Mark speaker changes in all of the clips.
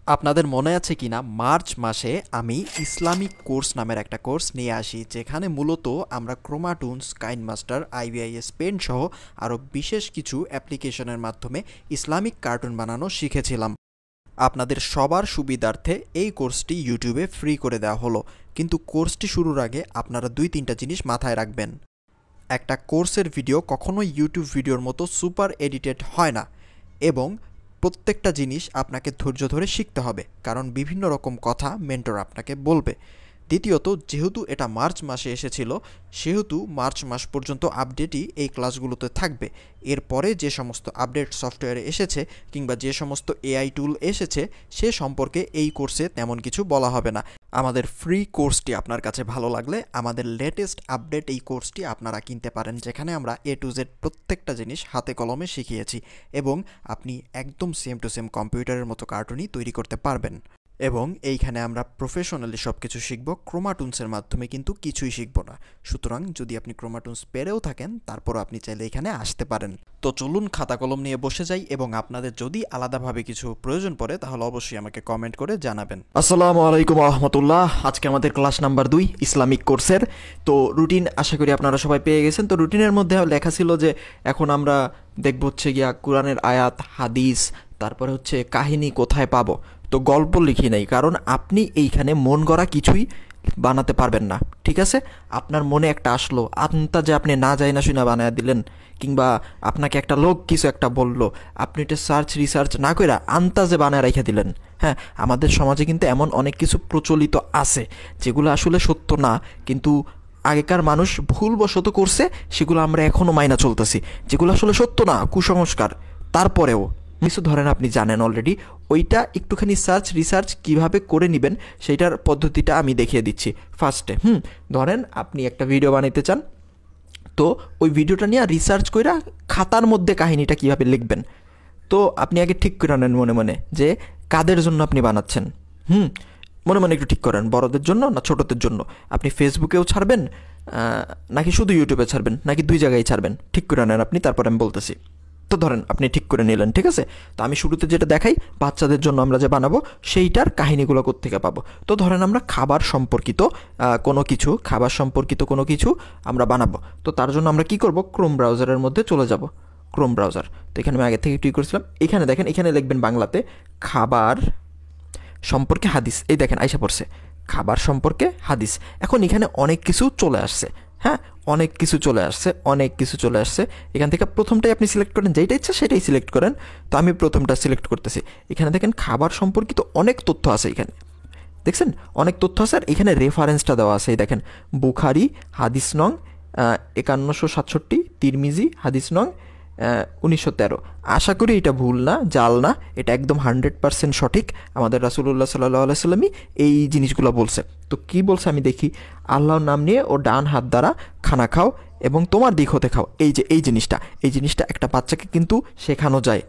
Speaker 1: আপনাদের মনে আছে কিনা মার্চ মাসে আমি ইসলামিক কোর্স নামের একটা কোর্স নিয়ে আসি, যেখানে মূলত আমরা ক্রোমাটুনস, কাইনমাস্টার, আইভিআইএস পেন্ট সহ আরও বিশেষ কিছু অ্যাপ্লিকেশনের মাধ্যমে ইসলামিক কার্টুন বানানো শিখেছিলাম। আপনাদের সবার সুবিধার্থে এই কোর্সটি ইউটিউবে ফ্রি করে দেওয়া হলো, কিন্তু কোর্সটি শুরুর আগে আপনারা 2-3টা জিনিস মাথায় রাখবেন। একটা কোর্সের ভিডিও কখনোই ইউটিউব ভিডিওর মতো সুপার এডিটেড হয় না, এবং প্রত্যেকটা জিনিস আপনাকে ধৈর্য ধরে শিখতে হবে, কারণ বিভিন্ন রকম কথা মেন্টর আপনাকে বলবে। দ্বিতীয়ত, যেহেতু এটা মার্চ মাসে এসেছিল, সেহেতু মার্চ মাস পর্যন্ত আপডেটই এই ক্লাসগুলোতে থাকবে। এরপরে যে সমস্ত আপডেট সফটওয়্যারে এসেছে কিংবা যে সমস্ত এআই টুল এসেছে, সে সম্পর্কে এই কোর্সে তেমন কিছু বলা হবে না। আমাদের ফ্রি কোর্সটি আপনার কাছে ভালো লাগলে আমাদের লেটেস্ট আপডেট এই কোর্সটি আপনারা কিনতে পারেন, যেখানে আমরা A to Z প্রত্যেকটা জিনিস হাতে কলমে শিখিয়েছি, এবং আপনি একদম সেম টু সেম কম্পিউটারের মতো কার্টুনই তৈরি করতে পারবেন। এবং এইখানে আমরা প্রফেশনালি সব কিছু শিখব, ক্রোমাটুনসের মাধ্যমে কিন্তু কিছুই শিখব না। সুতরাং যদি আপনি ক্রোমাটুনস পেরেও থাকেন, তারপরও আপনি চাইলে এখানে আসতে পারেন। তো চলুন খাতা কলম নিয়ে বসে যাই, এবং আপনাদের যদি আলাদাভাবে কিছু প্রয়োজন পড়ে তাহলে অবশ্যই আমাকে কমেন্ট করে জানাবেন। আসসালামু আলাইকুম রহমতুল্লাহ। আজকে আমাদের ক্লাস নাম্বার 2 ইসলামিক কোর্সের। তো রুটিন আশা করি আপনারা সবাই পেয়ে গেছেন। তো রুটিনের মধ্যে লেখা ছিল যে এখন আমরা দেখব হচ্ছে গিয়া কোরআনের আয়াত, হাদিস, তারপরে হচ্ছে কাহিনী কোথায় পাবো। তো গল্প লিখি নাই, কারণ আপনি এইখানে মন গড়া কিছুই বানাতে পারবেন না, ঠিক আছে? আপনার মনে একটা আসলো, আন্তাজে আপনি না যাই না শুনে বানায় দিলেন, কিংবা আপনাকে একটা লোক কিছু একটা বললো, আপনি এটা রিসার্চ না করে আন্তাজে বানায় রেখে দিলেন। হ্যাঁ, আমাদের সমাজে কিন্তু এমন অনেক কিছু প্রচলিত আছে যেগুলো আসলে সত্য না, কিন্তু আগেকার মানুষ ভুলবশত করছে, সেগুলো আমরা এখনও মাইনা চলতেছি, যেগুলো আসলে সত্য না, কুসংস্কার। তারপরেও কিছু ধরেন আপনি জানেন অলরেডি, ওইটা একটুখানি রিসার্চ কিভাবে করে নেবেন সেইটার পদ্ধতিটা আমি দেখিয়ে দিচ্ছি ফার্স্টে। ধরেন আপনি একটা ভিডিও বানাইতে চান, তো ওই ভিডিওটা নিয়ে রিসার্চ করে খাতার মধ্যে কাহিনীটা কিভাবে লিখবেন। তো আপনি আগে ঠিক করে নেন মনে মনে যে কাদের জন্য আপনি বানাচ্ছেন। মনে মনে একটু ঠিক করেন, বড়দের জন্য না ছোটদের জন্য। আপনি ফেসবুকেও ছাড়বেন নাকি শুধু ইউটিউবে ছাড়বেন, নাকি 2 জায়গায় ছাড়বেন, ঠিক করে নেন আপনি, তারপর আমি বলতেছি। তো ধরেন আপনি ঠিক করে নিলেন, ঠিক আছে? তো আমি শুরুতে যেটা দেখাই, বাচ্চাদের জন্য আমরা যে বানাবো সেইটার কাহিনীগুলো কোত্থেকে পাবো। তো ধরেন আমরা খাবার সম্পর্কিত কোনো কিছু আমরা বানাবো। তো তার জন্য আমরা কি করব, ক্রোম ব্রাউজারের মধ্যে চলে যাব। ক্রোম ব্রাউজার, তো এখানে আমি আগে থেকে ঠিক করেছিলাম। এখানে দেখেন, এখানে লিখবেন বাংলাতে খাবার সম্পর্কে হাদিস। এই দেখেন আইসা পড়ছে খাবার সম্পর্কে হাদিস। এখন এখানে অনেক কিছু চলে আসছে। হ্যাঁ, অনেক কিছু চলে আসছে। এখান থেকে প্রথমটাই আপনি সিলেক্ট করেন, যেইটা ইচ্ছা সেটাই সিলেক্ট করেন। তো আমি প্রথমটা সিলেক্ট করতেছি। এখানে দেখেন খাবার সম্পর্কিত অনেক তথ্য আছে। এখানে দেখছেন অনেক তথ্য আছে, আর এখানে রেফারেন্সটা দেওয়া আছে। এই দেখেন বুখারি হাদিস নং 5167, তিরমিজি হাদিস নং 1913। আশা করি এটা ভুল না, জাল না, এটা একদম 100% সঠিক। আমাদের রাসূলুল্লাহ সাল্লাল্লাহু আলাইহি সাল্লামই এই জিনিসগুলো বলছে। তো কি বলছে আমি দেখি, আল্লাহর নাম নিয়ে ও ডান হাত দ্বারা খানা খাও এবং তোমার দিক হতে খাও। এই জিনিসটা একটা বাচ্চাকে কিন্তু শেখানো যায়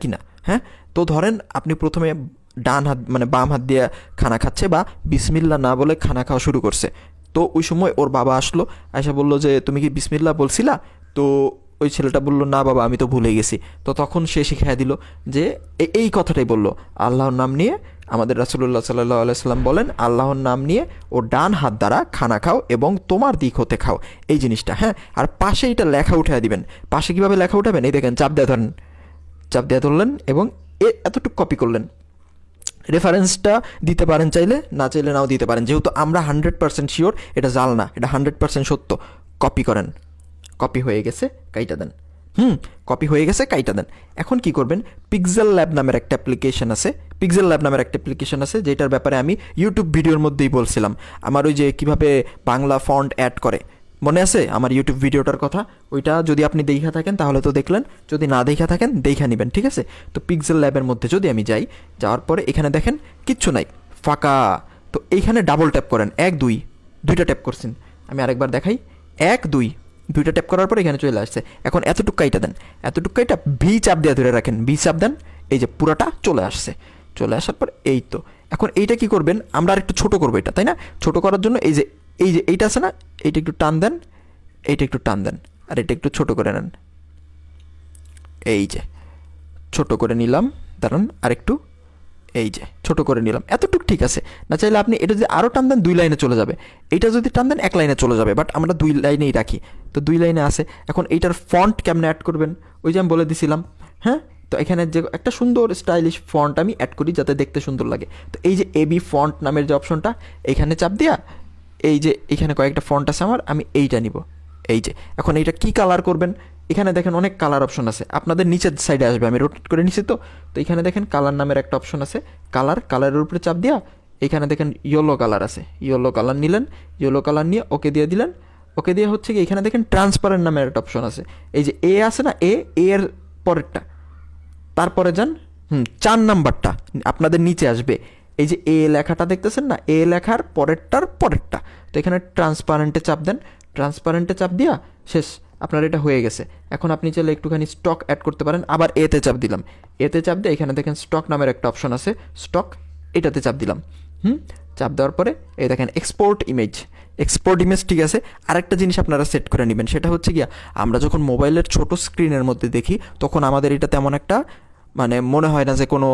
Speaker 1: কি না? হ্যাঁ, তো ধরেন আপনি প্রথমে ডান হাত মানে বাম হাত দিয়ে খানা খাচ্ছে, বা বিসমিল্লাহ না বলে খানা খাওয়া শুরু করছে। তো ওই সময় ওর বাবা আসলো, আয়সা বললো যে তুমি কি বিসমিল্লাহ বলছিলা? তো ওই ছেলেটা বলল না বাবা, আমি তো ভুলে গেছি। তো তখন সে শিখিয়ে দিল যে এই কথাটাই বলল, আল্লাহর নাম নিয়ে, আমাদের রাসূলুল্লাহ সাল্লাল্লাহু আলাইহি সাল্লাম বলেন আল্লাহর নাম নিয়ে ও ডান হাত দ্বারা খানা খাও এবং তোমার দিক হতে খাও, এই জিনিসটা। হ্যাঁ, আর পাশে এটা লেখা উঠিয়ে দিবেন। পাশে কীভাবে লেখা উঠাবেন, এই দেখেন চাপ দিয়ে ধরলেন এবং এতটুকু কপি করলেন। রেফারেন্সটা দিতে পারেন, চাইলে না চাইলে নাও দিতে পারেন। যেহেতু আমরা 100% শিওর এটা জাল না, এটা 100% সত্য। কপি করেন, কপি হয়ে গেছে, কাইটা দেন। কপি হয়ে গেছে, কাইটা দেন। এখন কি করবেন, পিক্সেল ল্যাব নামের একটা অ্যাপ্লিকেশন আছে, যেটার ব্যাপারে আমি ইউটিউব ভিডিওর মধ্যেই বলছিলাম। আমার ওই যে কিভাবে বাংলা ফন্ট অ্যাড করে, মনে আছে আমার ইউটিউব ভিডিওটার কথা? ওইটা যদি আপনি দেখা থাকেন তাহলে তো দেখলেন, যদি না দেখা থাকেন দেখা নেবেন, ঠিক আছে? তো পিক্সেল ল্যাবের মধ্যে যদি আমি যাওয়ার পরে এখানে দেখেন কিচ্ছু নাই, ফাঁকা। তো এইখানে ডাবল ট্যাপ করেন, 1 2 দুইটা ট্যাপ করছেন। আমি আরেকবার দেখাই, 1 2 দুইটা ট্যাপ করার পরে এখানে চলে আসছে। এখন এতটুকু কাইটা দেন, ভি চাপ দিয়ে ধরে রাখেন, ভি চাপ দেন, এই যে পুরাটা চলে আসার পর এই তো। এখন এইটা কি করবেন, আমরা আর একটু ছোট করবো এটা, তাই না? ছোট করার জন্য এই যে এইটা আছে না, এইটা একটু টান দেন, আর এটা একটু ছোট করে নেন। এই যে ছোট করে নিলাম, দাঁড়ান আর একটু, এই যে ছোট করে নিলাম, এতটুকু ঠিক আছে। না চাইলে আপনি এটা যদি আরও টান দেন 2 লাইনে চলে যাবে, এটা যদি টান দেন 1 লাইনে চলে যাবে, বাট আমরা 2 লাইনেই রাখি। তো 2 লাইনে আছে। এখন এইটার ফন্ট কেমনে অ্যাড করবেন ওই যে আমি বলে দিছিলাম, হ্যাঁ। তো এখানে যে একটা সুন্দর স্টাইলিশ ফন্ট আমি অ্যাড করি যাতে দেখতে সুন্দর লাগে। তো এই যে এবি ফন্ট নামের যে অপশনটা, এখানে চাপ দিয়া এই যে এখানে কয়েকটা ফন্ট আছে আমার, আমি এইটা নিব। এই যে এখন এইটা কি কালার করবেন, এখানে দেখেন অনেক কালার অপশন আছে, আপনাদের নিচের সাইডে আসবে, আমি রোটেট করে নিছি। তো এখানে দেখেন কালার নামের একটা অপশন আছে, কালারের উপরে চাপ দিয়া এখানে দেখেন ইয়েলো কালার আছে, ইয়েলো কালার নিলেন, ইয়েলো কালার নিয়ে ওকে দিয়ে দিলেন। ওকে দিয়ে হচ্ছে কি এখানে দেখেন ট্রান্সপারেন্ট নামের একটা অপশন আছে, এই যে এ আছে না, এর পরেরটা, তারপরে যান 4 নাম্বারটা আপনাদের নিচে আসবে, এই যে এ লেখাটা দেখতেছেন না, এ লেখার পরেরটা। তো এখানে ট্রান্সপারেন্টে চাপ দেন, ট্রান্সপারেন্টে চাপ দিয়া শেষ, আপনার এটা হয়ে গেছে। এখন আপনি চাইলে একটুখানি স্টক অ্যাড করতে পারেন, আবার এতে চাপ দিলাম, এতে চাপ দিয়ে এখানে দেখেন স্টক নামের একটা অপশন আছে, স্টক, এটাতে চাপ দিলাম। চাপ দেওয়ার পরে এই দেখেন এক্সপোর্ট ইমেজ, ঠিক আছে। আরেকটা জিনিস আপনারা সেট করে নেবেন, সেটা হচ্ছে গিয়া আমরা যখন মোবাইলের ছোট স্ক্রিনের মধ্যে দেখি তখন আমাদের এটা তেমন একটা মানে মনে হয় না যে কোনো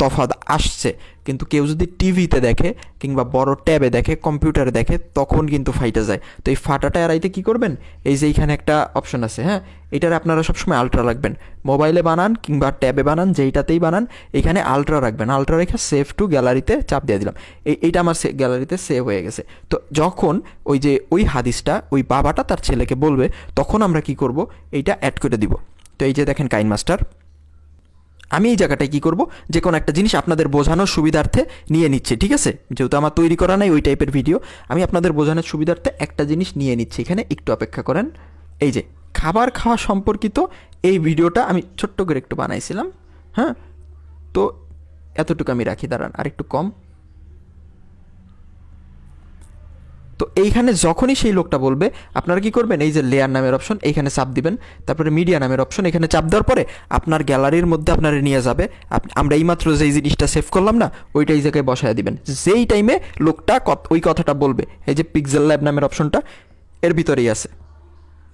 Speaker 1: তফাৎ আসছে, কিন্তু কেউ যদি টিভিতে দেখে কিংবা বড় ট্যাবে দেখে, কম্পিউটারে দেখে, তখন কিন্তু ফাইটে যায়। তো এই ফাটাটা এড়াইতে কী করবেন, এই যে এইখানে একটা অপশন আছে, হ্যাঁ, এটার আপনারা সবসময় আলট্রা রাখবেন, মোবাইলে বানান কিংবা ট্যাবে বানান, যেইটাতেই বানান এখানে আলট্রা রাখবেন। আলট্রা রেখে সেভ টু গ্যালারিতে চাপ দিয়ে দিলাম, এইটা আমার গ্যালারিতে সেভ হয়ে গেছে। তো যখন ওই হাদিসটা ওই বাবাটা তার ছেলেকে বলবে, তখন আমরা কি করব, এইটা অ্যাড করে দিব। তো এই যে দেখেন কাইনমাস্টার, আমি এই জায়গাটায় কী করব, যে কোনো একটা জিনিস আপনাদের বোঝানোর সুবিধার্থে নিয়ে নিচ্ছি, ঠিক আছে। যেহেতু আমার তৈরি করা নাই ওই টাইপের ভিডিও, আমি আপনাদের বোঝানোর সুবিধার্থে একটা জিনিস নিয়ে নিচ্ছি এখানে, একটু অপেক্ষা করেন। এই যে খাবার খাওয়া সম্পর্কিত এই ভিডিওটা আমি ছোট্ট করে একটু বানাইছিলাম, হ্যাঁ। তো এতটুকু আমি রাখি, দাঁড়ান আর একটু কম। তো এইখানে যখনই সেই লোকটা বলবে আপনারা কি করবেন, এই যে লেয়ার নামের অপশন এইখানে চাপ দিবেন, তারপরে মিডিয়া নামের অপশন এখানে চাপ দেওয়ার পরে আপনার গ্যালারির মধ্যে আপনারা নিয়ে যাবে। আমরা এইমাত্র যেই জিনিসটা সেভ করলাম না, ওইটা এই জায়গায় বসায় দিবেন, যেই টাইমে লোকটা ওই কথাটা বলবে। এই যে পিক্সেল ল্যাব নামের অপশনটা এর ভিতরেই আছে,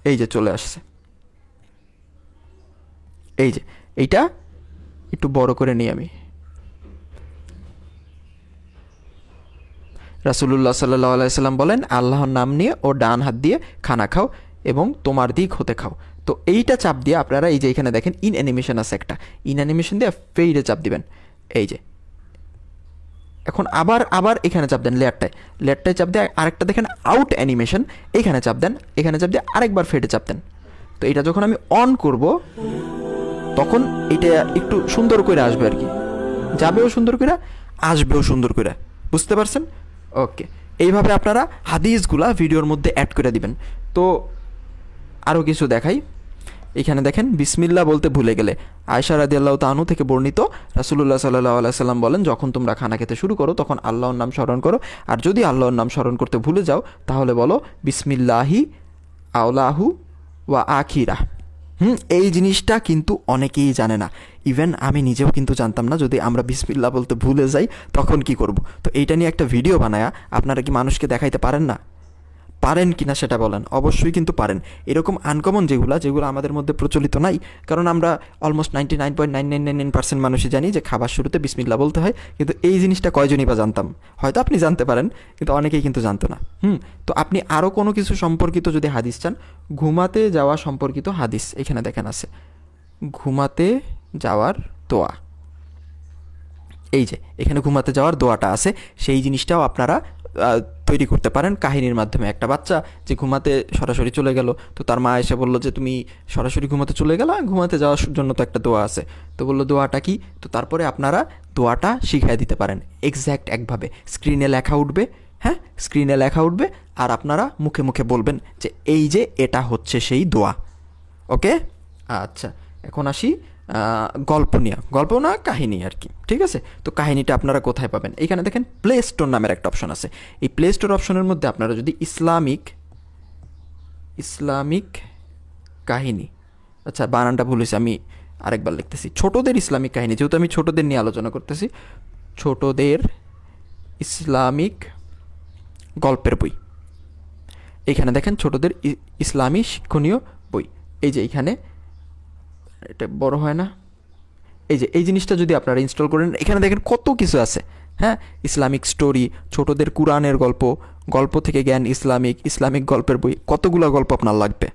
Speaker 1: এই যে চলে আসছে। এই যে এইটা একটু বড় করে নিই আমি। রাসূলুল্লাহ সাল্লাল্লাহু আলাইহি সাল্লাম বলেন, আল্লাহর নাম নিয়ে ও ডান হাত দিয়ে খানা খাও এবং তোমার দিক হতে খাও। তো এইটা চাপ দিয়ে আপনারা এই যে এখানে দেখেন ইন অ্যানিমেশন আছে একটা, ইন অ্যানিমেশন দিয়ে ফেইডে চাপ দিবেন। এই যে এখন আবার এখানে চাপ দেন, লেয়ারটায় চাপ দিয়ে আরেকটা দেখেন আউট অ্যানিমেশন, এখানে চাপ দেন, এখানে চাপ দিয়ে আরেকবার ফেডে চাপ দেন। তো এটা যখন আমি অন করব তখন এটা একটু সুন্দর করে আসবে আর কি, যাবেও সুন্দর করে, আসবেও সুন্দর করে, বুঝতে পারছেন? ওকে, এইভাবে আপনারা হাদিসগুলা ভিডিওর মধ্যে অ্যাড করে দিবেন। তো আরও কিছু দেখাই, এখানে দেখেন বিসমিল্লাহ বলতে ভুলে গেলে, আয়েশা রাদিয়াল্লাহু তাআলা থেকে বর্ণিত, রাসূলুল্লাহ সাল্লাল্লাহু আলাইহি সাল্লাম বলেন, যখন তোমরা খানা খেতে শুরু করো তখন আল্লাহর নাম স্মরণ করো, আর যদি আল্লাহর নাম স্মরণ করতে ভুলে যাও তাহলে বলো বিসমিল্লাহি আওলাহু ওয়া আখিরা। এই জিনিসটা কিন্তু অনেকেই জানে না, ইভেন আমি নিজেও কিন্তু জানতাম না। যদি আমরা বিসমিল্লাহ বলতে ভুলে যাই তখন কি করব। তো এইটা নিয়ে একটা ভিডিও বানায়া আপনারা কি মানুষকে দেখাইতে পারেন না? পারেন কি না সেটা বলেন, অবশ্যই কিন্তু পারেন। এরকম আনকমন যেগুলো আমাদের মধ্যে প্রচলিত নাই, কারণ আমরা অলমোস্ট 99.999% মানুষই জানি যে খাবার শুরুতে বিসমিল্লাহ বলতে হয়, কিন্তু এই জিনিসটা কয়জনই বা জানতাম? হয়তো আপনি জানতে পারেন, কিন্তু অনেকেই কিন্তু জানতো না। তো আপনি আরও কোনো কিছু সম্পর্কিত যদি হাদিস চান, ঘুমাতে যাওয়া সম্পর্কিত হাদিস এখানে দেখেন আছে, ঘুমাতে যাওয়ার দোয়া। এই যে এখানে ঘুমাতে যাওয়ার দোয়াটা আছে, সেই জিনিসটাও আপনারা তৈরি করতে পারেন কাহিনীর মাধ্যমে। একটা বাচ্চা যে ঘুমাতে সরাসরি চলে গেল, তো তার মা এসে বললো যে তুমি সরাসরি ঘুমাতে চলে গেলা, ঘুমাতে যাওয়ার জন্য তো একটা দোয়া আছে। তো বললো দোয়াটা কি? তো তারপরে আপনারা দোয়াটা শিখিয়ে দিতে পারেন এক্স্যাক্ট একভাবে, স্ক্রিনে লেখা উঠবে, হ্যাঁ স্ক্রিনে লেখা উঠবে, আর আপনারা মুখে মুখে বলবেন যে এই যে এটা হচ্ছে সেই দোয়া। ওকে, আচ্ছা এখন আসি গল্প নিয়ে, গল্প না কাহিনী আর কি, ঠিক আছে। তো কাহিনীটা আপনারা কোথায় পাবেন? এখানে দেখেন প্লে স্টোর নামের একটা অপশন আছে। এই প্লে স্টোর অপশনের মধ্যে আপনারা যদি ইসলামিক কাহিনী, আচ্ছা বানানটা ভুল হয়েছে, আমি আরেকবার লিখতেছি, ছোটদের ইসলামিক কাহিনী, যেহেতু আমি ছোটদের নিয়ে আলোচনা করতেছি, ছোটদের ইসলামিক গল্পের বই। এখানে দেখেন ছোটদের ইসলামী শিক্ষণীয় বই। এই যে এইখানে, এটা বড় হয় না, এই যে এই জিনিসটা যদি আপনারা ইনস্টল করেন, এখানে দেখেন কত কিছু আছে। হ্যাঁ, ইসলামিক স্টোরি, ছোটদের কোরআনের গল্প, গল্প থেকে জ্ঞান, ইসলামিক গল্পের বই, কতগুলো গল্প আপনার লাগবে,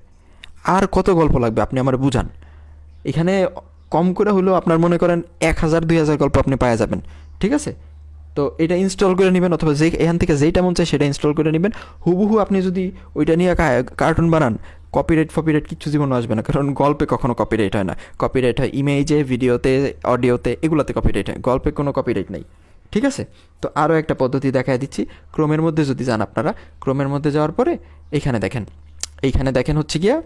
Speaker 1: আর কত গল্প লাগবে আপনি আমার বুঝান। এখানে কম করে হলেও আপনার মনে করেন 1000-2000 গল্প আপনি পাওয়া যাবেন, ঠিক আছে। তো এটা ইনস্টল করে নেবেন, অথবা এখান থেকে যেইটা মন চায় সেটা ইনস্টল করে নেবেন। হুবহু আপনি যদি ওইটা নিয়ে কার্টুন বানান, কপিরাইট কিছু জীবনও আসবে না, কারণ গল্পে কখনো কপিরাইট হয় না। কপিরাইট হয় ইমেজে, ভিডিওতে, অডিওতে, এগুলোতে কপিরাইট হয়, গল্পে কোনো কপিরাইট নেই, ঠিক আছে। তো আরও একটা পদ্ধতি দেখায় দিচ্ছি। ক্রোমের মধ্যে যদি যান আপনারা, ক্রোমের মধ্যে যাওয়ার পরে এইখানে দেখেন হচ্ছে গিয়া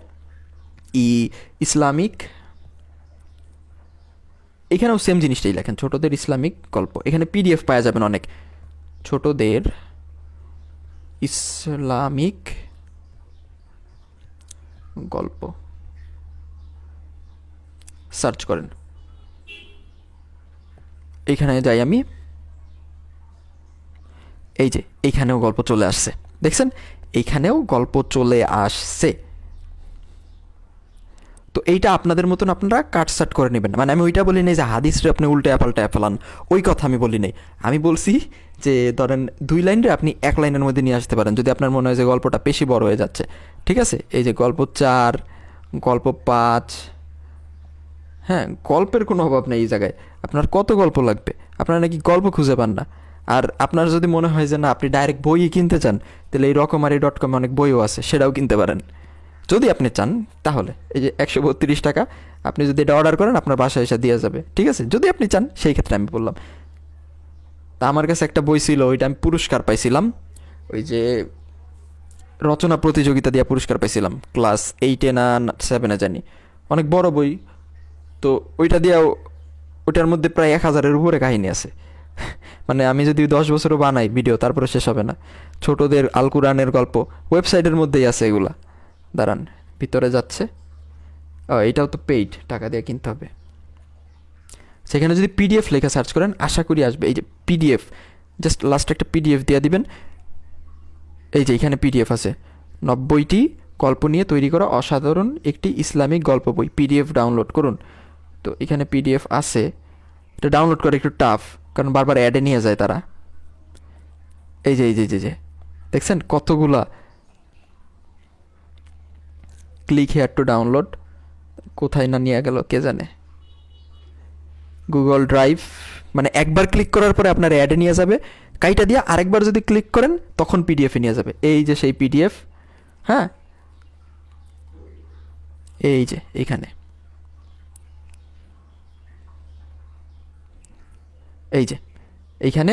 Speaker 1: ইসলামিক, এখানেও সেম জিনিসটাই লেখেন, ছোটদের ইসলামিক গল্প। এখানে পিডিএফ পাওয়া যাবেন অনেক, ছোটদের ইসলামিক গল্প সার্চ করেন। এইখানে যাই আমি, এই যে এইখানেও গল্প চলে আসছে, দেখছেন, এইখানেও গল্প চলে আসছে। তো এইটা আপনাদের মতন আপনারা কাটসাট করে নেবেন। মানে আমি ওইটা বলি নাই যে হাদিসরে আপনি উল্টায় পাল্টায় ফেলান, ওই কথা আমি বলি নাই। আমি বলছি যে ধরেন 2 লাইনরে আপনি 1 লাইনের মধ্যে নিয়ে আসতে পারেন, যদি আপনার মনে হয় যে গল্পটা বেশি বড় হয়ে যাচ্ছে, ঠিক আছে। এই যে গল্প 4, গল্প 5, হ্যাঁ, গল্পের কোনো অভাব নেই এই জায়গায়। আপনার কত গল্প লাগবে, আপনারা নাকি গল্প খুঁজে পান না। আর আপনার যদি মনে হয় যে না আপনি ডাইরেক্ট বইই কিনতে চান, তাহলে এই রকমারি.com অনেক বইও আছে, সেটাও কিনতে পারেন যদি আপনি চান। তাহলে এই যে 132 টাকা, আপনি যদি এটা অর্ডার করেন আপনার বাসায় এসে দেওয়া যাবে, ঠিক আছে, যদি আপনি চান। সেই ক্ষেত্রে আমি বললাম, তা আমার কাছে একটা বই ছিল, ওইটা আমি পুরস্কার পাইছিলাম, ওই যে রচনা প্রতিযোগিতা দিয়ে পুরস্কার পাইছিলাম, ক্লাস 8-এ না 7-এ জানি, অনেক বড় বই। তো ওইটা দিয়েও, ওইটার মধ্যে প্রায় 1000-এর উপরে কাহিনী আছে। মানে আমি যদি 10 বছরও বানাই ভিডিও, তারপরে শেষ হবে না। ছোটদের আল কুরআনের গল্প ওয়েবসাইটের মধ্যেই আছে এগুলা। দাঁড়ান, ভিতরে যাচ্ছে। এটাও তো পেইড, টাকা দিয়ে কিনতে হবে। সেখানে যদি পিডিএফ লেখা সার্চ করেন, আশা করি আসবে। এই যে পিডিএফ, জাস্ট লাস্ট একটা পিডিএফ দিয়ে দিবেন। এই যে এখানে পিডিএফ আছে, 90টি গল্প নিয়ে তৈরি করা অসাধারণ একটি ইসলামিক গল্প বই, পিডিএফ ডাউনলোড করুন। তো এখানে পিডিএফ আছে, এটা ডাউনলোড করে একটু টাফ, কারণ বারবার অ্যাডে নিয়ে যায় তারা। এই যে দেখছেন কতগুলা, ক্লিক হেয়ার টু ডাউনলোড, কোথায় না নিয়ে গেল কে জানে। গুগল ড্রাইভ, মানে একবার ক্লিক করার পরে আপনার অ্যাডে নিয়ে যাবে, কাইটা দিয়ে আরেকবার যদি ক্লিক করেন তখন পিডিএফে নিয়ে যাবে। এই যে সেই পিডিএফ, হ্যাঁ, এই যে এইখানে, এই যে এইখানে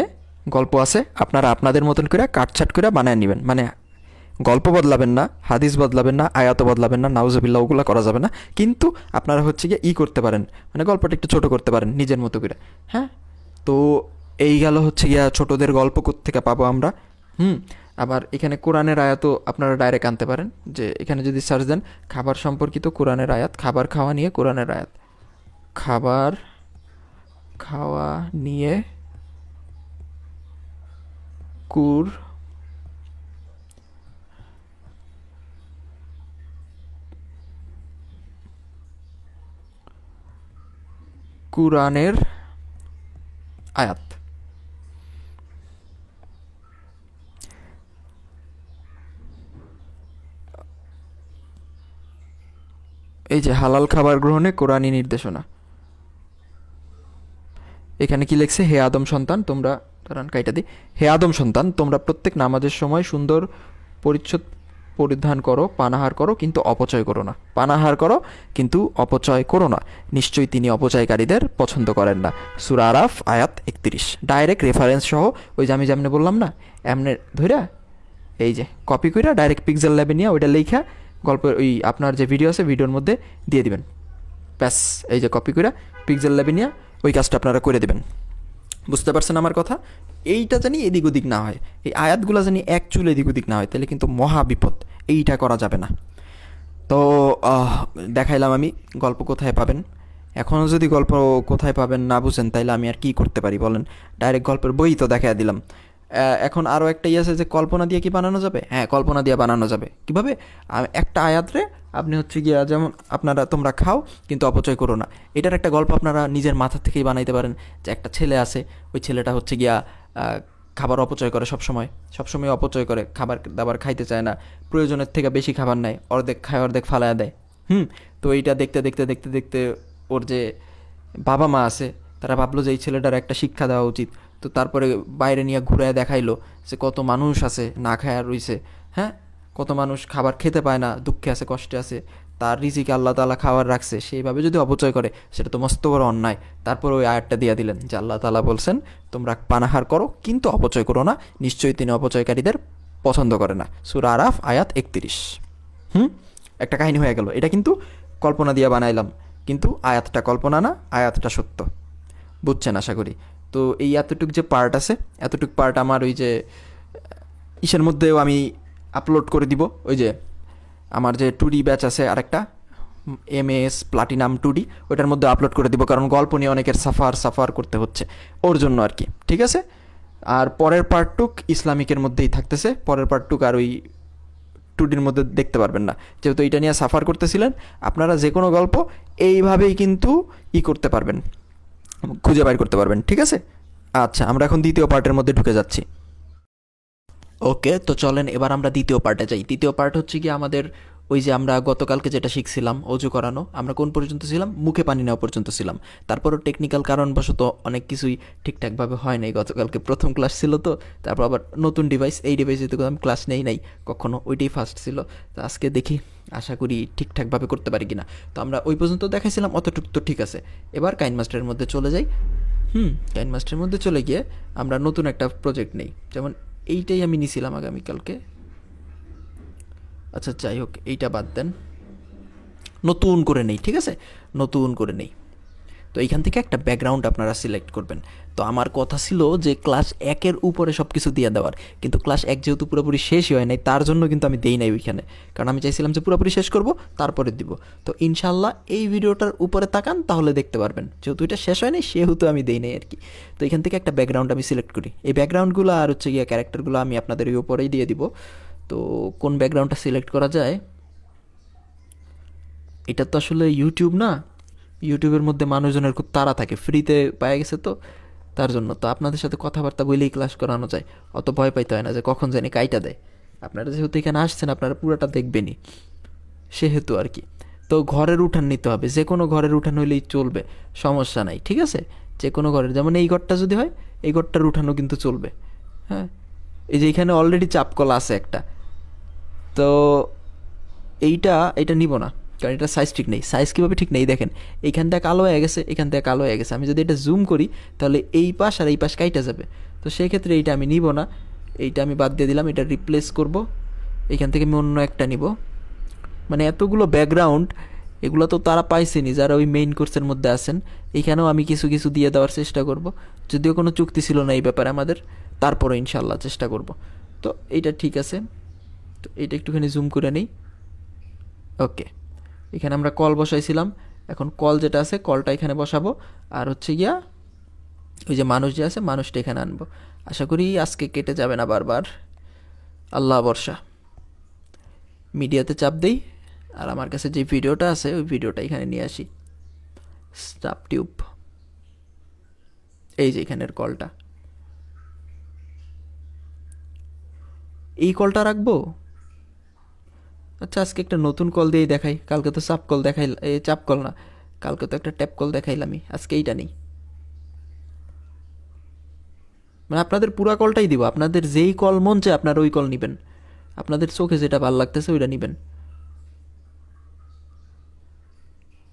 Speaker 1: গল্প আছে। আপনারা আপনাদের মতন করে কাটছাট করে বানায় নেবেন। মানে গল্প বদলাবেন না, হাদিস বদলাবেন না, আয়াত বদলাবেন না, নাউজুবিল্লাহ, ওগুলো করা যাবে না। কিন্তু আপনারা হচ্ছে গিয়ে করতে পারেন, মানে গল্পটা একটু ছোটো করতে পারেন নিজের মতো করে। হ্যাঁ, তো এই গেল হচ্ছে গিয়া ছোটদের গল্প কোত্থেকে পাবো আমরা। আবার এখানে কোরআনের আয়াতও আপনারা ডাইরেক্ট আনতে পারেন। যে এখানে যদি সার্চ দেন খাবার সম্পর্কিত কোরআনের আয়াত, খাবার খাওয়া নিয়ে কোরআনের আয়াত, খাবার খাওয়া নিয়ে কুরআনের আয়াত। এই যে হালাল খাবার গ্রহণে কোরআনী নির্দেশনা। এখানে কি লিখছে, হে আদম সন্তান তোমরা, দাঁড়ান কাইটা দিই, হে আদম সন্তান তোমরা প্রত্যেক নামাজের সময় সুন্দর পরিচ্ছদ পরিধান করো, পানাহার করো কিন্তু অপচয় করো না, পানাহার করো কিন্তু অপচয় করো না, নিশ্চয়ই তিনি অপচয়কারীদের পছন্দ করেন না। সূরা আরাফ আয়াত 31। ডাইরেক্ট রেফারেন্স সহ, ওই যে আমি যেমনি বললাম না, এমনি ধইরা এই যে কপি কইরা ডাইরেক্ট পিক্সেল ল্যাবে নিয়ে ওইটা লেখা গল্পের ওই আপনার যে ভিডিও আছে ভিডিওর মধ্যে দিয়ে দিবেন, ব্যাস। এই যে কপি কইরা পিক্সেল ল্যাবে নিয়ে ওই কাজটা আপনারা করে দেবেন। বুঝতে পারছেন আমার কথা? এইটা জানি এদিক ওদিক না হয়, এই আয়াতগুলো জানি এক চুল এদিক ওদিক না হয়, তাহলে কিন্তু মহা বিপদ, এইটা করা যাবে না। তো দেখাইলাম আমি গল্প কোথায় পাবেন। এখনও যদি গল্প কোথায় পাবেন না বুঝেন, তাইলে আমি আর কি করতে পারি বলেন? ডাইরেক্ট গল্পের বই তো দেখাই দিলাম। এখন আরও একটা আছে যে কল্পনা দিয়ে কি বানানো যাবে? হ্যাঁ, কল্পনা দিয়ে বানানো যাবে। কীভাবে? একটা আয়াতরে আপনি হচ্ছে গিয়া যেমন তোমরা খাও কিন্তু অপচয় করো না, এটার একটা গল্প আপনারা নিজের মাথা থেকেই বানাইতে পারেন। যে একটা ছেলে আছে, ওই ছেলেটা হচ্ছে গিয়া খাবার অপচয় করে, সবসময় অপচয় করে, খাবার দাবার খাইতে চায় না, প্রয়োজনের থেকে বেশি খাবার নেয়, অর্ধেক খায় অর্ধেক ফালায়া দেয়। তো এইটা দেখতে দেখতে দেখতে দেখতে ওর যে বাবা মা আছে তারা ভাবলো যে এই ছেলেটার একটা শিক্ষা দেওয়া উচিত। তো তারপরে বাইরে নিয়ে ঘুরায় দেখাইলো যে কত মানুষ আছে না খায় আর রইছে, হ্যাঁ, কত মানুষ খাবার খেতে পায় না, দুঃখে আছে, কষ্টে আছে, তার রিজিকে আল্লাহ তাআলা খাবার রাখছে, সেইভাবে যদি অপচয় করে সেটা তো মস্ত বড় অন্যায়। তারপর ওই আয়াতটা দিয়ে দিলেন যে আল্লাহ তাআলা বলছেন তোমরা পানাহার করো কিন্তু অপচয় করো না, নিশ্চয়ই তিনি অপচয়কারীদের পছন্দ করে না। সূরা আরাফ আয়াত 31। একটা কাহিনী হয়ে গেল। এটা কিন্তু কল্পনা দিয়ে বানাইলাম, কিন্তু আয়াতটা কল্পনা না, আয়াতটা সত্য। বুঝছেন আশা করি। তো এই এতটুক যে পার্ট আছে, এতটুক পার্ট আমার ওই যে ইসের মধ্যেও আমি আপলোড করে দিব। ওই যে আমার যে 2D ব্যাচ আছে আরেকটা, MS প্লাটিনাম 2D, ওইটার মধ্যে আপলোড করে দিব, কারণ গল্প নিয়ে অনেকের সাফার করতে হচ্ছে, ওর জন্য আর কি। ঠিক আছে। আর পরের পার্টটুক ইসলামিকের মধ্যেই থাকতেছে, পরের পার্টটুক আর ওই 2Dর মধ্যে দেখতে পারবেন না, যেহেতু এটা নিয়ে সাফার করতেছিলেন। আপনারা যে কোনো গল্প এইভাবেই কিন্তু করতে পারবেন, খুঁজে বাইর করতে পারবেন। ঠিক আছে। আচ্ছা, আমরা এখন দ্বিতীয় পার্টের মধ্যে ঢুকে যাচ্ছি। ওকে, তো চলেন এবার আমরা দ্বিতীয় পার্টে যাই। দ্বিতীয় পার্ট হচ্ছে কি আমাদের ওই যে আমরা গতকালকে যেটা শিখছিলাম অজু করানো, আমরা কোন পর্যন্ত ছিলাম? মুখে পানি নেওয়া পর্যন্ত ছিলাম। তারপরও টেকনিক্যাল কারণবশত অনেক কিছুই ঠিকঠাকভাবে হয় নাই। গতকালকে প্রথম ক্লাস ছিল, তো তারপর আবার নতুন ডিভাইস, এই ডিভাইসে তো আমি ক্লাস নেই কখনো, ওইটাই ফার্স্ট ছিল। তো আজকে দেখি, আশা করি ঠিকঠাকভাবে করতে পারি কিনা। তো আমরা ওই পর্যন্ত দেখাইছিলাম, অতটুকু তো ঠিক আছে। এবার কাইন মাস্টারের মধ্যে চলে যাই। কাইন মাস্টারের মধ্যে চলে গিয়ে আমরা নতুন একটা প্রজেক্ট নেই। যেমন এইটাই আমি নিছিলাম আগামীকালকে। আচ্ছা যাই হোক, এইটা বাদ দেন, নতুন করে নেই। ঠিক আছে, নতুন করে নেই। তো এইখান থেকে একটা ব্যাকগ্রাউন্ড আপনারা সিলেক্ট করবেন। তো আমার কথা ছিল যে ক্লাস 1-এর উপরে সব কিছু দিয়ে দেওয়ার, কিন্তু ক্লাস 1 যেহেতু পুরোপুরি শেষই হয় নাই, তার জন্য কিন্তু আমি দেই নাই ওইখানে, কারণ আমি চাইছিলাম যে পুরোপুরি শেষ করব তারপরে দিব। তো ইনশাল্লাহ এই ভিডিওটার উপরে তাকান, তাহলে দেখতে পারবেন। যেহেতু এটা শেষ হয় নাই সেহেতু আমি দেই নাই আর কি। তো এখান থেকে একটা ব্যাকগ্রাউন্ড আমি সিলেক্ট করি। এই ব্যাকগ্রাউন্ডগুলো আর হচ্ছে গিয়ে ক্যারেক্টারগুলো আমি আপনাদের ওই উপরেই দিয়ে দিব। তো কোন ব্যাকগ্রাউন্ডটা সিলেক্ট করা যায়? এটা তো আসলে ইউটিউব না, ইউটিউবের মধ্যে মানুষজনের খুব তাড়া থাকে, ফ্রিতে পাওয়া গেছে, তো তার জন্য তো আপনাদের সাথে কথাবার্তা বলেই ক্লাস করানো যায়, অত ভয় পাইতে হয় না যে কখন জানি কাইটা দেয়। আপনারা যেহেতু এখানে আসছেন, আপনারা পুরোটা দেখবেনই, সেহেতু আর কি। তো ঘরের উঠান নিতে হবে, যে কোনো ঘরের উঠান হইলেই চলবে, সমস্যা নাই। ঠিক আছে, যে কোনো ঘরের, যেমন এই ঘরটা যদি হয়, এই ঘরটার উঠানও কিন্তু চলবে। হ্যাঁ, এই যে এখানে অলরেডি চাপকলা আছে একটা, তো এইটা নিব না, কারণ এটা সাইজ ঠিক নেই। সাইজ কীভাবে ঠিক নেই দেখেন, এইখান থেকে কালো হয়ে গেছে, এখান থেকে কালো হয়ে গেছে। আমি যদি এটা জুম করি তাহলে এই পাশ আর এই পাশ কাইটা যাবে, তো সেই ক্ষেত্রে এইটা আমি নিব না, এইটা আমি বাদ দিয়ে দিলাম। এটা রিপ্লেস করব, এইখান থেকে আমি অন্য একটা নিব। মানে এতগুলো ব্যাকগ্রাউন্ড, এগুলো তো তারা পাইছেনি যারা ওই মেইন কোর্সের মধ্যে আছেন। এইখানেও আমি কিছু কিছু দিয়ে দেওয়ার চেষ্টা করব, যদিও কোনো চুক্তি ছিল না এই ব্যাপারে আমাদের, তারপরে ইনশাল্লাহ চেষ্টা করব। তো এইটা ঠিক আছে, তো এইটা একটুখানি জুম করে নিই। ওকে, এখানে আমরা কল বসাইছিলাম, এখন কল যেটা আছে কলটা এখানে বসাবো, আর হচ্ছে গিয়া ওই যে মানুষ যে আছে মানুষটা এখানে আনবো। আশা করি আজকে কেটে যাবে না বারবার, আল্লাহ ভরসা। মিডিয়াতে চাপ দেই, আর আমার কাছে যে ভিডিওটা আছে ওই ভিডিওটা এখানে নিয়ে আসি। স্টাপ টিউব, এই যে এখানের কলটা, এই কলটা রাখবো। আচ্ছা, আজকে একটা নতুন কল দিয়েই দেখাই, কালকে তো চাপ কল দেখাই, এই চাপ কল না, কালকে তো একটা ট্যাপ কল দেখাইলামই, আজকে এইটা নেই। মানে আপনাদের পুরা কলটাই দিব, আপনাদের যেই কল মন চায় আপনারা ওই কল নেবেন, আপনাদের চোখে যেটা ভালো লাগতেছে ওইটা নেবেন।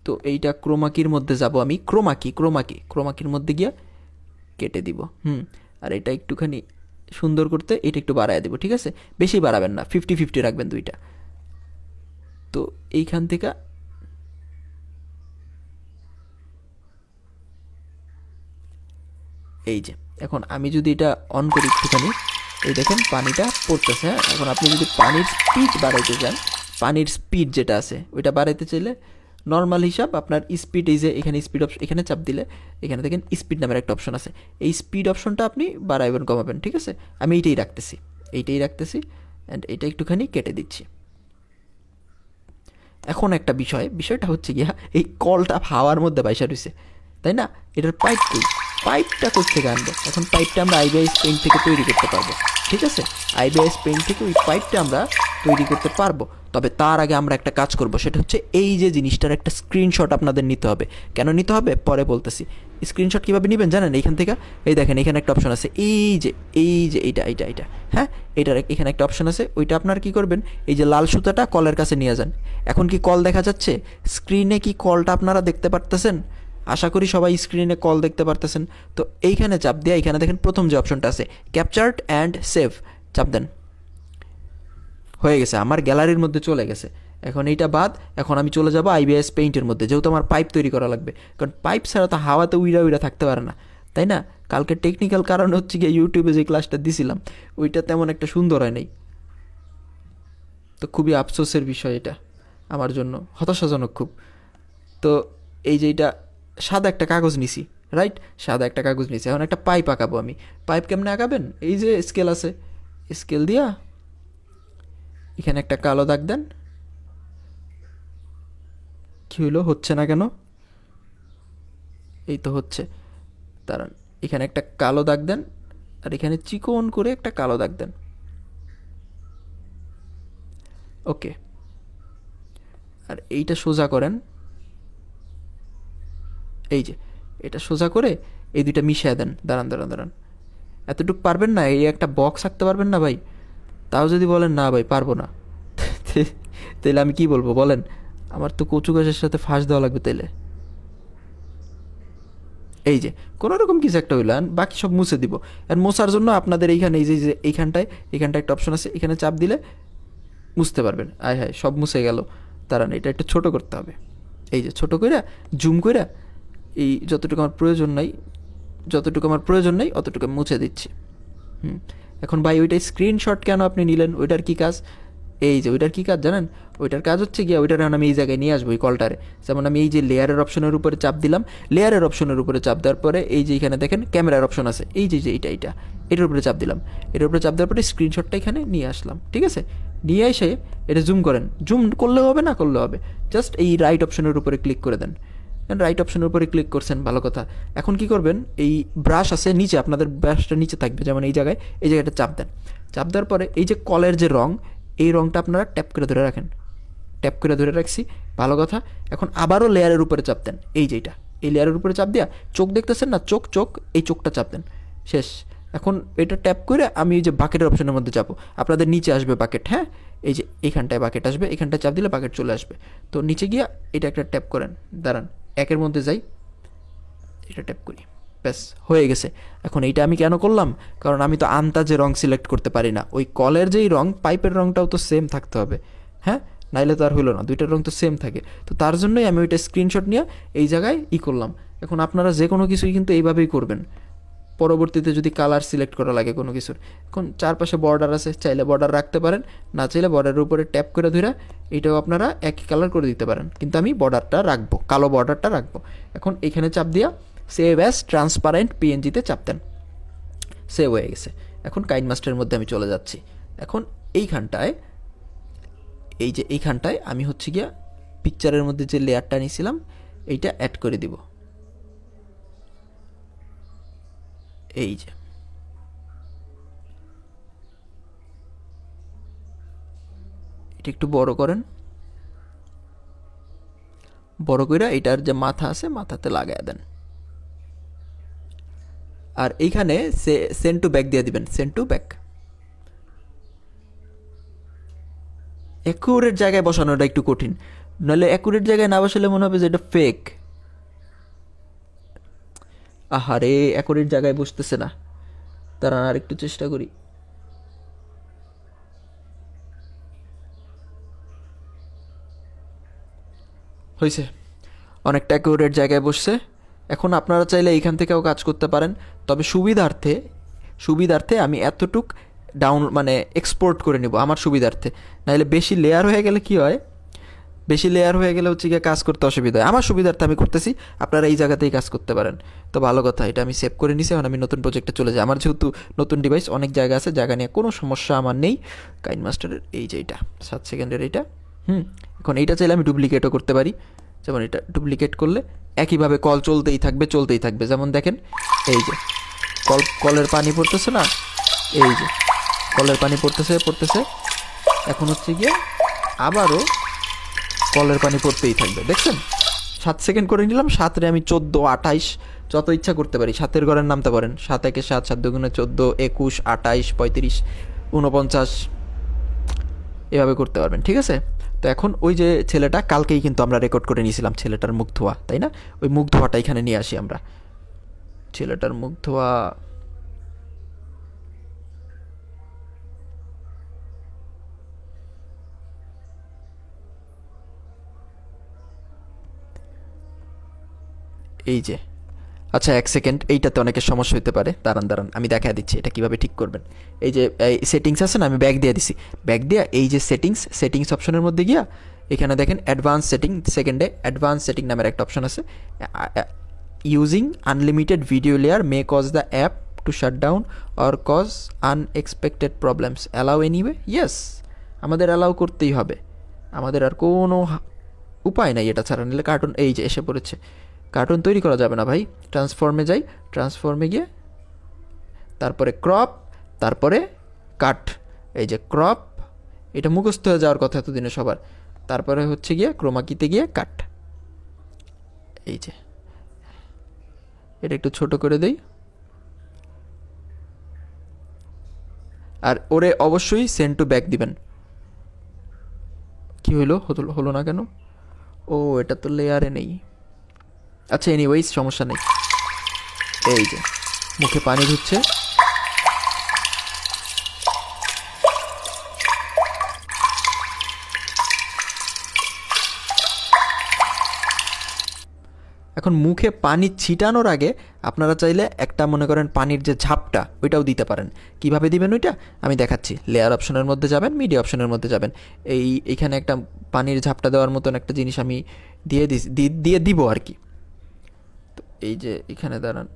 Speaker 1: তো এইটা ক্রোমাকির মধ্যে যাব আমি, ক্রোমাকির মধ্যে গিয়া কেটে দিব। আর এটা একটুখানি সুন্দর করতে এটা একটু বাড়ায় দেবো। ঠিক আছে, বেশি বাড়াবেন না, 50-50 রাখবেন দুইটা। তো এইখান থেকে এই যে এখন আমি যদি এটা অন করি একটুখানি, এই দেখেন পানিটা পড়তেছে। হ্যাঁ, এখন আপনি যদি পানির স্পিড বাড়াইতে চান, পানির স্পিড যেটা আছে ওইটা বাড়াইতে চাইলে
Speaker 2: নর্মাল হিসাব আপনার স্পিড, এই যে এখানে স্পিড অপশন, এখানে চাপ দিলে এখানে দেখেন স্পিড নামের একটা অপশন আছে, এই স্পিড অপশনটা আপনি বাড়াইবেন কমাবেন, ঠিক আছে। আমি এইটাই রাখতেছি অ্যান্ড এইটা একটুখানি কেটে দিচ্ছি। এখন একটা বিষয়টা হচ্ছে গিয়া এই কলটা হাওয়ার মধ্যে বাইসা রয়েছে, তাই না? এটার পাইপ কই? পাইপটা কোত্থেকে আনবো? এখন পাইপটা আমরা আইবিআইএস পেইন্ট থেকে তৈরি করতে পারবো, ঠিক আছে। আইবিআইএস পেইন্ট থেকে ওই পাইপটা আমরা তৈরি করতে পারবো। তবে তার আগে আমরা একটা কাজ করব, সেটা হচ্ছে এই যে জিনিসটার একটা স্ক্রিনশট আপনাদের নিতে হবে। কেন নিতে হবে পরে বলতেছি। স্ক্রিনশট কীভাবে নেবেন জানেন? এইখান থেকে এই দেখেন এখানে একটা অপশন আছে, এই যে এইটা, হ্যাঁ, এটার এখানে একটা অপশন আছে। ওইটা আপনার কী করবেন, এই যে লাল সুতাটা কলের কাছে নিয়ে যান। এখন কি কল দেখা যাচ্ছে স্ক্রিনে? কি কলটা আপনারা দেখতে পারতেছেন? আশা করি সবাই স্ক্রিনে কল দেখতে পারতেছেন। তো এইখানে চাপ দিয়ে এখানে দেখেন প্রথম যে অপশনটা আছে ক্যাপচার্ড অ্যান্ড সেভ, চাপ দেন। হয়ে গেছে, আমার গ্যালারির মধ্যে চলে গেছে। এখন এইটা বাদ, এখন আমি চলে যাব আইবিএস পেইন্টের মধ্যে, যেহেতু আমার পাইপ তৈরি করা লাগবে, কারণ পাইপ ছাড়া তো হাওয়াতে উইরা থাকতে পারে না, তাই না? কালকে টেকনিক্যাল কারণ হচ্ছে গিয়ে ইউটিউবে যে ক্লাসটা দিছিলাম ওইটা তেমন একটা সুন্দর হয় নাই, তো খুবই আফসোসের বিষয় এটা আমার জন্য, হতাশাজনক খুব। তো এই যে এটা সাদা একটা কাগজ নিছি, রাইট, সাদা একটা কাগজ নিছি। এখন একটা পাইপ আঁকাবো আমি। পাইপ কেমনে আঁকাবেন? এই যে স্কেল আছে, স্কেল দিয়া এখানে একটা কালো দাগ দেন। কী হইলো, হচ্ছে না কেন? এই তো হচ্ছে, দাঁড়ান, এখানে একটা কালো দাগ দেন, আর এখানে চিকন করে একটা কালো দাগ দেন। ওকে, আর এইটা সোজা করেন, এই যে এটা সোজা করে এই দুইটা মিশিয়ে দেন। দাঁড়ান, এতটুকু পারবেন না? এই একটা বক্স আঁকতে পারবেন না ভাই? তাও যদি বলেন না ভাই পারবো না, তাহলে আমি কি বলবো বলেন? আমার তো কচু গাছের সাথে ফাঁস দেওয়া লাগবে তাইলে। এই যে কোনো রকম কিছু একটা হইলো, বাকি সব মুছে দিব। আর মোছার জন্য আপনাদের এইখানে এই যে এইখানটায় একটা অপশন আছে, এখানে চাপ দিলে মুছতে পারবেন। আয় হায়, সব মুছে গেল। দাঁড়ান, এটা একটু ছোটো করতে হবে। এই যে ছোটো কইরা জুম কইরা এই যতটুকু আমার প্রয়োজন নেই অতটুকু মুছে দিচ্ছি। এখন ভাই ওইটাই স্ক্রিনশট কেন আপনি নিলেন? ওইটার কী কাজ? এই যে ওইটার কী কাজ জানেন? ওইটার কাজ হচ্ছে গিয়ে ওইটার আমি এই জায়গায় নিয়ে আসবো, এই কলটারে। যেমন আমি এই যে লেয়ারের অপশনের উপরে চাপ দিলাম, লেয়ারের অপশনের উপরে চাপ দেওয়ার পরে এই যে এখানে দেখেন ক্যামেরার অপশন আছে, এই যে এটার উপরে চাপ দিলাম। এটার উপরে চাপ দেওয়ার পরে স্ক্রিনশটটা এখানে নিয়ে আসলাম, ঠিক আছে। নিয়ে এসে এটা জুম করেন, জুম করলেও হবে, না করলেও হবে, জাস্ট এই রাইট অপশনের উপরে ক্লিক করে দেন। রাইট অপশনের উপরে ক্লিক করছেন, ভালো কথা। এখন কি করবেন, এই ব্রাশ আছে নিচে, আপনাদের ব্রাশটা নিচে থাকবে, যেমন এই জায়গাটা চাপ দেন। চাপ দেওয়ার পরে এই যে কলের যে রং, এই রংটা আপনারা ট্যাপ করে ধরে রাখেন। ট্যাপ করে ধরে রাখছি, ভালো কথা। এখন আবারও লেয়ারের উপরে চাপ দেন, এই লেয়ারের উপরে চাপ দেওয়া, চোখ দেখতেছেন না, চোখ এই চোখটা চাপ দেন, শেষ। এখন এটা ট্যাপ করে আমি এই যে বাকেটের অপশনের মধ্যে যাবো, আপনাদের নিচে আসবে বাকেট, হ্যাঁ, এই যে এখানটায় বাকেট আসবে, এখানটায় চাপ দিলে বাকেট চলে আসবে। তো নিচে গিয়া এটা একটা ট্যাপ করেন, দাঁড়ান একের মধ্যে যাই, এটা ট্যাপ করি, ব্যাস হয়ে গেছে। এখন এইটা আমি কেন করলাম? কারণ আমি তো আন্দাজে রং সিলেক্ট করতে পারি না, ওই কলের যেই রং, পাইপের রংটাও তো সেম থাকতে হবে, হ্যাঁ, নাইলে তো আর হইলো না, দুইটার রং তো সেম থাকে। তো তার জন্যই আমি ওইটা স্ক্রিনশট নিয়ে এই জায়গায় করলাম। এখন আপনারা যে কোনো কিছুই কিন্তু এইভাবেই করবেন, পরবর্তীতে যদি কালার সিলেক্ট করা লাগে কোনো কিছুর। এখন চারপাশে বর্ডার আছে, চাইলে বর্ডার রাখতে পারেন, না চাইলে বর্ডারের উপরে ট্যাপ করে ধরে এটাও আপনারা একই কালার করে দিতে পারেন, কিন্তু আমি বর্ডারটা রাখবো, কালো বর্ডারটা রাখবো। এখন এখানে চাপ দিয়া সেভ অ্যাজ ট্রান্সপারেন্ট পিএনজিতে চাপ দেন, সেভ হয়ে গেছে। এখন কাইনমাস্টারের মধ্যে আমি চলে যাচ্ছি। এখন এইখানটায় আমি হচ্ছে গিয়া পিকচারের মধ্যে যে লেয়ারটা নিয়েছিলাম এইটা অ্যাড করে দিব। এই যে এটা একটু বড় করেন, বড় করে এটার যে মাথা আছে মাথাতে লাগায় দেন। আর এইখানে সেন্ড টু ব্যাক দিয়ে দিবেন, সেন্ড টু ব্যাক। অ্যাকুরেট জায়গায় বসানোটা একটু কঠিন, নাহলে অ্যাকুরেট জায়গায় না বসালে মনে হবে যে এটা ফেক। আহারে, অ্যাকুরেট জায়গায় বসতেছে না, দাঁড়ান আর একটু চেষ্টা করি। হয়েছে, অনেকটা অ্যাকুরেট জায়গায় বসছে। এখন আপনারা চাইলে এইখান থেকেও কাজ করতে পারেন, তবে সুবিধার্থে আমি এতটুক এক্সপোর্ট করে নেব আমার সুবিধার্থে। নাহলে বেশি লেয়ার হয়ে গেলে কি হয়, বেশি লেয়ার হয়ে গেলে হচ্ছে গিয়ে কাজ করতে অসুবিধা হয়। আমার সুবিধার্থে আমি করতেছি, আপনারা এই জায়গাতেই কাজ করতে পারেন। তো ভালো কথা, এটা আমি সেভ করে নিছি। এখন আমি নতুন প্রজেক্টে চলে যাই। আমার যেহেতু নতুন ডিভাইস, অনেক জায়গা আছে, জায়গা নিয়ে কোনো সমস্যা আমার নেই। কাইনমাস্টারের এই যে এইটা 7 সেকেন্ডের এইটা, এখন এইটা চাইলে আমি ডুপ্লিকেটও করতে পারি। যেমন এটা ডুপ্লিকেট করলে একইভাবে কল চলতেই থাকবে চলতেই থাকবে। যেমন দেখেন এই যে কলের পানি পড়তেছে না, এই যে কলের পানি পড়তেছে পড়তেছে, এখন হচ্ছে গিয়ে আবারও কলের পানি পড়তেই থাকবে। দেখছেন 7 সেকেন্ড করে নিলাম, 7 আমি 14, 28 যত ইচ্ছা করতে পারি। 7-এর ঘরের নামতে পারেন, 7 একে 7, 7 দুগুণে 14, 21, 28, 35, 49 এভাবে করতে পারবেন, ঠিক আছে। তো এখন ওই যে ছেলেটা কালকেই কিন্তু আমরা রেকর্ড করে নিয়েছিলাম, ছেলেটার মুখ ধোয়া, তাই না? ওই মুখ ধোয়াটা এখানে নিয়ে আসি আমরা, ছেলেটার মুখ ধোয়া। এই যে, আচ্ছা 1 সেকেন্ড, এইটাতে অনেকের সমস্যা হতে পারে, দাঁড়ান আমি দেখা দিচ্ছি এটা কিভাবে ঠিক করবেন। এই যে সেটিংস আছে না, আমি ব্যাক দিয়ে দিছি, ব্যাক দিয়ে এই যে সেটিংস অপশনের মধ্যে গিয়া এখানে দেখেন অ্যাডভান্স সেটিং, সেকেন্ডে অ্যাডভান্স সেটিং নামের একটা অপশন আছে। Using unlimited video layer may cause the app to shut down or cause unexpected problems, allow anyway. Yes, আমাদের অ্যালাউ করতেই হবে, আমাদের আর কোনো উপায় নাই এটা ছাড়া, নিলে কার্টুন এই যে এসে পড়েছে, কার্টুন তৈরি করা যাবে না ভাই। ট্রান্সফর্মে যাই, ট্রান্সফর্মে গিয়ে তারপরে ক্রপ, তারপরে কাট। এই যে ক্রপ, এটা মুখস্থ হয়ে যাওয়ার কথা এতদিনে সবার। তারপরে হচ্ছে গিয়ে ক্রোমাকিতে গিয়ে কাট। এই যে এটা একটু ছোট করে দেই, আর ওরে অবশ্যই সেন্ড টু ব্যাক দিবেন। কি হলো না কেন? ও এটা তো লেয়ারে নেই। আচ্ছা এনিওয়েজ সমস্যা নেই। এই যে মুখে পানি ঢুকছে, এখন মুখে পানি ছিটানোর আগে আপনারা চাইলে একটা মনে করেন পানির যে ঝাপটা ওইটাও দিতে পারেন। কিভাবে দিবেন ওইটা আমি দেখাচ্ছি। লেয়ার অপশনের মধ্যে যাবেন, মিডিয়া অপশনের মধ্যে যাবেন, এইখানে একটা পানির ঝাপটা দেওয়ার মতন একটা জিনিস আমি দিয়ে দিব আর কি। তো এই যে এখানে দাঁড়ান,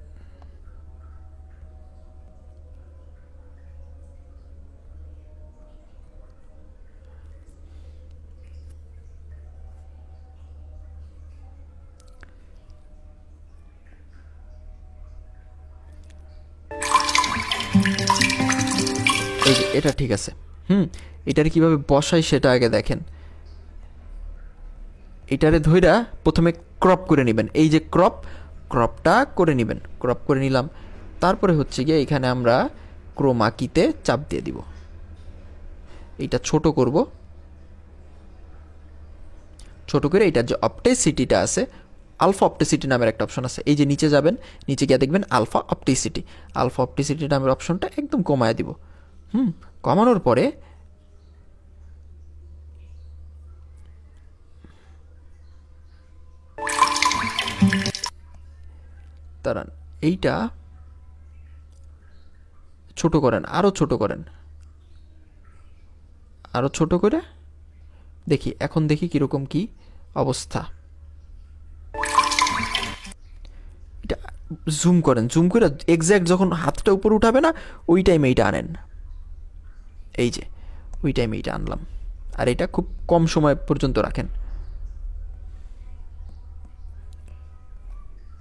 Speaker 2: এই যে এটা ঠিক আছে। এটার কিভাবে বসাই সেটা আগে দেখেন। এটারে ধইরা প্রথমে ক্রপ করে নেবেন, এই যে ক্রপটা করে নেবেন, ক্রপ করে নিলাম। তারপরে হচ্ছে গিয়ে এখানে আমরা ক্রোমাকিতে চাপ দিয়ে দিব, এইটা ছোট করব, ছোট করে এটার যে অপটিসিটিটা আছে, আলফা অপটিসিটি নামের একটা অপশন আছে, এই যে নিচে যাবেন, নিচে গিয়ে দেখবেন আলফা অপটিসিটি নামের অপশনটা একদম কমায় দিব। কমানোর পরে দাঁড়ান, এইটা ছোট করেন, আরও ছোট করেন, আরও ছোট করে দেখি, এখন দেখি কীরকম কি অবস্থা। এটা জুম করেন, জুম করে এক্স্যাক্ট যখন হাতটা উপরে উঠাবে না ওই টাইমে এইটা আনেন। এই যে ওই টাইমে এইটা আনলাম, আর এটা খুব কম সময় পর্যন্ত রাখেন।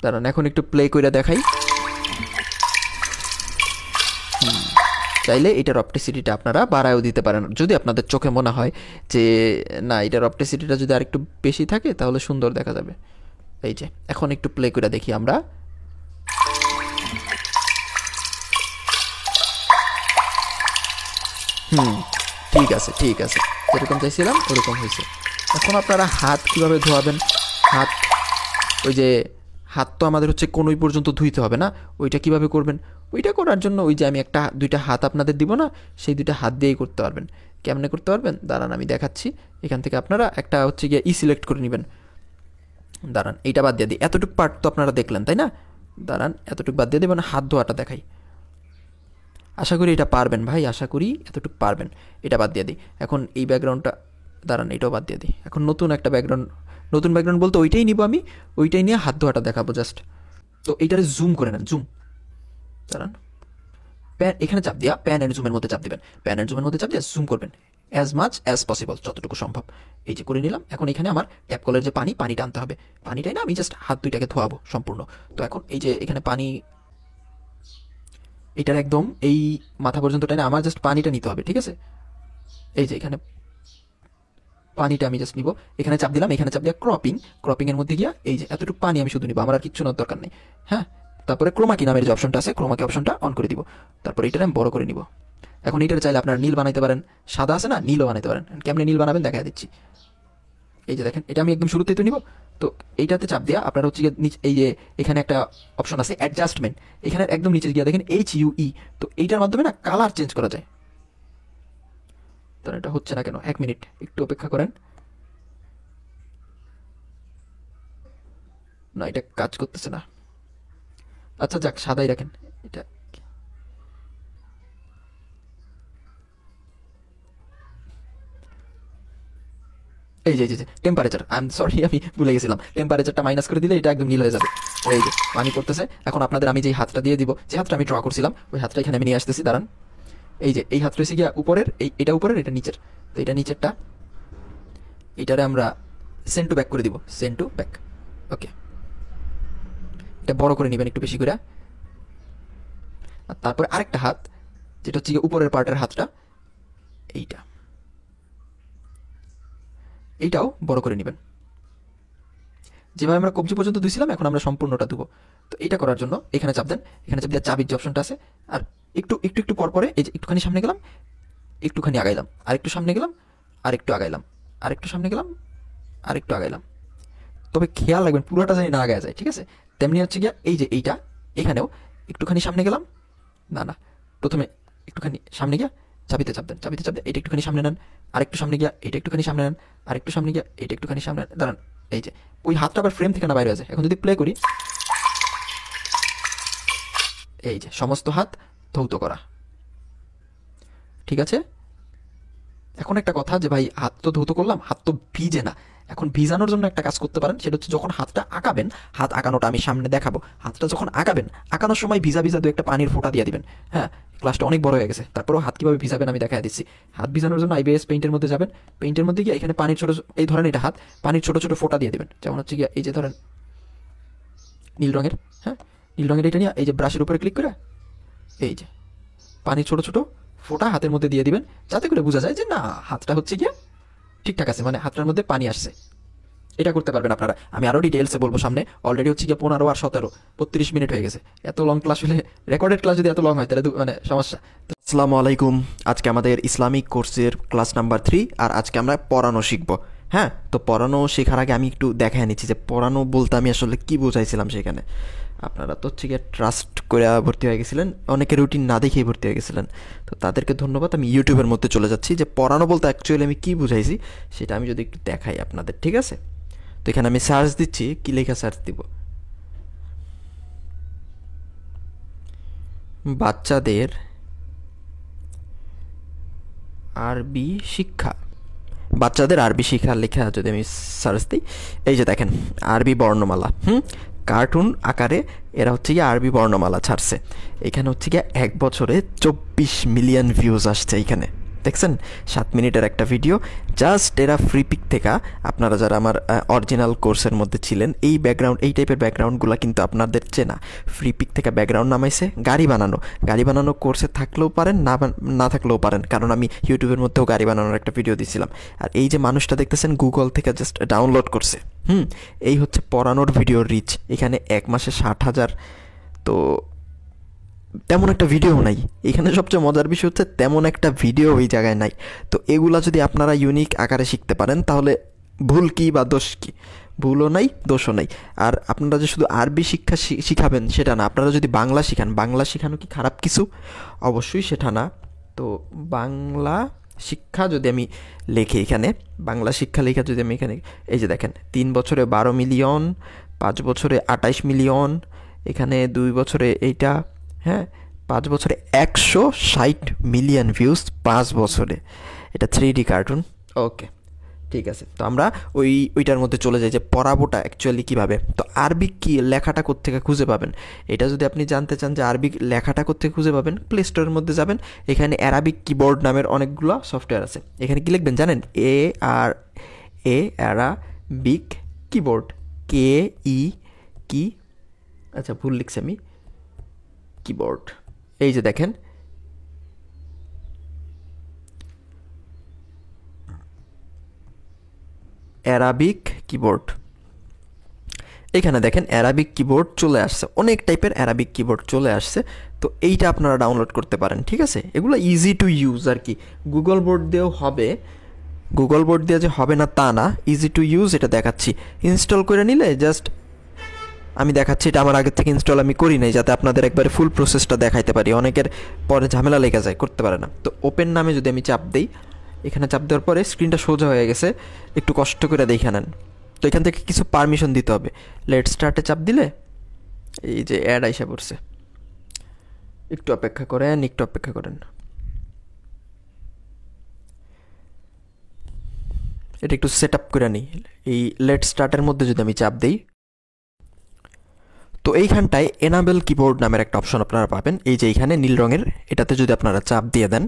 Speaker 2: দাঁড়ান এখন একটু প্লে করে দেখাই। চাইলে এটার অপটিসিটিটা আপনারা বাড়ায়ও দিতে পারেন, যদি আপনাদের চোখে মনে হয় যে না এটার অপটিসিটিটা যদি আরেকটু বেশি থাকে তাহলে সুন্দর দেখা যাবে। এই যে এখন একটু প্লে করে দেখি আমরা। ঠিক আছে যেরকম চাইছিলাম ওরকম হয়েছে। এখন আপনারা হাত কিভাবে ধোয়াবেন, ওই যে হাত তো আমাদের হচ্ছে কোনোই পর্যন্ত ধুইতে হবে না, ওইটা কিভাবে করবেন? ওইটা করার জন্য ওই যে আমি দুইটা হাত আপনাদের দিব না, সেই দুইটা হাত দিয়েই করতে পারবেন। কেমনে করতে পারবেন দাঁড়ান আমি দেখাচ্ছি। এখান থেকে আপনারা একটা হচ্ছে গিয়ে সিলেক্ট করে নেবেন। দাঁড়ান এইটা বাদ দিয়ে দিই, এতটুকু পার্ট তো আপনারা দেখলেন তাই না? দাঁড়ান এতটুকু বাদ দিয়ে দেবেন, হাত ধোয়াটা দেখাই। আশা করি এটা পারবেন ভাই, আশা করি এতটুকু পারবেন। এটা বাদ দিয়ে দিই। এখন এই ব্যাকগ্রাউন্ডটা দাঁড়ান, এটাও বাদ দিয়ে দিই। এখন নতুন ব্যাকগ্রাউন্ড বলতে ওইটাই নিব আমি, ওইটাই নিয়ে হাত ধোয়াটা দেখাবো জাস্ট। তো এইটারে জুম করে নেন, জুম। দাঁড়ান, প্যান এখানে চাপ দিয়া প্যান অ্যান্ড জুমের মধ্যে চাপ দিবেন, প্যান অ্যান্ড জুমের মধ্যে চাপ দিয়ে জুম করবেন অ্যাজ মাচ অ্যাজ পসিবল, যতটুকু সম্ভব। এই যে করে নিলাম। এখন এখানে আমার ট্যাপ কলের যে পানিটা আনতে হবে, পানিটাই না আমি জাস্ট হাত দুইটাকে ধোয়াবো সম্পূর্ণ। তো এখন এই যে এখানে পানি, এটার একদম এই মাথা পর্যন্ত টাইনে আমার জাস্ট পানিটা নিতে হবে, ঠিক আছে? এই যে এখানে পানিটা আমি জাস্ট নিব, এখানে চাপ দিলাম, এখানে চাপ দিয়া ক্রপিং এর মধ্যে গিয়া এই যে এতটুকু পানি আমি শুধু নিব, আমার আর কিচ্ছু নেওয়ার দরকার নেই। হ্যাঁ, তারপরে ক্রোমাকি নামের যে অপশনটা আছে, ক্রোমাকি অপশনটা অন করে দিব। তারপরে এটার আমি বড় করে নিব। এখন এটার চাইলে আপনার নীল বানাইতে পারেন, সাদা আছে না, নীলও বানাইতে পারেন। কেমনে নীল বানাবেন দেখা দিচ্ছি। এই যে দেখেন, এটা আমি একদম শুরুতেই তো নিব। তো এইটাতে চাপ দিয়া আপনার হচ্ছে এই যে এখানে একটা অপশন আছে অ্যাডজাস্টমেন্ট, এখানে একদম নিচে গিয়া দেখেন HUE। তো এইটার মাধ্যমে না কালার চেঞ্জ করা যায়। তো এটা হচ্ছে না কেন, 1 মিনিট একটু অপেক্ষা করেন। না, এটা কাজ করতেছে না। আচ্ছা যাক, সাদাই রাখেন এটা। এই যে টেম্পারেচার, আই এম সরি, আমি ভুলে গেছিলাম, টেম্পারেচারটা মাইনাস করে দিলে এটা একদম নীল হয়ে যাবে। এই যে পানি পড়তেছে। এখন আপনাদের আমি যে হাতটা দিয়ে দিব, যে হাতটা আমি ড্র করছিলাম, ওই হাতটা এখানে আমি নিয়ে আসতেছি, দাঁড়ান। এই যে এই হাতটা হচ্ছে গিয়া উপরের, এটা উপরের, এটা নিচের। তো এটা নিচেরটা, এটারে আমরা সেন্ড টু ব্যাক করে দিব, সেন্ড টু ব্যাক। ওকে, এটা বড় করে নেবেন একটু বেশি করে। আর তারপরে আরেকটা হাত, যেটা হচ্ছে গিয়ে উপরের পার্টের হাতটা, এইটাও বড় করে নেবেন। যেভাবে আমরা কবজি পর্যন্ত দিয়েছিলাম, এখন আমরা সম্পূর্ণটা দেবো। তো এটা করার জন্য এখানে চাপ দেন, এখানে চাপ দিয়ে চাবির যে অপশনটা আছে, আর একটু পর পরে এই যে একটুখানি সামনে গেলাম, একটুখানি আগাইলাম, আর একটু সামনে গেলাম, আর একটু আগাইলাম, আর একটু সামনে গেলাম, আর একটু আগাইলাম। তবে খেয়াল রাখবেন পুরোটা জানি না আগায় যায়, ঠিক আছে? তেমনি হচ্ছে গিয়া এই যে এইটা, এখানেও একটুখানি সামনে গেলাম, না, প্রথমে একটুখানি সামনে গিয়া চাবিতে চাপ দেন, চাবিতে চাপ দেন, এটা একটুখানি সামনে নেন, আরেকটু সামনে গিয়া এটা একটুখানি সামনে নেন, আরেকটু সামনে গিয়া এটা একটুখানি সামনে নেন, দাঁড়ান। এই যে ওই হাতটা আবার ফ্রেম থেকে না বাইরে আছে। এখন যদি প্লে করি, এই যে সমস্ত হাত ধৌত করা, ঠিক আছে? এখন একটা কথা যে ভাই হাত তো ধৌত করলাম, হাত তো ভিজে না। এখন ভিজানোর জন্য একটা কাজ করতে পারেন, সেটা হচ্ছে যখন হাতটা আঁকাবেন, হাত আঁকানোটা আমি সামনে দেখাবো, হাতটা যখন আঁকাবেন, আঁকানোর সময় ভিজা দু একটা পানির ফোঁটা দিয়ে দিবেন। হ্যাঁ, ক্লাসটা অনেক বড় হয়ে গেছে, তারপরেও হাত কীভাবে ভিজাবেন আমি দেখা দিচ্ছি। হাত ভিজানোর জন্য IBS পেইন্টের মধ্যে যাবেন, পেইন্টের মধ্যে গিয়ে এখানে পানির এই ধরেন এটা হাত, পানির ছোটো ছোটো ফোঁটা দিয়ে দিবেন। যেমন হচ্ছে গিয়ে এই যে ধরেন নীল রঙের, হ্যাঁ নীল রঙের এটা নিয়ে এই যে ব্রাশের উপরে ক্লিক করে এই যে পানির ছোটো ছোটো ফোঁটা হাতের মধ্যে দিয়ে দিবেন, যাতে করে বোঝা যায় যে না হাতটা হচ্ছে গিয়ে ঠিকঠাক আছে, মানে হাতটার মধ্যে পানি আসছে। এটা করতে পারবেন আপনারা। আমি আরও ডিটেলসে বলবো সামনে। অলরেডি হচ্ছে গিয়ে 15 আর 17 32 মিনিট হয়ে গেছে। এত লং ক্লাস হলে, রেকর্ডেড ক্লাস যদি এত লং হয় তাহলে মানে সমস্যা।
Speaker 1: আসসালামু আলাইকুম। আজকে আমাদের ইসলামিক কোর্সের ক্লাস নাম্বার 3, আর আজকে আমরা পড়ানো শিখব। হ্যাঁ, তো পড়ানো শেখার আগে আমি একটু দেখায় নিচ্ছি যে পড়ানো বলতে আমি আসলে কি বোঝাইছিলাম সেখানে। আপনারা তো হচ্ছে গিয়ে ট্রাস্ট করে ভর্তি হয়ে গেছিলেন, অনেকে রুটিন না দেখেই ভর্তি হয়ে গেছিলেন, তো তাদেরকে ধন্যবাদ। আমি ইউটিউবের মধ্যে চলে যাচ্ছি যে পড়ানো বলতে অ্যাকচুয়ালি আমি কী বুঝাইছি সেটা আমি যদি একটু দেখাই আপনাদের, ঠিক আছে? তো এখানে আমি সার্চ দিচ্ছি, কী লেখা সার্চ দিব? বাচ্চাদের আরবি শিক্ষা, বাচ্চাদের আরবি শিক্ষার লেখা যদি আমি সার্চ দিই, এই যে দেখেন আরবি বর্ণমালা, কার্টুন আকারে এরা হচ্ছে গিয়ে আরবি বর্ণমালা ছাড়ছে। এখানে হচ্ছে গিয়ে 1 বছরে 24 মিলিয়ন ভিউজ আসছে। এইখানে দেখছেন 7 মিনিটের একটা ভিডিও, জাস্ট এরা ফ্রি পিক থেকে। আপনারা যারা আমার অরিজিনাল কোর্সের মধ্যে ছিলেন, এই টাইপের ব্যাকগ্রাউন্ডগুলো কিন্তু আপনাদের চেনা। ফ্রি পিক থেকে ব্যাকগ্রাউন্ড নামাইছে, গাড়ি বানানো কোর্সে থাকলেও পারেন, না থাকলেও পারেন, কারণ আমি ইউটিউবের মধ্যেও গাড়ি বানানোর একটা ভিডিও দিয়েছিলাম। আর এই যে মানুষটা দেখতেছেন গুগল থেকে জাস্ট ডাউনলোড করছে, এই হচ্ছে পড়ানোর ভিডিওর রিচ। এখানে 1 মাসে 60,000। তো তেমন একটা ভিডিও নাই এখানে। সবচেয়ে মজার বিষয় হচ্ছে তেমন একটা ভিডিও ওই জায়গায় নাই। তো এগুলা যদি আপনারা ইউনিক আকারে শিখতে পারেন, তাহলে ভুল কি বা দোষ কি? ভুলও নাই, দোষও নাই। আর আপনারা যে শুধু আরবি শিক্ষা শিখাবেন সেটা না, আপনারা যদি বাংলা শিখান, বাংলা শেখানো কি খারাপ কিছু? অবশ্যই সেটা না। তো বাংলা শিক্ষা যদি আমি লেখি এখানে, বাংলা শিক্ষা লেখা যদি আমি এখানে, এই যে দেখেন 3 বছরে 12 মিলিয়ন, 5 বছরে 28 মিলিয়ন, এখানে 2 বছরে এইটা, হ্যাঁ 5 বছরে 160 মিলিয়ন ভিউজ 5 বছরে। এটা 3D কার্টুন। ওকে,
Speaker 2: ঠিক আছে, তো আমরা ওইটার মধ্যে চলে যাই যে পড়াবোটা অ্যাকচুয়ালি কীভাবে। তো আরবিক কি লেখাটা কোত্থেকে খুঁজে পাবেন, এটা যদি আপনি জানতে চান যে আরবিক লেখাটা কোত্থেকে খুঁজে পাবেন, প্লে স্টোরের মধ্যে যাবেন, এখানে অ্যারাবিক কিবোর্ড নামের অনেকগুলো সফটওয়্যার আছে। এখানে কি লিখবেন জানেন? অ্যারাবিক কিবোর্ড, কে ই কি, আচ্ছা ভুল লিখছি আমি, কিবোর্ড। এই যে দেখেন অ্যারাবিক কিবোর্ড, এখানে দেখেন অ্যারাবিক কিবোর্ড চলে আসছে, অনেক টাইপের অ্যারাবিক কিবোর্ড চলে আসছে। তো এইটা আপনারা ডাউনলোড করতে পারেন, ঠিক আছে? এগুলো ইজি টু ইউজ আর কি, গুগল বোর্ড দিয়েও হবে, গুগল বোর্ড দিয়ে যে হবে না তা না, ইজি টু ইউজ এটা দেখাচ্ছি। ইনস্টল করে নিলে জাস্ট আমি দেখাচ্ছি, এটা আমার আগের থেকে ইনস্টল আমি করি নাই, যাতে আপনাদের একবারে ফুল প্রসেসটা দেখাইতে পারি, অনেকের পরে ঝামেলা লেগে যায়, করতে পারে না। তো ওপেন নামে যদি আমি চাপ দিই, এখানে চাপ দেওয়ার পরে স্ক্রিনটা সোজা হয়ে গেছে, একটু কষ্ট করে দেখে নেন। তো এখান থেকে কিছু পারমিশন দিতে হবে। লেট স্টার্টে চাপ দিলে এই যে অ্যাড আইসা পড়ছে, একটু অপেক্ষা করেন, একটু অপেক্ষা করেন, এটা একটু সেট আপ করে নিই। এই লেট স্টার্টের মধ্যে যদি আমি চাপ দিই, তো এইখানটায় এনাবেল কিবোর্ড নামের একটা অপশন আপনারা পাবেন, এই যে এইখানে নীল রঙের, এটাতে যদি আপনারা চাপ দিয়ে দেন,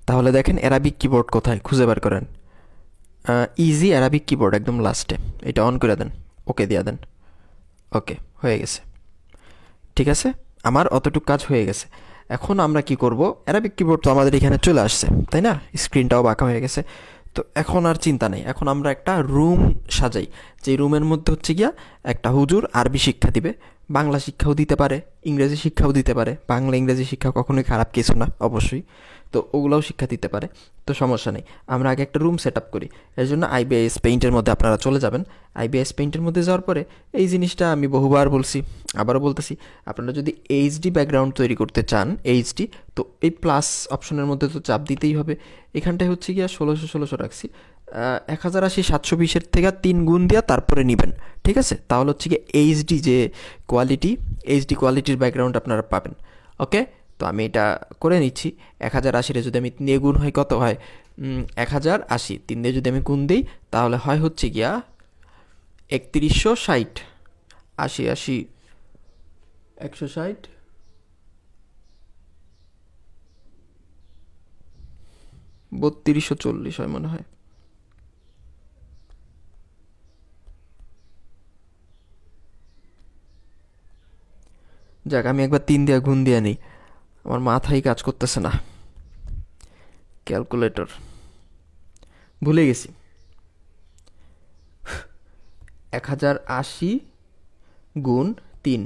Speaker 2: তাহলে দেখেন অ্যারাবিক কিবোর্ড কোথায় খুঁজে বার করেন, ইজি অ্যারাবিক কিবোর্ড একদম লাস্টে, এটা অন করে দেন, ওকে দিয়ে দেন, ওকে হয়ে গেছে। ঠিক আছে, আমার অতটুকু কাজ হয়ে গেছে। এখন আমরা কি করব, অ্যারাবিক কিবোর্ড তো আমাদের এখানে চলে আসছে, তাই না? স্ক্রিনটাও বাঁকা হয়ে গেছে। তো এখন আর চিন্তা নেই, এখন আমরা একটা রুম সাজাই, যে রুমের মধ্যে হচ্ছে গিয়া একটা হুজুর আরবি শিক্ষা দিবে, বাংলা শিক্ষাও দিতে পারে, ইংরেজি শিক্ষাও দিতে পারে, বাংলা ইংরেজি শিক্ষা কখনোই খারাপ কিছু না অবশ্যই, তো ওগুলোও শিক্ষা দিতে পারে, তো সমস্যা নেই। আমরা আগে একটা রুম সেট আপ করি, এর জন্য আইবিএস পেইন্টের মধ্যে আপনারা চলে যাবেন। আইবিএস পেইন্টের মধ্যে যাওয়ার পরে এই জিনিসটা আমি বহুবার বলছি, আবারও বলতেছি, আপনারা যদি এইচডি ব্যাকগ্রাউন্ড তৈরি করতে চান, এইচডি, তো এই প্লাস অপশনের মধ্যে তো চাপ দিতেই হবে। এখানটায় হচ্ছে গিয়া 1600 রাখছি, 1080 720 থেকে 3 গুণ দিয়া তারপরে নেবেন, ঠিক আছে? তাহলে হচ্ছে গিয়ে এইচডি যে কোয়ালিটি, এইচডি কোয়ালিটির ব্যাকগ্রাউন্ড আপনারা পাবেন। ওকে, তো আমি এটা করে নিচ্ছি। 1080 যদি আমি 3 দিয়ে গুণ হয় কত হয়, 1080 3 দিয়ে যদি আমি গুণ দিই, তাহলে হয় হচ্ছে গিয়া 3160, 80 80 160, 3240 হয় মনে হয়। যাক, আমি একবার 3 দিয়ে গুণ দিয়ে নিই, আমার মাথায় কাজ করতেছে না, ক্যালকুলেটর ভুলে গেছি। 1080 গুণ 3,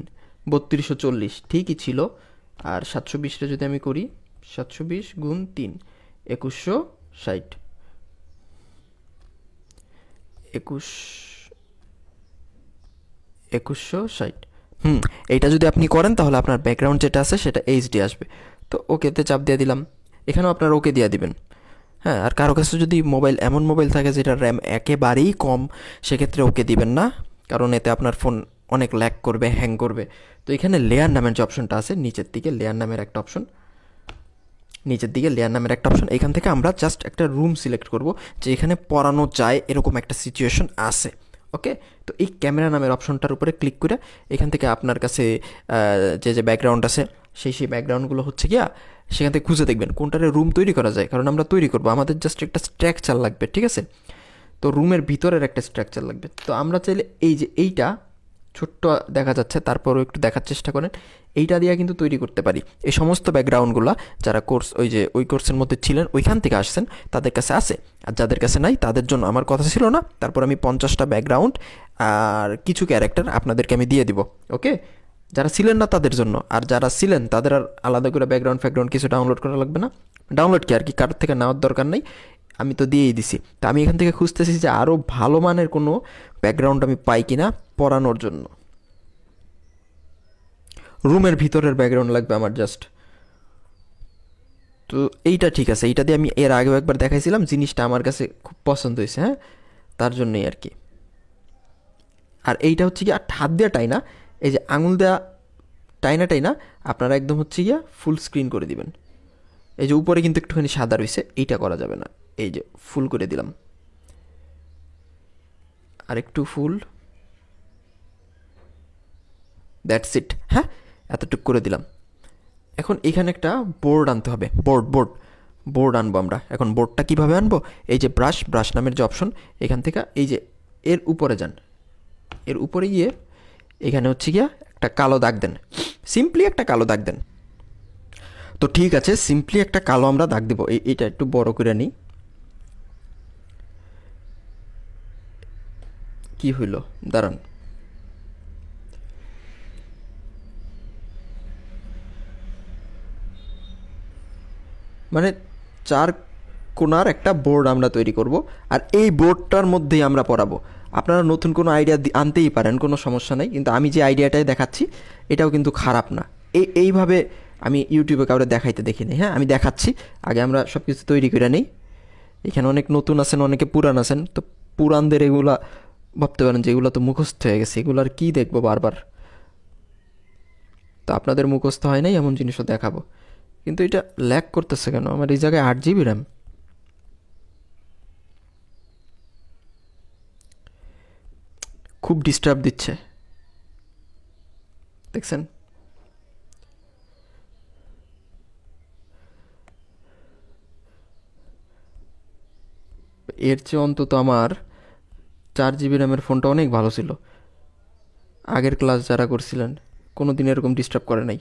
Speaker 2: 3240 ঠিকই ছিল। আর 720টা যদি আমি করি, 720 গুণ 3, 2160, 2160। এইটা যদি আপনি করেন তাহলে আপনার ব্যাকগ্রাউন্ড যেটা আছে সেটা এইচডি আসবে। তো ওকেতে চাপ দিয়ে দিলাম, এখানেও আপনার ওকে দিয়ে দিবেন। হ্যাঁ, আর কারো কাছে যদি মোবাইল, এমন মোবাইল থাকে যেটা র্যাম একেবারেই কম, সেক্ষেত্রে ওকে দিবেন না, কারণ এতে আপনার ফোন অনেক ল্যাগ করবে, হ্যাং করবে। তো এখানে লেয়ার নামের যে অপশনটা আছে, নিচের দিকে লেয়ার নামের একটা অপশন, এখান থেকে আমরা জাস্ট একটা রুম সিলেক্ট করব যে এখানে পড়ানো যায় এরকম একটা সিচুয়েশন আছে। ওকে, তো এই ক্যামেরা নামের অপশনটার উপরে ক্লিক করে এখান থেকে আপনার কাছে যে ব্যাকগ্রাউন্ড আছে, সেই ব্যাকগ্রাউন্ডগুলো হচ্ছে গিয়া সেখান থেকে খুঁজে দেখবেন কোনটারে রুম তৈরি করা যায়, কারণ আমরা তৈরি করবো, আমাদের জাস্ট একটা স্ট্রাকচার লাগবে, ঠিক আছে? তো রুমের ভিতরের একটা স্ট্রাকচার লাগবে। তো আমরা চাইলে এই যে এইটা ছোট্ট দেখা যাচ্ছে, তারপরও একটু দেখার চেষ্টা করেন, এইটা দিয়ে কিন্তু তৈরি করতে পারি। এই সমস্ত ব্যাকগ্রাউন্ডগুলো যারা কোর্স, ওই কোর্সের মধ্যে ছিলেন, ওইখান থেকে আসছেন, তাদের কাছে আছে, আর যাদের কাছে নাই তাদের জন্য আমার কথা ছিল না। তারপর আমি 50টা ব্যাকগ্রাউন্ড আর কিছু ক্যারেক্টার আপনাদেরকে আমি দিয়ে দিব। ওকে, যারা ছিলেন না তাদের জন্য, আর যারা ছিলেন তাদের আর আলাদা করে ব্যাকগ্রাউন্ড কিছু ডাউনলোড করা লাগবে না। ডাউনলোড কি আর কি, কারোর থেকে নেওয়ার দরকার নেই, আমি তো দিয়েই দিছি। তো আমি এখান থেকে খুঁজতেছি যে আরও ভালো মানের কোনো ব্যাকগ্রাউন্ড আমি পাই কিনা পড়ানোর জন্য। রুমের ভিতরের ব্যাকগ্রাউন্ড লাগবে আমার জাস্ট। তো এইটা ঠিক আছে, এইটা দিয়ে আমি এর আগেও একবার দেখাইছিলাম, জিনিসটা আমার কাছে খুব পছন্দ হয়েছে, হ্যাঁ, তার জন্যই আর কি। আর এইটা হচ্ছে কি, আর হাত দেওয়া টাইনা, এই যে আঙুল দেওয়া টাইনা আপনারা একদম হচ্ছে গিয়া ফুল স্ক্রিন করে দিবেন। এই যে উপরে কিন্তু একটুখানি সাদা রয়েছে, এইটা করা যাবে না, এই যে ফুল করে দিলাম, আরেকটু ফুল, দ্যাটস ইট। হ্যাঁ, এতটুকু করে দিলাম। এখন এখানে একটা বোর্ড আনতে হবে, বোর্ড আনবো আমরা। এখন বোর্ডটা কীভাবে আনবো? এই যে ব্রাশ নামের যে অপশন, এখান থেকে এই যে এর উপরে যান, এর উপরে গিয়ে এখানে হচ্ছে গিয়া একটা কালো দাগ দেন, সিম্পলি একটা কালো দাগ দেন। তো ঠিক আছে, সিম্পলি একটা কালো আমরা দাগ দেবো। এইটা একটু বড় করে নিই। কি হইল, দাঁড়ান। মানে 4 কোণার একটা বোর্ড আমরা তৈরি করব, আর এই বোর্ডটার মধ্যেই আমরা পড়াবো। আপনারা নতুন কোনো আইডিয়া আনতেই পারেন, কোনো সমস্যা নেই, কিন্তু আমি যে আইডিয়াটাই দেখাচ্ছি এটাও কিন্তু খারাপ না। এইভাবে আমি ইউটিউবে কাউরে দেখাইতে দেখিনি। হ্যাঁ, আমি দেখাচ্ছি, আগে আমরা সব কিছু তৈরি করে নিই। এখানে অনেক নতুন আছেন, অনেকে পুরান আছেন, তো পুরানদের এগুলা ভাবতে পারেন যে এগুলো তো মুখস্থ হয়ে গেছে, এগুলো আর কী দেখবো বারবার। তো আপনাদের মুখস্থ হয় নাই এমন জিনিসও দেখাবো। কিন্তু এটা ল্যাগ করতেছে কেন? আমার এই জায়গায় 8 GB র্যাম। খুব ডিস্টার্ব দিচ্ছে, দেখছেন? এর চেয়ে অন্তত আমার 4 GB র্যামের ফোনটা অনেক ভালো ছিল। আগের ক্লাস যারা করছিলেন কোনো দিন এরকম ডিস্টার্ব করে নাই।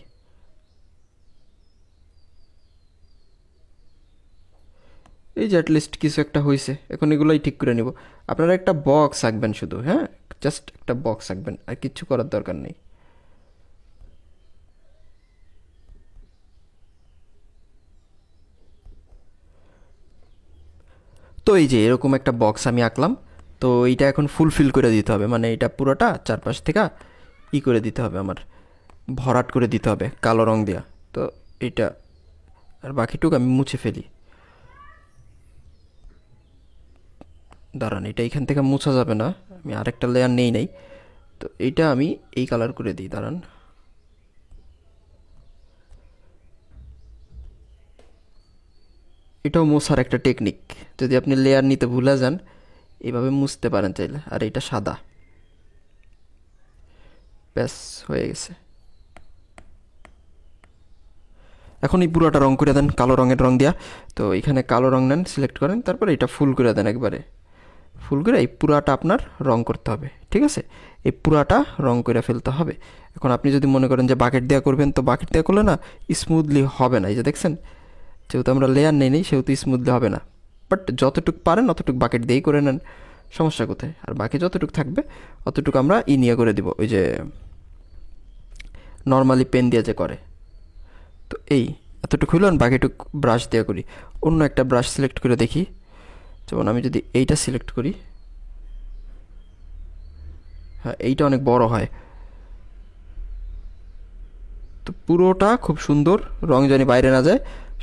Speaker 2: এই যে অ্যাটলিস্ট কিছু একটা হয়েছে, এখন এগুলোই ঠিক করে নিব। আপনারা একটা বক্স আঁকবেন শুধু, হ্যাঁ, জাস্ট একটা বক্স আঁকবেন, আর কিচ্ছু করার দরকার নেই। তো এই যে এরকম একটা বক্স আমি আঁকলাম। তো এইটা এখন ফুলফিল করে দিতে হবে, মানে এটা পুরোটা চারপাশ থেকে করে দিতে হবে, আমার ভরাট করে দিতে হবে কালো রং দিয়া। তো এইটা আর বাকিটুকু আমি মুছে ফেলি। দাঁড়ান, এটা এখান থেকে মুছা যাবে না, আমি আরেকটা লেয়ার নেই। তো এইটা আমি এই কালার করে দিই, দাঁড়ান। এটাও মোছার একটা টেকনিক, যদি আপনি লেয়ার নিতে ভুলে যান এইভাবে মুছতে পারেন চাইলে। আর এটা সাদা, ব্যাস হয়ে গেছে। এখন এই পুরোটা রং করে দেন কালো রঙের রং দিয়া। তো এখানে কালো রং নেন, সিলেক্ট করেন, তারপরে এটা ফুল করে দেন, একবারে ফুল করে এই পুরাটা আপনার রং করতে হবে। ঠিক আছে, এই পুরাটা রং করে ফেলতে হবে। এখন আপনি যদি মনে করেন যে বাকেট দেওয়া করবেন, তো বাকেট দেওয়া করলে না স্মুথলি হবে না। এই যে দেখছেন, যেহেতু আমরা লেয়ার নেই সেহেতু স্মুথলি হবে না। বাট যতটুকু পারেন অতটুকু বাকেট দিয়েই করে নেন, সমস্যা কোথায়। আর বাকি যতটুকু থাকবে অতটুকু আমরা নিয়ে করে দিব, ওই যে নর্মালি পেন দিয়ে যে করে। তো এই এতটুকু হইল, বাকিটুকু ব্রাশ দিয়ে করি। অন্য একটা ব্রাশ সিলেক্ট করে দেখি, যেমন আমি যদি এইটা সিলেক্ট করি, হ্যাঁ এইটা অনেক বড় হয়। তো পুরোটা খুব সুন্দর, রং জানি বাইরে না যায়,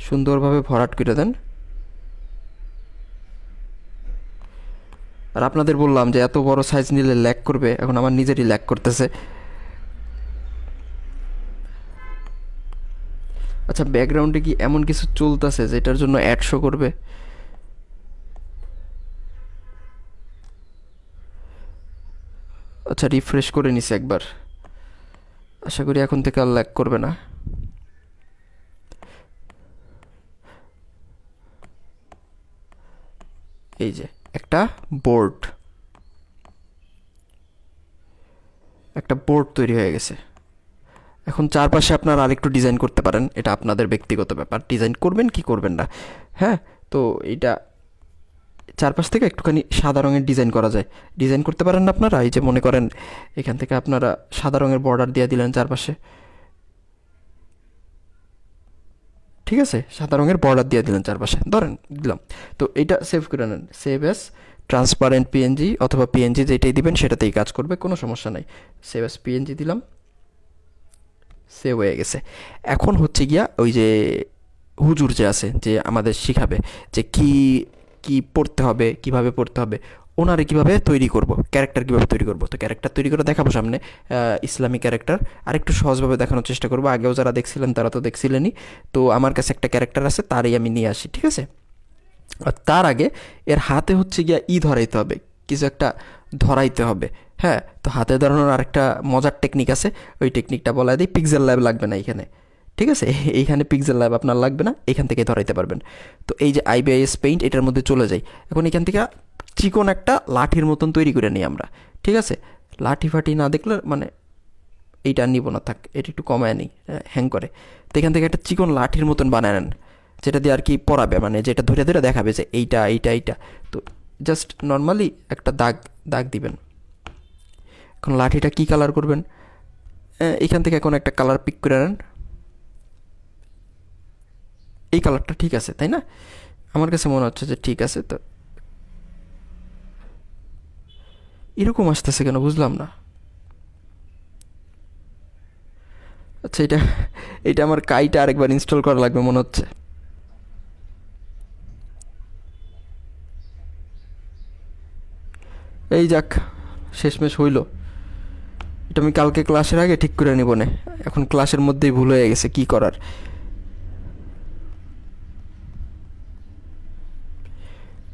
Speaker 2: সুন্দরভাবে ভরাট করে দেন। আর আপনাদের বললাম যে এত বড় সাইজ নিলে ল্যাগ করবে, এখন আমার নিজেরই ল্যাগ করতেছে। আচ্ছা, ব্যাকগ্রাউন্ডে কি এমন কিছু চলতেছে যেটার জন্য অ্যাড শো করবে? আচ্ছা, রিফ্রেশ করে নিছি একবার, আশা করি এখন থেকে আর ল্যাগ করবে না। এই যে একটা বোর্ড তৈরি হয়ে গেছে। এখন চারপাশে আপনারা আরেকটু ডিজাইন করতে পারেন, এটা আপনাদের ব্যক্তিগত ব্যাপার, ডিজাইন করবেন কি করবেন না। হ্যাঁ, তো এইটা চারপাশ থেকে একটুখানি সাদা রঙের ডিজাইন করা যায়, ডিজাইন করতে পারেন না আপনারা। এই যে মনে করেন এখান থেকে আপনারা সাদা রঙের বর্ডার দিয়ে দিলেন চারপাশে, ঠিক আছে, সাদা রঙের বর্ডার দিয়ে দিলেন চারপাশে, ধরেন দিলাম। তো এইটা সেভ করে নেন, সেভ অ্যাজ ট্রান্সপারেন্ট পিএনজি অথবা পিএনজি, যেটাই দিবেন সেটাতেই কাজ করবে, কোনো সমস্যা নাই। সেভ অ্যাজ পিএনজি দিলাম, সেভ হয়ে গেছে। এখন হচ্ছে গিয়া ওই যে হুজুর যে আছে, যে আমাদের শিখাবে যে কি কি পড়তে হবে, কিভাবে পড়তে হবে, ওনারে কিভাবে তৈরি করব, ক্যারেক্টার কিভাবে তৈরি করব। তো ক্যারেক্টার তৈরি করে দেখাবো সামনে, ইসলামিক ক্যারেক্টার। আরেকটু সহজভাবে দেখানোর চেষ্টা করবো, আগেও যারা দেখছিলেন তারা তো দেখছিলেনই। তো আমার কাছে একটা ক্যারেক্টার আছে, তারই আমি নিয়ে আসি, ঠিক আছে। আর তার আগে এর হাতে হচ্ছে গিয়া ধরাইতে হবে, কিছু একটা ধরাইতে হবে। হ্যাঁ, তো হাতে ধরানোর আরেকটা মজার টেকনিক আছে, ওই টেকনিকটা বলা দিই। পিক্সেল ল্যাব লাগবে না এইখানে, ঠিক আছে? এইখানে পিক্সেল ল্যাব আপনার লাগবে না, এখান থেকে ধরাইতে পারবেন। তো এই যে IBIS পেইন্ট, এটার মধ্যে চলে যাই। এখন এখান থেকে চিকন একটা লাঠির মতন তৈরি করে নিই আমরা, ঠিক আছে? লাঠি ফাটি না দেখলে মানে এইটা নিব না, থাক, এটা একটু কমায় নিই, হ্যাং করে। তো এখান থেকে একটা চিকন লাঠির মতন বানায় নেন, যেটা দিয়ে আর কি পড়াবে, মানে যেটা ধরে ধরে দেখাবে যে এইটা এইটা এইটা। তো জাস্ট নর্মালি একটা দাগ দাগ দিবেন। এখন লাঠিটা কী কালার করবেন, এইখান থেকে এখন একটা কালার পিক করে নেন। এই কালারটা ঠিক আছে তাই না? আমার কাছে মনে হচ্ছে যে ঠিক আছে। তো এরকম আসতেছে কেন বুঝলাম না। আচ্ছা, এটা এটা আমার কাইটা আরেকবার ইনস্টল করা লাগবে মনে হচ্ছে। এই যাক, শেষমেশ হইল। এটা আমি কালকে ক্লাসের আগে ঠিক করে নিব না, এখন ক্লাসের মধ্যেই ভুল হয়ে গেছে, কি করার।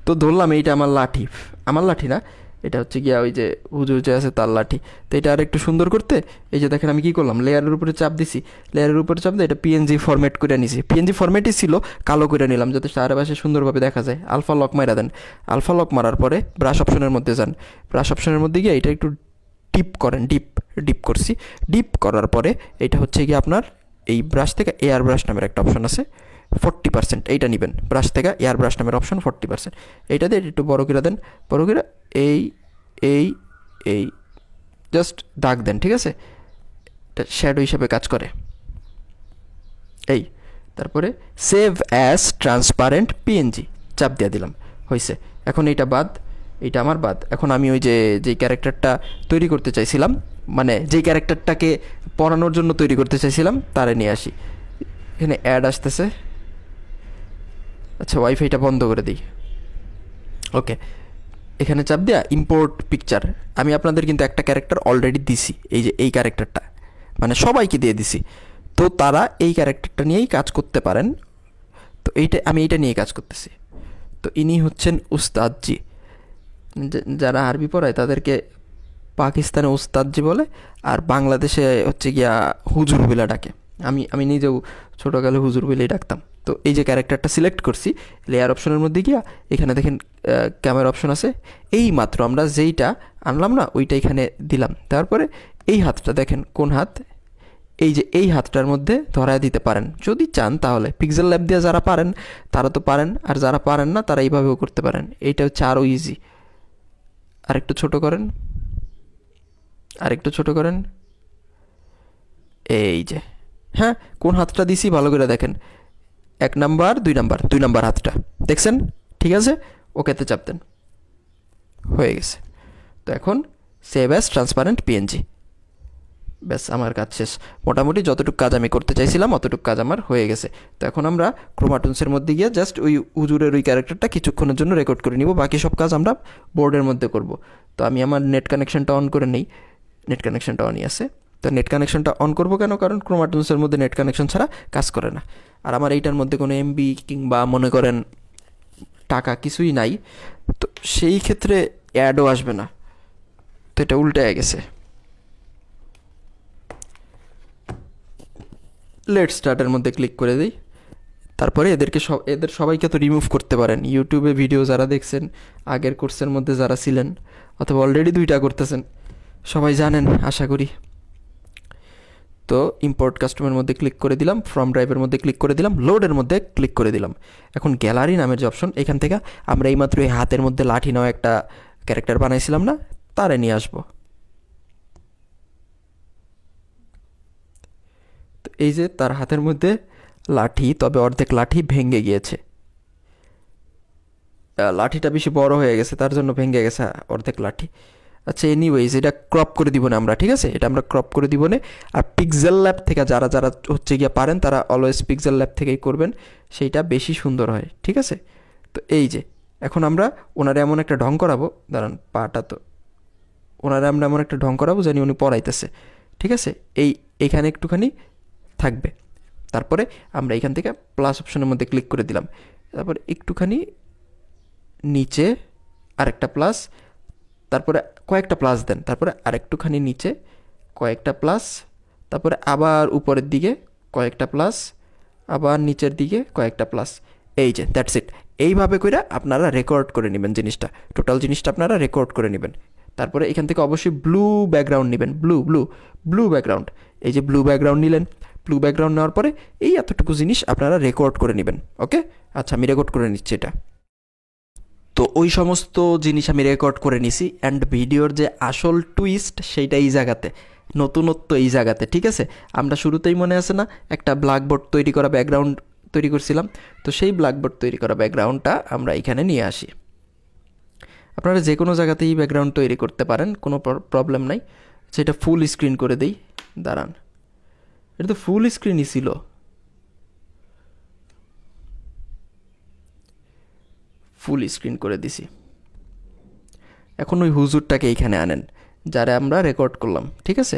Speaker 2: তো ধরলাম এইটা আমার লাঠি, আমার লাঠি না, এটা হচ্ছে গিয়া ওই যে হুজুর যে আছে তার লাঠি। তো এটা আর একটু সুন্দর করতে এই যে দেখেন আমি কী করলাম, লেয়ারের উপরে চাপ দিছি, লেয়ারের উপরে চাপ দিয়ে এটা PNG ফরম্যাট করে নিছি। PNG ফরম্যাটই ছিল, কালো করে নিলাম যাতে চারপাশে সুন্দরভাবে দেখা যায়। আলফা লক মারা দেন। আলফা লক মারার পরে ব্রাশ অপশনের মধ্যে যান। ব্রাশ অপশনের মধ্যে গিয়ে এটা একটু ডিপ করেন, ডিপ ডিপ করছি। ডিপ করার পরে এটা হচ্ছে গিয়ে আপনার এই ব্রাশ থেকে এয়ার ব্রাশ নামের একটা অপশন আছে, 40%, এইটা নেবেন। ব্রাশ থেকে এয়ার ব্রাশ নামের অপশন 40%, এইটা দিয়ে একটু বড় করে দেন। বড় করে এই এই এই জাস্ট দাগ দেন, ঠিক আছে? এটা শ্যাডো হিসাবে কাজ করে। এই তারপরে সেভ অ্যাজ ট্রান্সপারেন্ট PNG চাপ দিয়ে দিলাম, হয়েছে। এখন এইটা বাদ, এইটা আমার বাদ। এখন আমি ওই যে যেই ক্যারেক্টারটা তৈরি করতে চাইছিলাম, মানে যেই ক্যারেক্টারটাকে পড়ানোর জন্য তৈরি করতে চাইছিলাম, তারে নিয়ে আসি। এখানে অ্যাড আসতেছে। আচ্ছা, ওয়াইফাইটা বন্ধ করে দিই। ওকে, এখানে চাপ দেয়া ইম্পোর্ট পিকচার। আমি আপনাদের কিন্তু একটা ক্যারেক্টার অলরেডি দিছি, এই যে এই ক্যারেক্টারটা, মানে সবাইকে দিয়ে দিছি। তো তারা এই ক্যারেক্টারটা নিয়েই কাজ করতে পারেন। তো আমি এইটা নিয়ে কাজ করতেছি। তো ইনি হচ্ছেন উস্তাদজি। যারা আরবি পড়ায় তাদেরকে পাকিস্তানে উস্তাদজি বলে, আর বাংলাদেশে হচ্ছে গিয়া হুজুর বলে ডাকে। আমি নিজেও ছোটোকালে হুজুর বলেই ডাকতাম। তো এই যে ক্যারেক্টারটা সিলেক্ট করছি, লেয়ার অপশনের মধ্যে গিয়া এখানে দেখেন ক্যামেরা অপশন আছে। এই মাত্র আমরা যেইটা আনলাম না, ওইটা এখানে দিলাম। তারপরে এই হাতটা দেখেন কোন হাত, এই যে এই হাতটার মধ্যে ধরায় দিতে পারেন যদি চান। তাহলে পিক্সেল ল্যাব দিয়ে যারা পারেন তারা তো পারেন, আর যারা পারেন না তারা এইভাবেও করতে পারেন। এইটা হচ্ছে আরও ইজি। আরেকটু ছোট করেন, আরেকটু ছোট করেন, এই যে। হ্যাঁ, কোন হাতটা দিছি ভালো করে দেখেন, 1 নাম্বার 2 নাম্বার, 2 নাম্বার হাতটা দেখছেন? ঠিক আছে, ওকেতে চাপ দেন, হয়ে গেছে। তো এখন সেভ অ্যাজ ট্রান্সপারেন্ট PNG, ব্যাস আমার কাজ শেষ। মোটামুটি যতটুকু কাজ আমি করতে চাইছিলাম অতটুকু কাজ আমার হয়ে গেছে। তো এখন আমরা ক্রোমাটুন্সের মধ্যে গিয়ে জাস্ট ওই হুজুরের ওই ক্যারেক্টারটা কিছুক্ষণের জন্য রেকর্ড করে নিব, বাকি সব কাজ আমরা বোর্ডের মধ্যে করব। তো আমি আমার নেট কানেকশনটা অন করে নেই, নেট কানেকশনটা অনই আছে। তো নেট কানেকশনটা অন করবো কেন, কারণ ক্রোমাটুন্সের মধ্যে নেট কানেকশন ছাড়া কাজ করে না। আর আমার এইটার মধ্যে কোনো MB কিংবা মনে করেন টাকা কিছুই নাই, তো সেই ক্ষেত্রে অ্যাডও আসবে না। তো এটা উল্টে গেছে। লেট স্টার্টের মধ্যে ক্লিক করে দিই। তারপরে এদের সবাইকে তো রিমুভ করতে পারেন। ইউটিউবে ভিডিও যারা দেখছেন, আগের কোর্সের মধ্যে যারা ছিলেন, অথবা অলরেডি 2টা করতেছেন, সবাই জানেন আশা করি। তো ইম্পোর্ট কাস্টমের মধ্যে ক্লিক করে দিলাম, ফ্রম ড্রাইভের মধ্যে ক্লিক করে দিলাম, লোডের মধ্যে ক্লিক করে দিলাম। এখন গ্যালারি নামের যে অপশন, এখান থেকে আমরা এইমাত্র এই হাতের মধ্যে লাঠি নেওয়া একটা ক্যারেক্টার বানাইছিলাম না, তারে নিয়ে আসবো। তো এই যে তার হাতের মধ্যে লাঠি, তবে অর্ধেক লাঠি ভেঙে গিয়েছে। লাঠিটা বেশি বড় হয়ে গেছে, তার জন্য ভেঙে গেছে অর্ধেক লাঠি। আচ্ছা, এনিওয়েজ এটা ক্রপ করে দিব না আমরা, ঠিক আছে? এটা আমরা ক্রপ করে দিব না। আর পিক্সেল ল্যাব থেকে যারা যারা হচ্ছে গিয়ে পারেন, তারা অলওয়েজ পিক্সেল ল্যাব থেকেই করবেন, সেইটা বেশি সুন্দর হয়, ঠিক আছে? তো এই যে এখন আমরা ওনারে এমন একটা ঢং করাবো, দাঁড়ান পাটা তো, ওনারে আমরা এমন একটা ঢং করাবো জানি উনি পড়াইতেছে, ঠিক আছে? এইখানে একটুখানি থাকবে। তারপরে আমরা এখান থেকে প্লাস অপশনের মধ্যে ক্লিক করে দিলাম। তারপর একটুখানি নিচে আরেকটা প্লাস, তারপরে কয়েকটা প্লাস দেন, তারপরে আরেকটুখানি নিচে কয়েকটা প্লাস, তারপরে আবার উপরের দিকে কয়েকটা প্লাস, আবার নিচের দিকে কয়েকটা প্লাস। এই যে দ্যাটস ইট। এইভাবে করে আপনারা রেকর্ড করে নেবেন জিনিসটা, টোটাল জিনিসটা আপনারা রেকর্ড করে নেবেন। তারপরে এখান থেকে অবশ্যই ব্লু ব্যাকগ্রাউন্ড নেবেন, ব্লু ব্যাকগ্রাউন্ড। এই যে ব্লু ব্যাকগ্রাউন্ড নিলেন, ব্লু ব্যাকগ্রাউন্ড নেওয়ার পরে এই এতটুকু জিনিস আপনারা রেকর্ড করে নেবেন। ওকে, আচ্ছা আমি রেকর্ড করে নিচ্ছি এটা। তো ওই সমস্ত জিনিস আমি রেকর্ড করে নিছি, অ্যান্ড ভিডিওর যে আসল টুইস্ট সেইটা এই জায়গাতে, নতুনত্ব এই জায়গাতে, ঠিক আছে। আমরা শুরুতেই মনে আছে না একটা ব্ল্যাকবোর্ড তৈরি করা ব্যাকগ্রাউন্ড তৈরি করছিলাম, তো সেই ব্ল্যাকবোর্ড তৈরি করা ব্যাকগ্রাউন্ডটা আমরা এখানে নিয়ে আসি। আপনারা যে কোনো জায়গাতেই ব্যাকগ্রাউন্ড তৈরি করতে পারেন, কোনো প্রবলেম নাই। সেটা ফুল স্ক্রিন করে দিই, দাঁড়ান, এটা তো ফুল স্ক্রিনই ছিল। ফুল স্ক্রিন করে দিছি। এখন ওই হুজুরটাকে এইখানে আনেন যারা আমরা রেকর্ড করলাম, ঠিক আছে।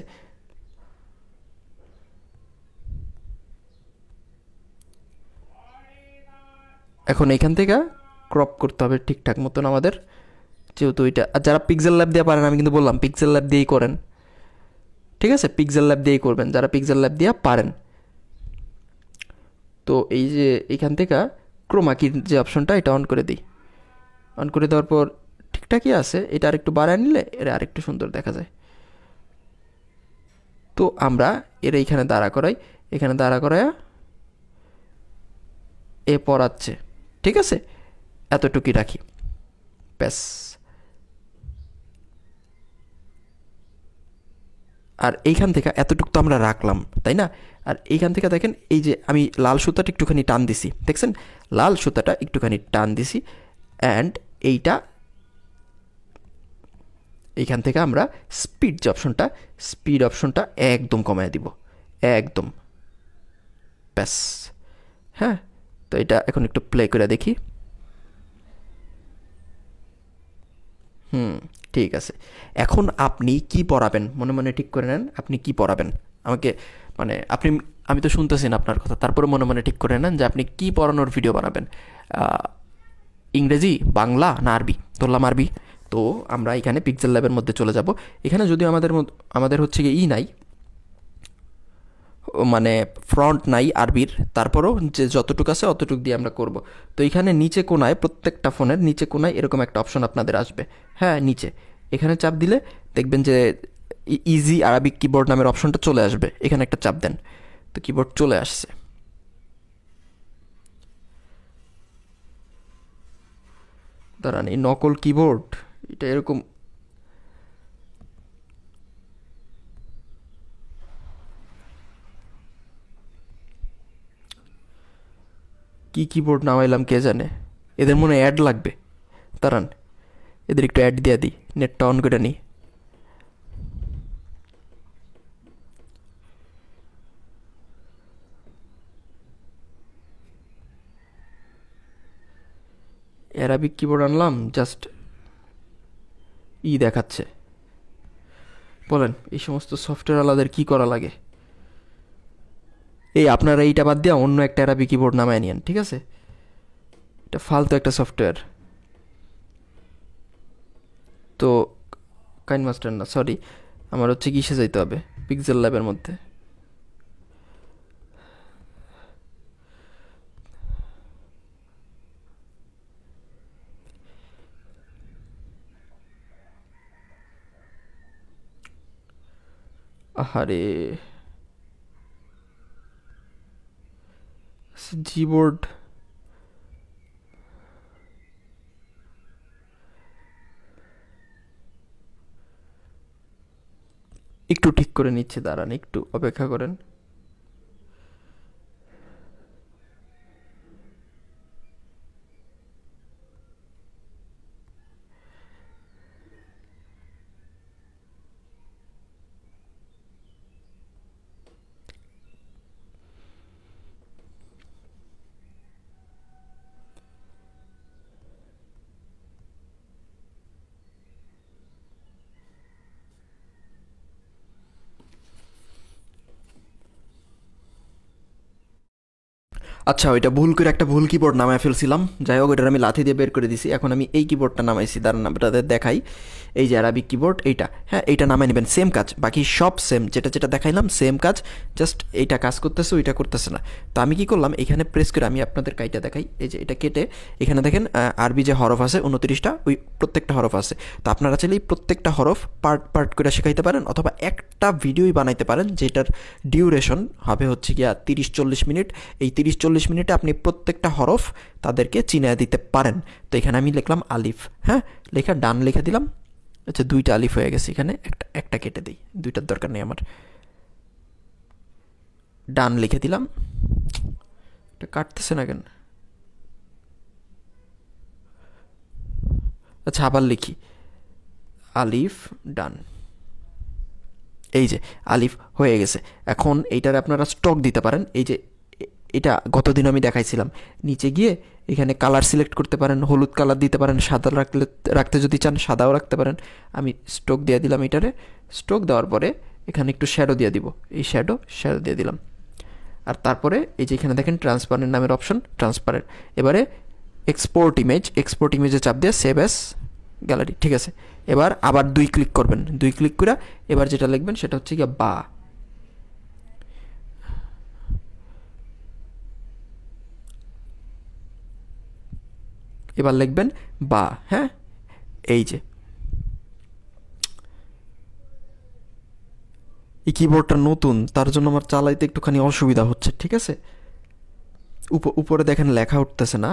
Speaker 2: এখন এইখান থেকে ক্রপ করতে হবে ঠিকঠাক মতন আমাদের, যেহেতু ওইটা। আর যারা পিক্সেল ল্যাব দিয়ে পারেন, আমি কিন্তু বললাম পিক্সেল ল্যাব দিয়েই করেন, ঠিক আছে, পিক্সেল ল্যাব দিয়েই করবেন যারা পিক্সেল ল্যাব দিয়ে পারেন। তো এই যে এইখান থেকে ক্রোমাকির যে অপশনটা, এটা অন করে দিই। অন করে দেওয়ার পর ঠিকঠাকই আছে, এটা আরেকটু বাড়ায় নিলে এর আরেকটু সুন্দর দেখা যায়। তো আমরা এর এইখানে দাঁড়া করাই, এখানে দাঁড়া করায়া এ পড়াচ্ছে, ঠিক আছে, এতটুকুই রাখি, ব্যাস। আর এইখান থেকে এতটুকু তো আমরা রাখলাম, তাই না। আর এইখান থেকে দেখেন, এই যে আমি লাল সুতাটা একটুখানি টান দিছি, দেখছেন, লাল সুতাটা একটুখানি টান দিছি, অ্যান্ড এইটা এইখান থেকে আমরা স্পিড যে অপশনটা, স্পিড অপশনটা একদম কমায় দিব, একদম, ব্যাস। হ্যাঁ, তো এটা এখন একটু প্লে করে দেখি। ঠিক আছে। এখন আপনি কি পড়াবেন মনে মনে ঠিক করে নেন, আপনি কি পড়াবেন আমাকে, মানে আপনি, আমি তো শুনতেছি না আপনার কথা, তারপরে মনে মনে ঠিক করে নেন যে আপনি কি পড়ানোর ভিডিও বানাবেন। ইংরেজি, বাংলা না আরবি? ধরলাম আরবি। তো আমরা এখানে পিক্সেল ল্যাবের মধ্যে চলে যাব। এখানে যদিও আমাদের হচ্ছে কি নাই, মানে ফ্রন্ট নাই আরবির, তারপরও যে যতটুকু আছে অতটুকু দিয়ে আমরা করব। তো এখানে নিচে কোনায়, প্রত্যেকটা ফোনের নিচে কোনায় এরকম একটা অপশন আপনাদের আসবে। হ্যাঁ, নিচে এখানে চাপ দিলে দেখবেন যে ইজি আরবিক কিবোর্ড নামের অপশনটা চলে আসবে, এখানে একটা চাপ দেন, তো কিবোর্ড চলে আসছে। দাঁড়ান, এই নকল কিবোর্ড, এটা এরকম কি কিবোর্ড নামাইলাম কে জানে, এদের মনে অ্যাড লাগবে। দাঁড়ান, এদের একটু অ্যাড দিয়ে দিই, নেটটা অন করে নিই। অ্যারাবিক কিবোর্ড আনলাম, জাস্ট দেখাচ্ছে। বলেন এই সমস্ত সফটওয়্যার আলাদের কি করা লাগে? এই আপনারা এইটা বাদ দিয়ে অন্য একটা অ্যারাবিক কিবোর্ড নামায় নিন, ঠিক আছে। এটা ফালতু একটা সফটওয়্যার। তো কাইন মাস্টার না, সরি, আমার হচ্ছে কিসে যাইতে হবে, পিক্সেল ল্যাবের মধ্যে। আহারে, জিবোর্ড, একটু ঠিক করে নিচ্ছে, দাঁড়ান একটু অপেক্ষা করেন। আচ্ছা, ওইটা ভুল করে একটা ভুল কিবোর্ড নামায় ফেলছিলাম, যাই হোক ওইটার আমি লাথি দিয়ে বের করে দিছি। এখন আমি এই কিবোর্ডটা নামাইছি, দাঁড়ান আপনাদের দেখাই। এই যে অ্যারাবিক কিবোর্ড এইটা, হ্যাঁ এইটা নামে নেবেন, সেম কাজ, বাকি সব সেম, যেটা যেটা দেখাইলাম সেম কাজ, জাস্ট এইটা কাজ করতেছে ওইটা করতেছে না। তো আমি কি করলাম, এখানে প্রেস করে আমি আপনাদের কাইটা দেখাই, এই যে এটা কেটে এখানে দেখেন আরবি যে হরফ আছে 29টা, ওই প্রত্যেকটা হরফ আছে। তো আপনারা চাইলে এই প্রত্যেকটা হরফ পার্ট পার্ট করে শেখাইতে পারেন, অথবা একটা ভিডিওই বানাইতে পারেন যেটার ডিউরেশন হবে হচ্ছে গিয়া 30-40 মিনিট। এই 30-40 মিনিটে আপনি প্রত্যেকটা হরফ তাদেরকে চিনিয়ে দিতে পারেন। তো এখানে আমি লিখলাম আলিফ, হ্যাঁ লেখা ডান লিখে দিলাম। আচ্ছা 2টা আলিফ হয়ে গেছে, এখানে একটা একটা কেটে দিই, 2টার দরকার নেই আমার। ডান লিখে দিলাম, এটা কাটতেছে না কেন? আচ্ছা আবার লিখি, আলিফ ডান, এই যে আলিফ হয়ে গেছে। এখন এইটার আপনারা স্টক দিতে পারেন, এই যে এটা গতদিন আমি দেখাইছিলাম, নিচে গিয়ে এখানে কালার সিলেক্ট করতে পারেন, হলুদ কালার দিতে পারেন, সাদা রাখতে যদি চান সাদাও রাখতে পারেন। আমি স্ট্রোক দিয়ে দিলাম এটারে, স্ট্রোক দেওয়ার পরে এখানে একটু শ্যাডো দিয়ে দিব, এই শ্যাডো দিয়ে দিলাম। আর তারপরে এই যে এখানে দেখেন ট্রান্সপারেন্ট নামের অপশন, ট্রান্সপারেন্ট। এবারে এক্সপোর্ট ইমেজে চাপ দিয়ে সেভ অ্যাজ গ্যালারি, ঠিক আছে। এবার আবার 2 ক্লিক করবেন, 2 ক্লিক করে এবার যেটা লিখবেন সেটা হচ্ছে গিয়ে বা, এবার লিখবেন বা, হ্যাঁ এই যে এই কিবোর্ডটা নতুন, তার জন্য আমার চালাইতে একটুখানি অসুবিধা হচ্ছে, ঠিক আছে। উপরে দেখেন লেখা উঠতেছে না,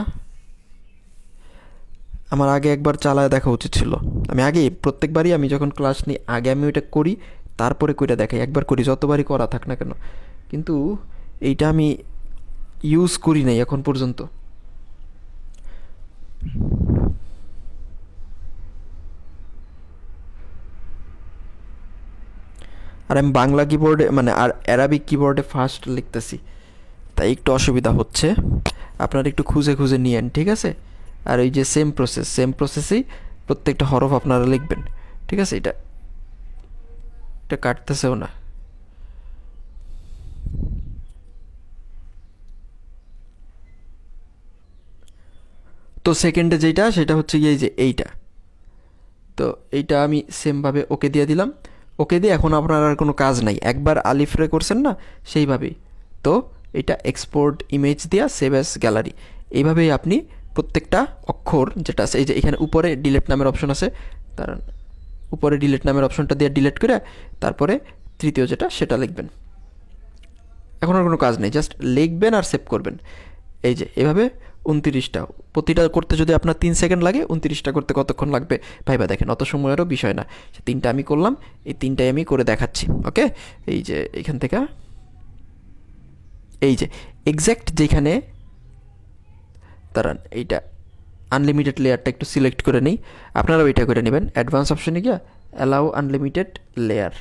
Speaker 2: আমার আগে একবার চালায় দেখা উচিত ছিল। আমি আগে প্রত্যেকবারই আমি যখন ক্লাস নিই আগে আমি ওইটা করি, তারপরে কইটা দেখাই, একবার করি যতবারই করা থাক না কেন, কিন্তু এইটা আমি ইউজ করি নাই এখন পর্যন্ত। আর আমি বাংলা কিবোর্ডে মানে আর অ্যারাবিক কিবোর্ডে ফার্স্ট লিখতেছি, তাই একটু অসুবিধা হচ্ছে, আপনারা একটু খুঁজে খুঁজে নিয়েন, ঠিক আছে। আর ওই যে সেম প্রসেসেই প্রত্যেকটা হরফ আপনারা লিখবেন, ঠিক আছে। এটা এটা কাটতেছেও না। তো সেকেন্ডে যেটা সেটা হচ্ছে গিয়ে যে এইটা, তো এইটা আমি সেমভাবে ওকে দিয়ে দিলাম। ওকে দিয়ে এখন আপনার আর কোনো কাজ নাই, একবার আলিফরে করছেন না সেইভাবেই। তো এটা এক্সপোর্ট ইমেজ দিয়া সেভ অ্যাজ গ্যালারি, এইভাবেই আপনি প্রত্যেকটা অক্ষর যেটা আছে, এই যে এখানে উপরে ডিলেট নামের অপশন আছে, তার উপরে ডিলেট নামের অপশনটা দিয়ে ডিলেট করে তারপরে তৃতীয় যেটা সেটা লিখবেন। এখন আর কোনো কাজ নেই, জাস্ট লিখবেন আর সেভ করবেন। এই যে এভাবে 29টা, প্রতিটা করতে যদি আপনার 3 সেকেন্ড লাগে, 29টা করতে কতক্ষণ লাগবে ভাইবা দেখেন, অত সময়েরও বিষয় না। 3টা আমি করলাম, এই 3টাই আমি করে দেখাচ্ছি, ওকে। এই যে এখান থেকে এই যে এক্স্যাক্ট যেখানে দাঁড়ান, এইটা আনলিমিটেড লেয়ারটা একটু সিলেক্ট করে নিই, আপনারাও এটা করে নেবেন। অ্যাডভান্স অপশনে গিয়ে অ্যালাউ আনলিমিটেড লেয়ার,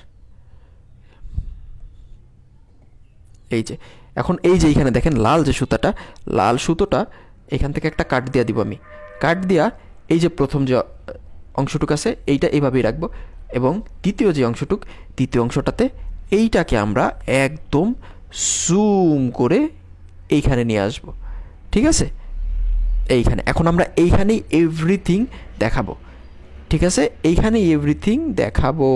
Speaker 2: এই যে এখন এই যে এইখানে দেখেন লাল যে সুতাটা, লাল সুতোটা এখান থেকে একটা কাট দিয়া দিব আমি, কাট দিয়া এই যে প্রথম যে অংশটুক আছে এইটা এইভাবেই রাখবো, এবং দ্বিতীয় যে অংশটুক, দ্বিতীয় অংশটাতে এইটাকে আমরা একদম জুম করে এইখানে নিয়ে আসব, ঠিক আছে। এইখানে এখন আমরা এইখানেই এভরিথিং দেখাবো, ঠিক আছে, এইখানেই এভরিথিং দেখাবো।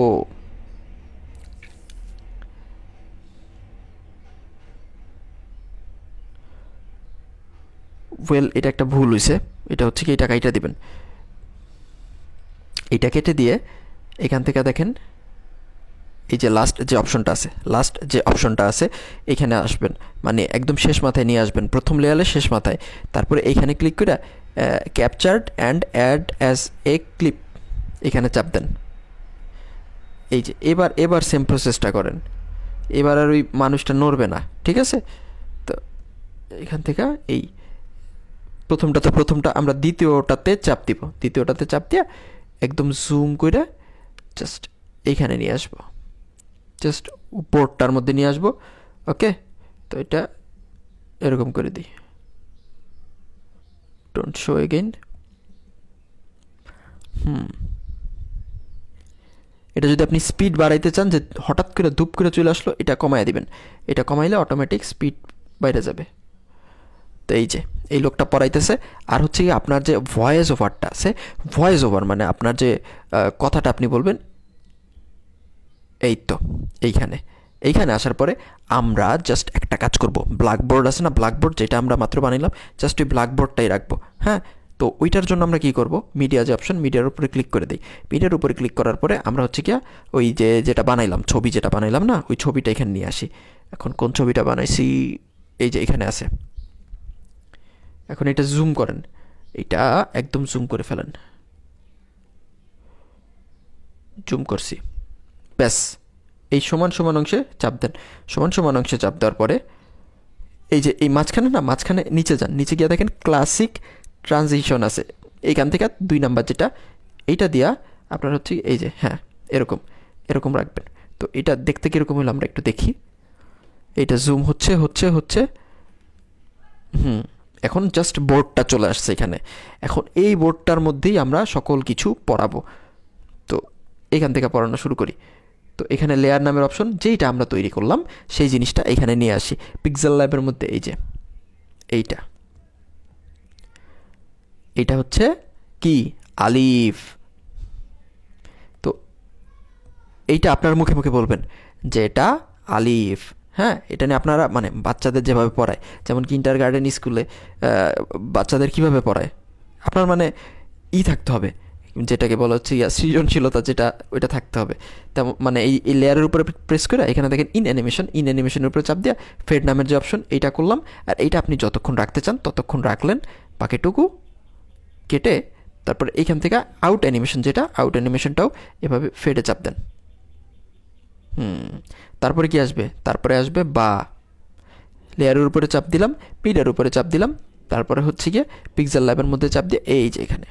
Speaker 2: ওয়েল এটা একটা ভুল হয়েছে, এটা হচ্ছে কি এটা কাইটা দিবেন, এটা কেটে দিয়ে এখান থেকে দেখেন এই যে লাস্ট যে অপশনটা আছে এখানে আসবেন, মানে একদম শেষ মাথায় নিয়ে আসবেন, প্রথম লেয়ারে শেষ মাথায়। তারপরে এইখানে ক্লিক করে captured and add as a clip এখানে চাপ দেন। এই যে এবার সেম প্রসেসটা করেন, এবার আর ওই মানুষটা নড়বে না, ঠিক আছে। তো এখান থেকে এই প্রথমটা আমরা দ্বিতীয়টাতে চাপ দিব, দ্বিতীয়টাতে চাপ দিয়া একদম জুম করে জাস্ট এইখানে নিয়ে আসবো, জাস্ট উপরটার মধ্যে নিয়ে আসবো, ওকে। তো এটা এরকম করে দিই, ডোন্ট শো এগেইন। এটা যদি আপনি স্পিড বাড়াইতে চান, যে হঠাৎ করে ধূপ করে চলে আসলো, এটা কমায় দিবেন, এটা কমাইলে অটোমেটিক স্পিড বাইরে যাবে। তো এই যে এই লোকটা পড়াইতেছে। আর হচ্ছে কি আপনার যে ভয়েস ওভারটা আছে, ভয়েস ওভার মানে আপনার যে কথাটা আপনি বলবেন, এই তো এইখানে এইখানে আসার পরে আমরা জাস্ট একটা কাজ করব, ব্ল্যাকবোর্ড আছে না, ব্ল্যাকবোর্ড যেটা আমরা মাত্র বানাইলাম, জাস্ট ওই ব্ল্যাকবোর্ডটাই রাখবো। হ্যাঁ, তো ওইটার জন্য আমরা কী করব, মিডিয়া যে অপশন, মিডিয়ার উপরে ক্লিক করে দিই। মিডিয়ার উপরে ক্লিক করার পরে আমরা হচ্ছে কি ওই যে যেটা বানাইলাম, ছবি যেটা বানাইলাম না, ওই ছবিটা এখানে নিয়ে আসি। এখন কোন ছবিটা বানাইছি, এই যে এখানে আছে। এখন এটা জুম করেন, এটা একদম জুম করে ফেলেন। জুম করছি, ব্যাস এই সমান সমান অংশে চাপ দেন। সমান সমান অংশে চাপ দেওয়ার পরে এই যে এই মাঝখানে না, মাঝখানে নিচে যান, নিচে গিয়ে দেখেন ক্লাসিক ট্রানজিশন আছে, এইখান থেকে 2 নাম্বার যেটা, এইটা দিয়া আপনার হচ্ছে এই যে হ্যাঁ এরকম এরকম রাখবেন। তো এটা দেখতে কীরকম হলো আমরা একটু দেখি। এইটা জুম হচ্ছে হচ্ছে হচ্ছে এখন জাস্ট বোর্ডটা চলে আসছে এখানে। এখন এই বোর্ডটার মধ্যেই আমরা সকল কিছু পড়াবো। তো এখান থেকে পড়ানো শুরু করি। তো এখানে লেয়ার নামের অপশন, যেইটা আমরা তৈরি করলাম সেই জিনিসটা এখানে নিয়ে আসি। পিক্সেল ল্যাবের মধ্যে এই যে এইটা হচ্ছে কি আলিফ। তো এইটা আপনার মুখে মুখে বলবেন যে এটা আলিফ। হ্যাঁ, এটা নিয়ে আপনারা মানে বাচ্চাদের যেভাবে পড়ায়, যেমন কিন্ডারগার্টেন স্কুলে বাচ্চাদের কিভাবে পড়ায়, আপনার মানে থাকতে হবে, যেটাকে বলা হচ্ছে সৃজনশীলতা, যেটা ওইটা থাকতে হবে। তেমন মানে এই লেয়ারের উপরে প্রেস করে এখানে দেখেন ইন অ্যানিমেশনের উপরে চাপ দেওয়া ফেড নামের যে অপশন, এইটা করলাম। আর এইটা আপনি যতক্ষণ রাখতে চান ততক্ষণ রাখলেন, বাকিটুকু কেটে তারপরে এইখান থেকে আউট অ্যানিমেশন, যেটা আউট অ্যানিমেশনটাও এভাবে ফেডে চাপ দেন। তারপরে কি আসবে, তারপরে আসবে বা লেয়ারের উপরে চাপ দিলাম, মিডিয়ার উপরে চাপ দিলাম, তারপরে হচ্ছে গিয়ে পিক্সেল ল্যাবের মধ্যে চাপ দিয়ে এই যে এখানে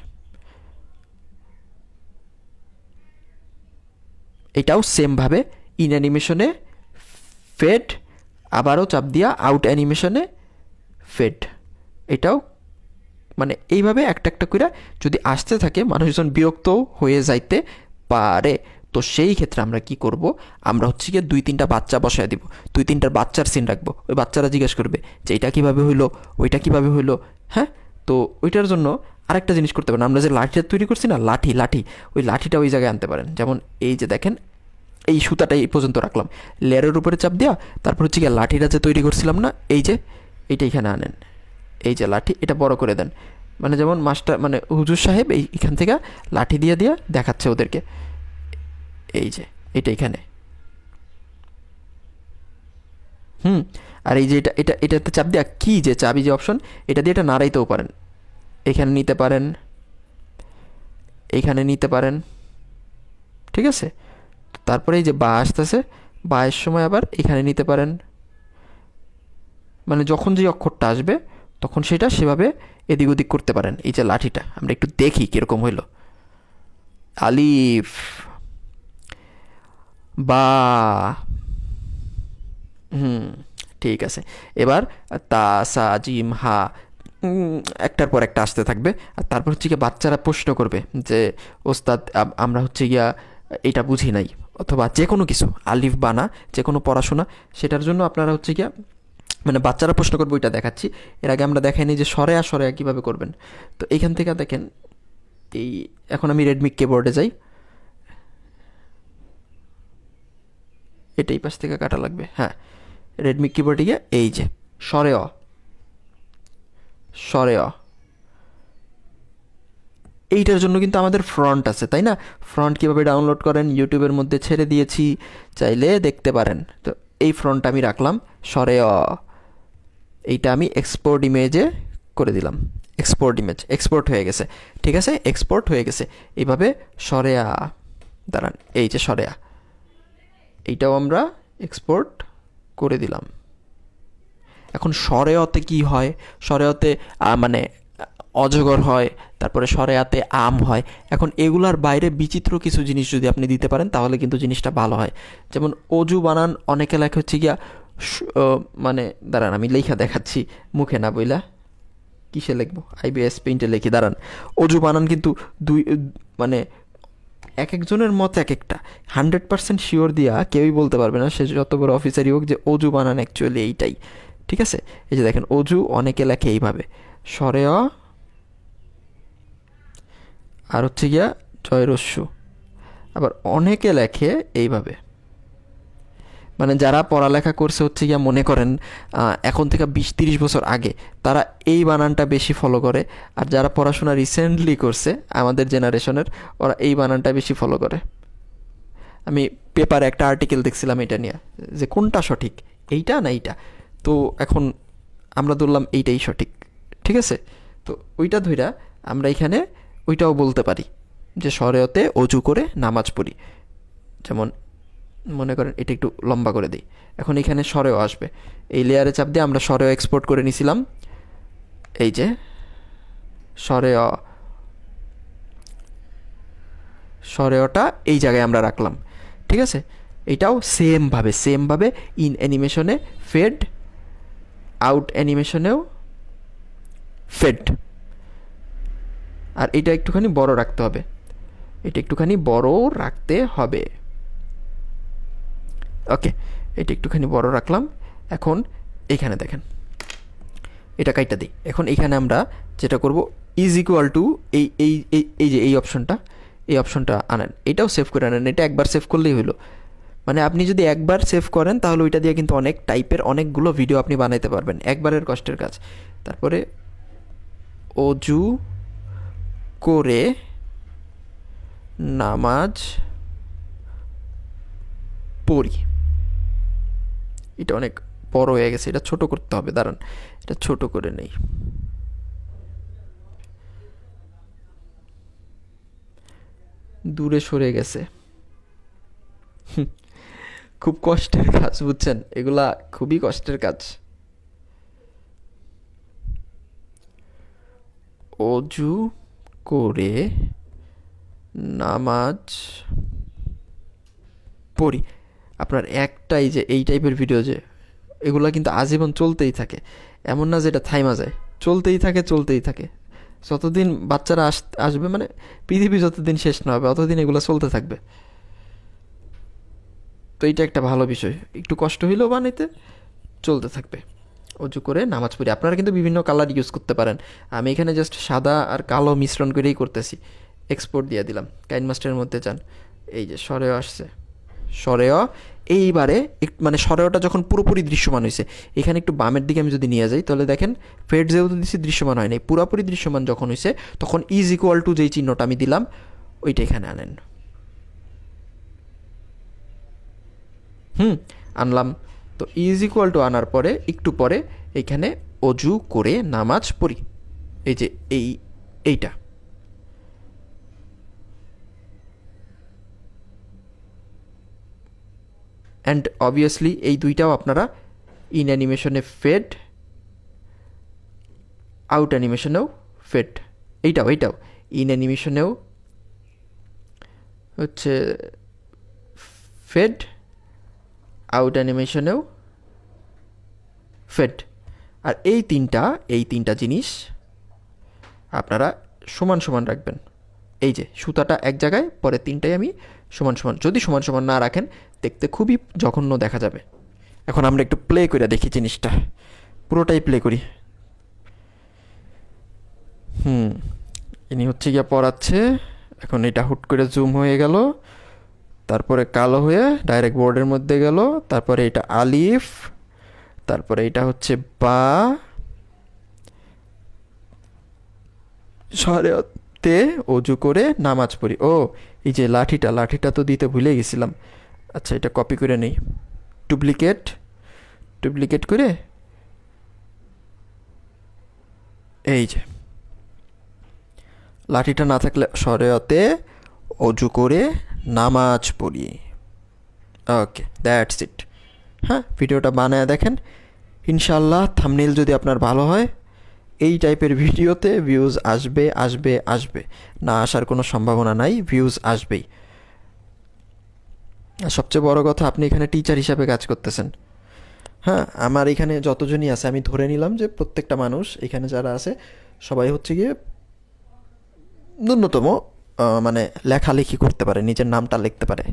Speaker 2: এটাও সেমভাবে ইন অ্যানিমেশনে ফেড, আবারও চাপ দিয়া আউট অ্যানিমেশনে ফেড। এটাও মানে এইভাবে একটা একটা করে যদি আসতে থাকে, মানুষজন বিরক্ত হয়ে যাইতে পারে। তো সেই ক্ষেত্রে আমরা কি করব, আমরা হচ্ছে গিয়ে 2-3টা বাচ্চা বসায় দিব, 2-3টার বাচ্চার সিন রাখবো। ওই বাচ্চারা জিজ্ঞেস করবে যে এটা কীভাবে হইলো, ওইটা কীভাবে হইলো। হ্যাঁ, তো ওইটার জন্য আরেকটা জিনিস করতে পারেন, আমরা যে লাঠিটা তৈরি করছি না, লাঠি, ওই লাঠিটা ওই জায়গায় আনতে পারেন। যেমন এই যে দেখেন এই সুতাটা এই পর্যন্ত রাখলাম, লেয়ারের উপরে চাপ দেওয়া, তারপর হচ্ছে গিয়ে লাঠিটা যে তৈরি করছিলাম না, এই যে এইটা এখানে আনেন, এই যে লাঠি, এটা বড় করে দেন। মানে যেমন মাস্টার মানে হুজুর সাহেব এইখান থেকে লাঠি দিয়ে দেখাচ্ছে ওদেরকে, এই যে এটা এখানে। আর এই যে এটাতে চাপ দেওয়া কি যে চাবি যে অপশন, এটা দিয়ে এটা নাড়াইতেও পারেন, এখানে নিতে পারেন, এইখানে নিতে পারেন, ঠিক আছে। তারপরে এই যে বা আসতেছে, বায়ের সময় আবার এখানে নিতে পারেন, মানে যখন যে অক্ষরটা আসবে তখন সেটা সেভাবে এদিক ওদিক করতে পারেন। এই যে লাঠিটা আমরা একটু দেখি কীরকম হইল, আলিফ বা ঠিক আছে। এবার তা সা জিম হা একটার পর একটা আসতে থাকবে। আর তারপর হচ্ছে গিয়ে বাচ্চারা প্রশ্ন করবে যে ওস্তাদ আমরা হচ্ছে গিয়া এটা বুঝি নাই, অথবা যে কোনো কিছু আলিফ বানা যে কোনো পড়াশোনা, সেটার জন্য আপনারা হচ্ছে গিয়া মানে বাচ্চারা প্রশ্ন করবে, ওইটা দেখাচ্ছি। এর আগে আমরা দেখাইনি যে সরেয়া কীভাবে করবেন। তো এইখান থেকে দেখেন এই এখন আমি রেডমি কিবোর্ডে যাই, এটাই পাশ থেকে কাটা লাগবে। হ্যাঁ, রেডমি কিবোর্ডে গিয়ে এই যে সরে এইটার জন্য কিন্তু আমাদের ফ্রন্ট আছে, তাই না? ফ্রন্ট কীভাবে ডাউনলোড করেন ইউটিউবের মধ্যে ছেড়ে দিয়েছি, চাইলে দেখতে পারেন। তো এই ফ্রন্ট আমি রাখলাম সরে, এইটা আমি এক্সপোর্ট ইমেজে করে দিলাম, এক্সপোর্ট ইমেজ এক্সপোর্ট হয়ে গেছে, ঠিক আছে, এক্সপোর্ট হয়ে গেছে। এইভাবে সরেয়া, দাঁড়ান, এই যে সরেয়া, এইটাও আমরা এক্সপোর্ট করে দিলাম। এখন সরেয়তে কি হয়, সরেয়তে মানে অজগর হয়, তারপরে সরেয়াতে আম হয়। এখন এগুলার বাইরে বিচিত্র কিছু জিনিস যদি আপনি দিতে পারেন তাহলে কিন্তু জিনিসটা ভালো হয়। যেমন অজু বানান অনেকে লেখা হচ্ছে গিয়া মানে দাঁড়ান আমি লেখা দেখাচ্ছি, মুখে না বইলা, কিসে লিখবো, আইবিএস পেইন্টে লিখি, দাঁড়ান। অজু বানান কিন্তু মানে এক একজনের মত এক একটা, 100% শিওর দিয়া কেউই বলতে পারবে না, সে যত বড় অফিসারই হোক, যে অজু বানান অ্যাকচুয়ালি এইটাই। ঠিক আছে, এই যে দেখেন অজু অনেকে লেখে এইভাবে সরে অ আর হচ্ছে গিয়া জয়রস্যু, আবার অনেকে লেখে এইভাবে। মানে যারা পড়ালেখা করছে হচ্ছে গিয়া মনে করেন এখন থেকে 20-30 বছর আগে, তারা এই বানানটা বেশি ফলো করে। আর যারা পড়াশোনা রিসেন্টলি করছে আমাদের জেনারেশনের, ওরা এই বানানটা বেশি ফলো করে। আমি পেপারে একটা আর্টিকেল দেখছিলাম এটা নিয়ে, যে কোনটা সঠিক, এইটা না এইটা। তো এখন আমরা ধরলাম এইটাই সঠিক, ঠিক আছে। তো ওইটা ধইরা আমরা এখানে ওইটাও বলতে পারি যে শরেয়তে অজু করে নামাজ পড়ি। যেমন মনে করেন এটা একটু লম্বা করে দিই, এখন এখানে সরেও আসবে। এই লেয়ারে চাপ দিয়ে আমরা সরেও এক্সপোর্ট করে নিছিলাম, এই যে সরেওটা এই জায়গায় আমরা রাখলাম, ঠিক আছে। এটাও সেমভাবে ইন অ্যানিমেশনে ফেড, আউট অ্যানিমেশনেও ফেড। আর এটা একটুখানি বড় রাখতে হবে, ওকে, এটা একটুখানি বড় রাখলাম। এখন এইখানে দেখেন এটা কাইটা দিই। এখন এইখানে আমরা যেটা করব ইজ ইকুয়াল টু এই এই এই যে এই অপশনটা আনেন, এটাও সেভ করে আনেন। এটা একবার সেভ করলেই হলো। মানে আপনি যদি একবার সেভ করেন তাহলে ওইটা দিয়ে কিন্তু অনেক টাইপের অনেকগুলো ভিডিও আপনি বানাইতে পারবেন, একবারের কষ্টের কাজ। তারপরে অজু করে নামাজ পড়ি, এটা অনেক বড় হয়ে গেছে, এটা ছোট করতে হবে, দাঁড়ান এটা ছোট করে নেই। দূরে সরে গেছে, খুব কষ্টের কাজ বুঝছেন, এগুলা খুবই কষ্টের কাজ। অজু করে নামাজ পড়ি। আপনার একটাই যে এই টাইপের ভিডিও যে এগুলো কিন্তু আজীবন চলতেই থাকে, এমন না যে এটা থাইমা যায়, চলতেই থাকে। যতদিন বাচ্চারা আসবে, মানে পৃথিবী যতদিন শেষ না হবে অতদিন এগুলো চলতে থাকবে। তো এইটা একটা ভালো বিষয়, একটু কষ্ট হইলেও বানাইতে চলতে থাকবে। অজু করে নামাজ পড়ি। আপনারা কিন্তু বিভিন্ন কালার ইউজ করতে পারেন, আমি এখানে জাস্ট সাদা আর কালো মিশ্রণ করেই করতেছি। এক্সপোর্ট দিয়ে দিলাম, কাইনমাস্টারের মধ্যে যান, এই যে সরেও আসছে, সরেও এইবারে মানে সরেওটা যখন পুরোপুরি দৃশ্যমান হয়েছে, এখানে একটু বামের দিকে আমি যদি নিয়ে যাই তাহলে দেখেন ফেড যেহেতু দিচ্ছি দৃশ্যমান হয় নাই, পুরোপুরি দৃশ্যমান যখন হয়েছে তখন ইজ ইকুয়াল টু যেই চিহ্নটা আমি দিলাম ওইটা এখানে আনেন। আনলাম। তো ইজ ইকুয়াল টু আনার পরে একটু পরে এইখানে অজু করে নামাজ পড়ি, এই যে এইটা। অ্যান্ড অবভিয়াসলি এই দুইটাও আপনারা ইন অ্যানিমেশনে ফেড, আউট অ্যানিমেশনেও ফেড। এইটাও ইন অ্যানিমেশনেও হচ্ছে ফেড, আউট অ্যানিমেশনেও ফেড। আর এই তিনটা জিনিস আপনারা সমান সমান রাখবেন। এই যে সুতাটা এক জায়গায়, পরে তিনটাই আমি সমান সমান, যদি সমান সমান না রাখেন দেখতে খুবই জঘন্য দেখা যাবে। এখন আমরা একটু প্লে করে দেখি জিনিসটা, পুরোটাই প্লে করি। ইনি হচ্ছে গিয়া পড়াচ্ছে, এখন এটা হুট করে জুম হয়ে গেল, তারপরে কালো হয়ে ডাইরেক্ট বোর্ডের মধ্যে গেল, তারপরে এটা আলিফ, তারপরে এটা হচ্ছে বা, শরীয়তে অজু করে নামাজ পড়ি। ও এই যে লাঠিটা তো দিতে ভুলে গেছিলাম। আচ্ছা এটা কপি করে নেই, ডুপ্লিকেট করে এই যে লাঠিটা না থাকলে শরীয়তে অজু করে নামাজ পড়ি। ওকে, দ্যাটস ইট। হ্যাঁ, ভিডিওটা বানায় দেখেন, ইনশাল্লাহ থাম্বনেইল যদি আপনার ভালো হয় এই টাইপের ভিডিওতে ভিউজ আসবে, না আসার কোনো সম্ভাবনা নাই, ভিউজ আসবেই। আর সবচেয়ে বড় কথা, আপনি এখানে টিচার হিসাবে কাজ করতেছেন। হ্যাঁ, আমার এখানে যতজনই আছে আমি ধরে নিলাম যে প্রত্যেকটা মানুষ এখানে যারা আছে সবাই হচ্ছে গিয়ে ন্যূনতম মানে লেখালেখি করতে পারে, নিজের নামটা লিখতে পারে।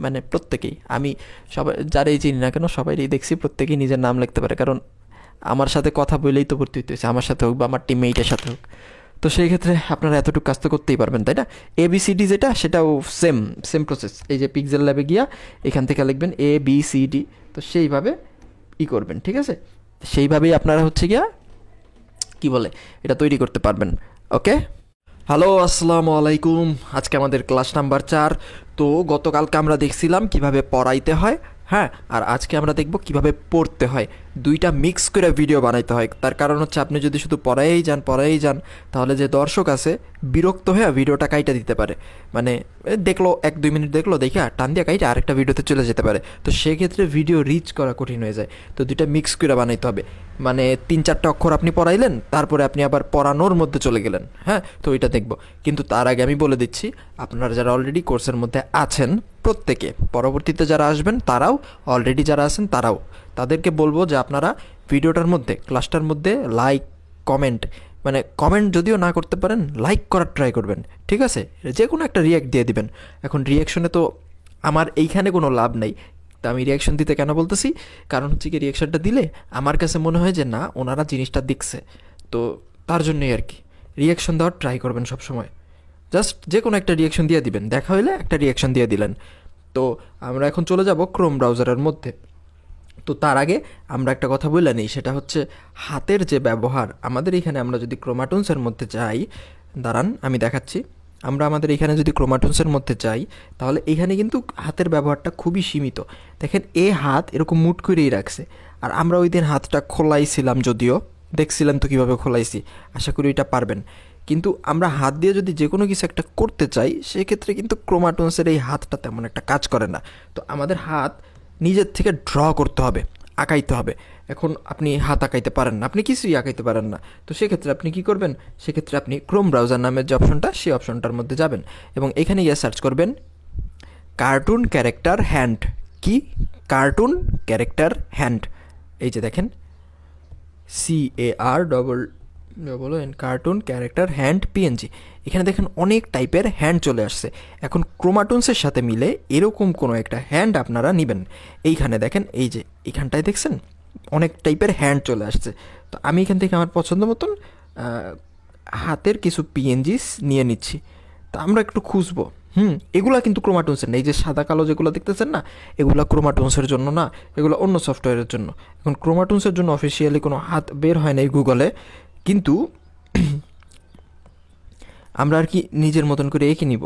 Speaker 2: মানে প্রত্যেকেই, আমি সবাই যারাই চিনি না কেন সবাই দেখছি প্রত্যেকেই নিজের নাম লিখতে পারে, কারণ আমার সাথে কথা বলেই তো ভর্তি হইতে হয়েছে, আমার সাথে হোক বা আমার টিমমেটের সাথে হোক। তো সেই ক্ষেত্রে আপনারা এতটুকু কাজ তো করতেই পারবেন, তাই না? ABCD যেটা, সেটাও সেম সেম প্রসেস। এই যে পিক্সেল ল্যাবে গিয়া এখান থেকে লিখবেন ABCD, তো সেইভাবে করবেন, ঠিক আছে? সেইভাবেই আপনারা হচ্ছে গিয়া কি বলে এটা তৈরি করতে পারবেন। ওকে, হ্যালো আসসালামু আলাইকুম। আজকে আমাদের ক্লাস নাম্বার 4। তো গতকালকে আমরা দেখছিলাম কিভাবে পড়াইতে হয়, হ্যাঁ, আর আজকে আমরা দেখব কিভাবে পড়তে হয়। দুইটা মিক্স করে ভিডিও বানাইতে হয়। তার কারণ হচ্ছে আপনি যদি শুধু পড়াই যান তাহলে যে দর্শক আছে বিরক্ত হয়ে ভিডিওটা কাইটা দিতে পারে। মানে দেখলো 1-2 মিনিট দেখলো, দেখে টান দিয়ে কাইটা আরেকটা ভিডিওতে চলে যেতে পারে। তো সেক্ষেত্রে ভিডিও রিচ করা কঠিন হয়ে যায়। তো দুইটা মিক্স করে বানাইতে হবে। মানে 3-4টা অক্ষর আপনি পড়াইলেন, তারপরে আপনি আবার পড়ানোর মধ্যে চলে গেলেন, হ্যাঁ, তো ওইটা দেখব। কিন্তু তার আগে আমি বলে দিচ্ছি, আপনারা যারা অলরেডি কোর্সের মধ্যে আছেন প্রত্যেকে, পরবর্তীতে যারা আসবেন তারাও, অলরেডি যারা আছেন তারাও, তাদেরকে বলবো যে আপনারা ভিডিওটার মধ্যে, ক্লাসটার মধ্যে লাইক, কমেন্ট, মানে কমেন্ট যদিও না করতে পারেন লাইক করার ট্রাই করবেন, ঠিক আছে? যে কোনো একটা রিয়াক্ট দিয়ে দিবেন। এখন রিয়াকশনে তো আমার এইখানে কোনো লাভ নেই, তা আমি রিয়াকশন দিতে কেন বলতেছি, কারণ হচ্ছে কি রিয়াকশনটা দিলে আমার কাছে মনে হয় যে না, ওনারা জিনিসটা দেখছে, তো তার জন্যই আর কি রিয়াকশন দেওয়ার ট্রাই করবেন সবসময়। জাস্ট যে কোনো একটা রিয়াকশন দিয়ে দিবেন, দেখা হইলে একটা রিয়াকশন দিয়ে দিলেন। তো আমরা এখন চলে যাব ক্রোম ব্রাউজারের মধ্যে। তো তার আগে আমরা একটা কথা বলে নিই, সেটা হচ্ছে হাতের যে ব্যবহার আমাদের এখানে। আমরা যদি ক্রোমাটুন্সের মধ্যে যাই, দাঁড়ান আমি দেখাচ্ছি। আমরা আমাদের এখানে যদি ক্রোমাটুন্সের মধ্যে যাই, তাহলে এখানে কিন্তু হাতের ব্যবহারটা খুবই সীমিত। দেখেন এ হাত এরকম মুট করেই রাখছে, আর আমরা ওই দিন হাতটা খোলাইছিলাম, যদিও দেখছিলেন তো কীভাবে খোলাইছি, আশা করি এটা পারবেন। কিন্তু আমরা হাত দিয়ে যদি যে কোনো কিছু একটা করতে চাই, সেক্ষেত্রে কিন্তু ক্রোমাটুন্সের এই হাতটা তেমন একটা কাজ করে না। তো আমাদের হাত নিজের থেকে ড্র করতে হবে, আঁকাইতে হবে। এখন আপনি হাত আঁকাইতে পারেন না, আপনি কিছুই আঁকাইতে পারেন না, তো সেক্ষেত্রে আপনি কি করবেন? সেক্ষেত্রে আপনি ক্রোম ব্রাউজার নামের যে অপশনটা, সেই অপশনটার মধ্যে যাবেন এবং এখানে গিয়ে সার্চ করবেন কার্টুন ক্যারেক্টার হ্যান্ড। কি? Cartoon character hand. এই যে দেখেন CAR cartoon character hand PNG। এখানে দেখেন অনেক টাইপের হ্যান্ড চলে আসছে। এখন ক্রোমাটুন্সের সাথে মিলে এরকম কোনো একটা হ্যান্ড আপনারা নেবেন। এইখানে দেখেন, এই যে এখানটায় দেখছেন অনেক টাইপের হ্যান্ড চলে আসছে। তো আমি এখান থেকে আমার পছন্দ মতন হাতের কিছু PNGs নিয়ে নিচ্ছি। তো আমরা একটু খুঁজবো। এগুলা কিন্তু ক্রোমাটুন্সের না। এই যে সাদা কালো যেগুলো দেখতেছেন না, এগুলো ক্রোমাটুন্সের জন্য না, এগুলো অন্য সফটওয়্যারের জন্য। এখন ক্রোমাটুন্সের জন্য অফিসিয়ালি কোনো হাত বের হয় না এই গুগলে, কিন্তু আমরা আর কি নিজের মতন করে এঁকে নিব।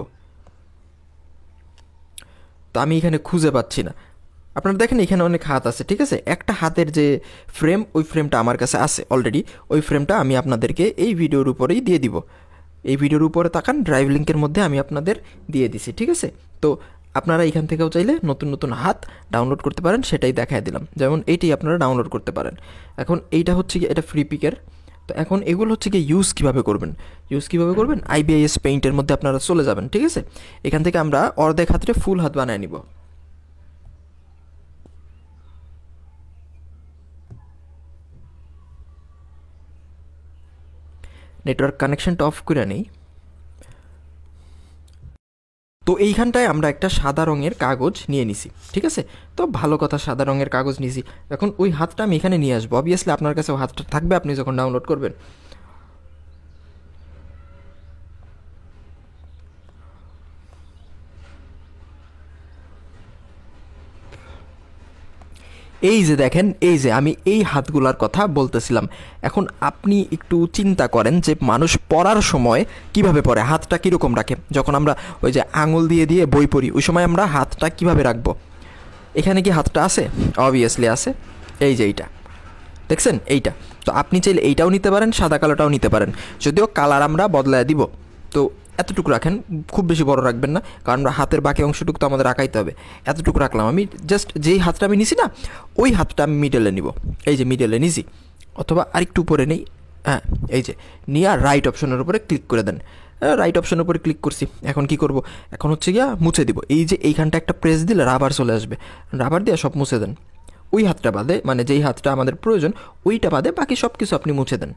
Speaker 2: তো আমি এখানে খুঁজে পাচ্ছি না। আপনারা দেখেন এখানে অনেক হাত আছে, ঠিক আছে? একটা হাতের যে ফ্রেম, ওই ফ্রেমটা আমার কাছে আছে অলরেডি। ওই ফ্রেমটা আমি আপনাদেরকে এই ভিডিওর উপরেই দিয়ে দিব। এই ভিডিওর উপরে তাকান, ড্রাইভ লিঙ্কের মধ্যে আমি আপনাদের দিয়ে দিছি, ঠিক আছে? তো আপনারা এখান থেকেও চাইলে নতুন নতুন হাত ডাউনলোড করতে পারেন, সেটাই দেখায় দিলাম। যেমন এইটাই আপনারা ডাউনলোড করতে পারেন। এখন এইটা হচ্ছে কি, এটা ফ্রি পিকের। তো এখন এগুলো হচ্ছে কি ইউজ কীভাবে করবেন, IBIS পেইন্টের মধ্যে আপনারা চলে যাবেন, ঠিক আছে? এখান থেকে আমরা অর্ধেক হাতে ফুল হাত বানায় নিব। নেটওয়ার্ক কানেকশনটা অফ করে নেই। তো এইখানটায় আমরা একটা সাদা রঙের কাগজ নিয়ে নিছি, ঠিক আছে? তো ভালো কথা, সাদা রঙের কাগজ নিয়েছি। এখন ওই হাতটা আমি এখানে নিয়ে আসবো। অবভিয়াসলি আপনার কাছেও হাতটা থাকবে আপনি যখন ডাউনলোড করবেন। এই যে দেখেন, এই যে আমি এই হাতগুলার কথা বলতেছিলাম। এখন আপনি একটু চিন্তা করেন যে মানুষ পড়ার সময় কিভাবে পড়ে, হাতটা কীরকম রাখে। যখন আমরা ওই যে আঙুল দিয়ে দিয়ে বই পড়ি, ওই সময় আমরা হাতটা কিভাবে রাখবো? এখানে কি হাতটা আছে? অবভিয়াসলি আছে। এই যে এইটা দেখছেন, এইটা। তো আপনি চাইলে এইটাও নিতে পারেন, সাদা কালোটাও নিতে পারেন, যদিও কালার আমরা বদলায় দিব। তো এতটুকু রাখেন, খুব বেশি বড় রাখবেন না, কারণ বাকি অংশটুকু তো আমাদের আঁকাইতে হবে। এতটুকু রাখলাম আমি। জাস্ট যেই হাতটা আমি নিছি না, ওই হাতটা আমি মিডলে নিব। এই যে মিডলে নিছি, অথবা আরেকটু উপরে নেই। হ্যাঁ, এই যে নিয়ে রাইট অপশনের উপরে ক্লিক করে দেন। রাইট অপশনের উপরে ক্লিক করছি। এখন কি করব? এখন হচ্ছে গিয়া মুছে দিব। এই যে এইখানটা একটা প্রেস দিলে রাবার চলে আসবে, রাবার দিয়ে সব মুছে দেন। ওই হাতটা বাদে, মানে যেই হাতটা আমাদের প্রয়োজন ওইটা বাদে বাকি সব কিছু আপনি মুছে দেন।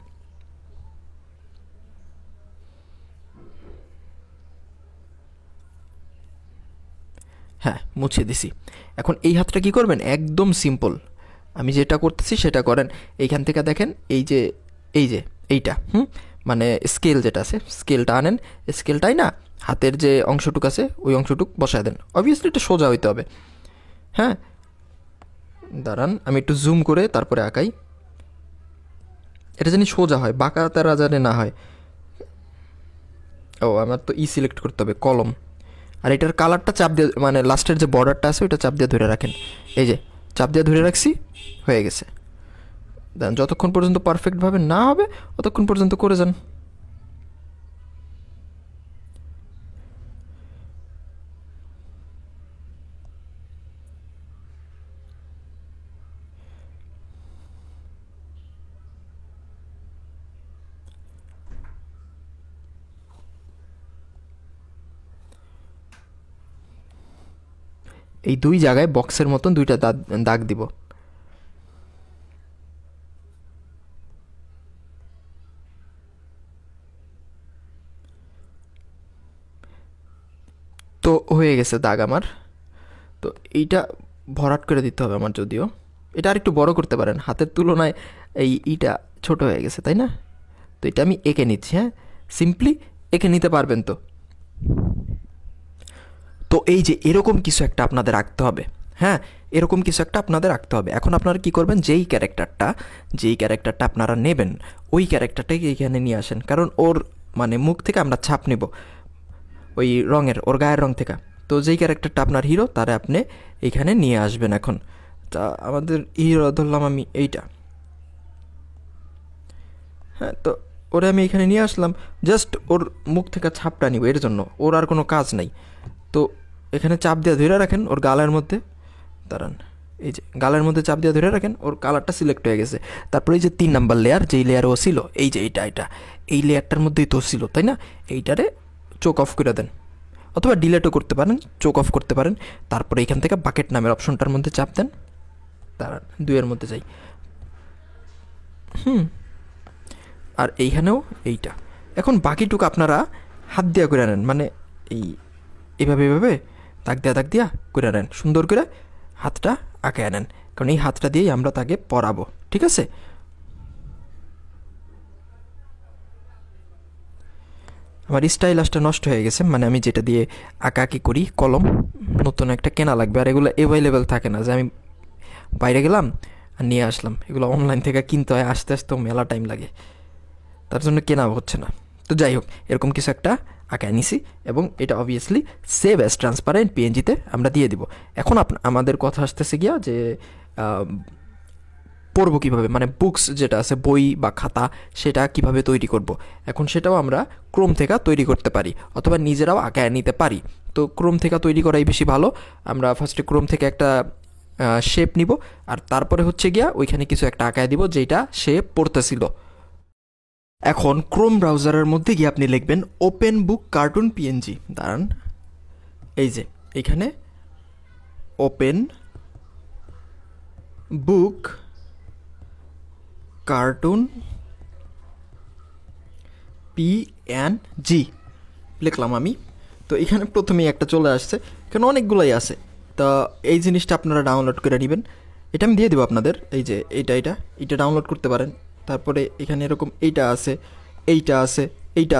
Speaker 2: হ্যাঁ, মুছে দিছি। এখন এই হাতটা কি করবেন? একদম সিম্পল, আমি যেটা করতেছি সেটা করেন। এইখান থেকে দেখেন এই যে এইটা মানে স্কেল যেটা আছে স্কেলটা আনেন, স্কেলটাই না হাতের যে অংশটুক আছে ওই অংশটুক বসায় দেন। অবভিয়াসলি এটা সোজা হইতে হবে। হ্যাঁ, দাঁড়ান আমি একটু জুম করে তারপরে আঁকাই, এটা জানি সোজা হয়, বাঁকা তারা জানে না হয়। ও আমার তো সিলেক্ট করতে হবে, কলম। আর এটার কালারটা চাপ দিয়ে, মানে লাস্টের যে বর্ডারটা আছে ওইটা চাপ দিয়ে ধরে রাখেন। এই যে চাপ দিয়ে ধরে রাখছি, হয়ে গেছে। দেন যতক্ষণ পর্যন্ত পারফেক্টভাবে না হবে ততক্ষণ পর্যন্ত করে যান। এই দুই জায়গায় বক্সের মতন দুইটা দাগ দিব। তো হয়ে গেছে দাগ আমার। তো এইটা ভরাট করে দিতে হবে আমার, যদিও এটা আর একটু বড় করতে পারেন, হাতের তুলনায় এইটা ছোট হয়ে গেছে তাই না। তো এটা আমি এঁকে নিচ্ছি। হ্যাঁ, সিম্পলি এঁকে নিতে পারবেন। তো তো এই যে এরকম কিছু একটা আপনাদের আঁকতে হবে। হ্যাঁ, এরকম কিছু একটা আপনাদের আঁকতে হবে। এখন আপনারা কি করবেন, যেই ক্যারেক্টারটা আপনারা নেবেন ওই ক্যারেক্টারটাকে এইখানে নিয়ে আসেন, কারণ ওর মানে মুখ থেকে আমরা ছাপ নেব ওই রঙের, ওর গায়ের রং থেকে। তো যেই ক্যারেক্টারটা আপনার হিরো তারা আপনি এইখানে নিয়ে আসবেন। এখন তা আমাদের হিরো ধরলাম আমি এইটা। হ্যাঁ, তো ওরে আমি এখানে নিয়ে আসলাম, জাস্ট ওর মুখ থেকে ছাপটা নিব, এর জন্য ওর আর কোনো কাজ নেই। তো এখানে চাপ দিয়ে ধরে রাখেন ওর গালের মধ্যে, দাঁড়ান এই যে গালের মধ্যে চাপ দিয়ে ধরে রাখেন, ওর কালারটা সিলেক্ট হয়ে গেছে। তারপরে এই যে 3 নাম্বার লেয়ার, যেই লেয়ারে ও ছিল, এই যে এটা এই লেয়ারটার মধ্যেই তো ছিল তাই না, এইটারে চোখ অফ করে দেন, অথবা ডিলেটও করতে পারেন, চোখ অফ করতে পারেন। তারপরে এখান থেকে বাকেট নামের অপশনটার মধ্যে চাপ দেন, দাঁড়ান 2-এর মধ্যে যাই। আর এইখানেও এইটা। এখন বাকিটুকু আপনারা হাত দিয়া করে নেন, মানে এইভাবে দাগ দিয়া করে নেন, সুন্দর করে হাতটা আঁকে নেন, কারণ এই হাতটা দিয়েই আমরা তাকে পরাবো। ঠিক আছে, আমার স্টাইলাসটা নষ্ট হয়ে গেছে, মানে আমি যেটা দিয়ে আঁকাআঁকি করি কলম, নতুন একটা কেনা লাগবে। আর এগুলো অ্যাভেলেবেল থাকে না, যে আমি বাইরে গেলাম আর নিয়ে আসলাম, এগুলো অনলাইন থেকে কিনতে হয়, আসতে আসতেও মেলা টাইম লাগে, তার জন্য কেনা হচ্ছে না। তো যাই হোক, এরকম কিছু একটা আঁকায় নিছি, এবং এটা অবভিয়াসলি সেভ অ্যাজ ট্রান্সপারেন্ট পিএনজিতে আমরা দিয়ে দিব। এখন আমাদের কথা আসতেছে গিয়া যে পড়বো কীভাবে, মানে বুকস যেটা আছে বই বা খাতা, সেটা কিভাবে তৈরি করব। এখন সেটাও আমরা ক্রোম থেকে তৈরি করতে পারি, অথবা নিজেরাও আঁকায় নিতে পারি। তো ক্রোম থেকে তৈরি করাই বেশি ভালো। আমরা ফার্স্টে ক্রোম থেকে একটা শেপ নিব, আর তারপরে হচ্ছে গিয়া ওইখানে কিছু একটা আঁকায় দিব যেটা সে পড়তেছিল। এখন ক্রোম ব্রাউজারের মধ্যে গিয়ে আপনি লিখবেন ওপেন বুক কার্টুন পিএনজি। দাঁড়ান, এই যে এইখানে ওপেন বুক কার্টুন পিএনজি লিখলাম আমি। তো এখানে প্রথমেই একটা চলে আসছে, এখানে অনেকগুলোই আছে। তা এই জিনিসটা আপনারা ডাউনলোড করে নেবেন, এটা আমি দিয়ে দেবো আপনাদের। এই যে এইটা ডাউনলোড করতে পারেন। তারপরে এখানে এরকম এইটা আছে, এইটা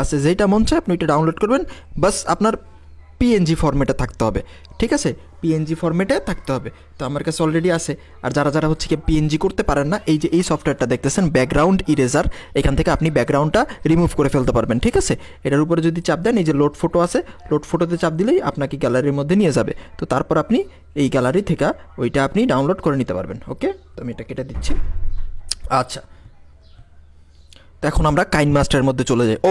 Speaker 2: আছে, যেটা মন চায় আপনি ওইটা ডাউনলোড করবেন। বাস আপনার পিএনজি ফরম্যাটে থাকতে হবে। ঠিক আছে, পিএনজি ফরম্যাটে থাকতে হবে। তো আমার কাছে অলরেডি আছে। আর যারা হচ্ছে কি পিএনজি করতে পারেন না, এই যে এই সফটওয়্যারটা দেখতেছেন ব্যাকগ্রাউন্ড ইরেজার, এখান থেকে আপনি ব্যাকগ্রাউন্ডটা রিমুভ করে ফেলতে পারবেন। ঠিক আছে, এটার উপরে যদি চাপ দেন, এই যে লোড ফটো আছে, লোড ফটোতে চাপ দিলেই আপনাকে গ্যালারির মধ্যে নিয়ে যাবে। তো তারপর আপনি এই গ্যালারি থেকে ওইটা আপনি ডাউনলোড করে নিতে পারবেন। ওকে, তো আমি এটা কেটে দিচ্ছি। আচ্ছা, তো এখন আমরা কাইন মাস্টারের মধ্যে চলে যাই। ও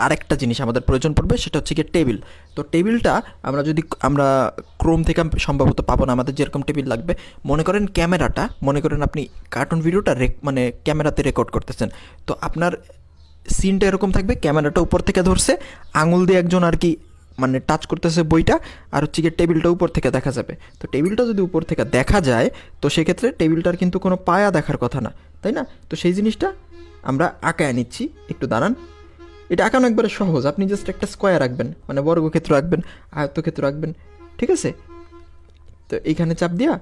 Speaker 2: আরেকটা জিনিস আমাদের প্রয়োজন পড়বে, সেটা হচ্ছে কি টেবিল। তো টেবিলটা আমরা ক্রোম থেকে সম্ভবত পাবো না, আমাদের যেরকম টেবিল লাগবে, মনে করেন আপনি কার্টুন ভিডিওটা মানে ক্যামেরাতে রেকর্ড করতেছেন। তো আপনার সিনটা এরকম থাকবে, ক্যামেরাটা উপর থেকে ধরছে, আঙুল দিয়ে একজন আর কি মানে টাচ করতেছে বইটা, আর হচ্ছে গিয়ে টেবিলটা উপর থেকে দেখা যাবে। তো টেবিলটা যদি উপর থেকে দেখা যায়, তো সেক্ষেত্রে টেবিলটার কিন্তু কোনো পায়া দেখার কথা না, তাই না। তো সেই জিনিসটা আমরা আঁকায় নিচ্ছি, একটু দাঁড়ান। এটা আঁকানো একবারে সহজ, আপনি জাস্ট একটা স্কোয়ার রাখবেন, মানে বর্গক্ষেত্র রাখবেন, আয়তক্ষেত্র রাখবেন। ঠিক আছে, তো এইখানে চাপ দিয়া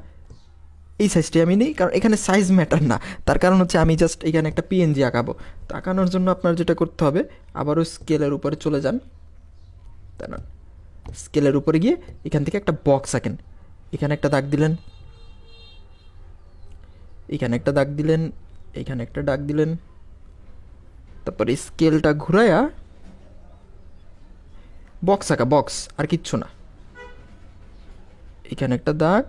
Speaker 2: এই সাইজটি আমি নিই, কারণ এখানে সাইজ ম্যাটার না। তার কারণ হচ্ছে আমি জাস্ট এখানে একটা পিএনজি আঁকাবো। তো আঁকানোর জন্য আপনার যেটা করতে হবে, আবারও স্কেলের উপরে চলে যান, দাঁড়ান, স্কেলের উপরে গিয়ে এখান থেকে একটা বক্স আঁকেন। এখানে একটা দাগ দিলেন, এখানে একটা দাগ দিলেন, এখানে একটা দাগ দিলেন, তারপরে স্কেলটা ঘুরায়া বক্স আঁকা, বক্স, আর কিচ্ছু না। এখানে একটা দাগ।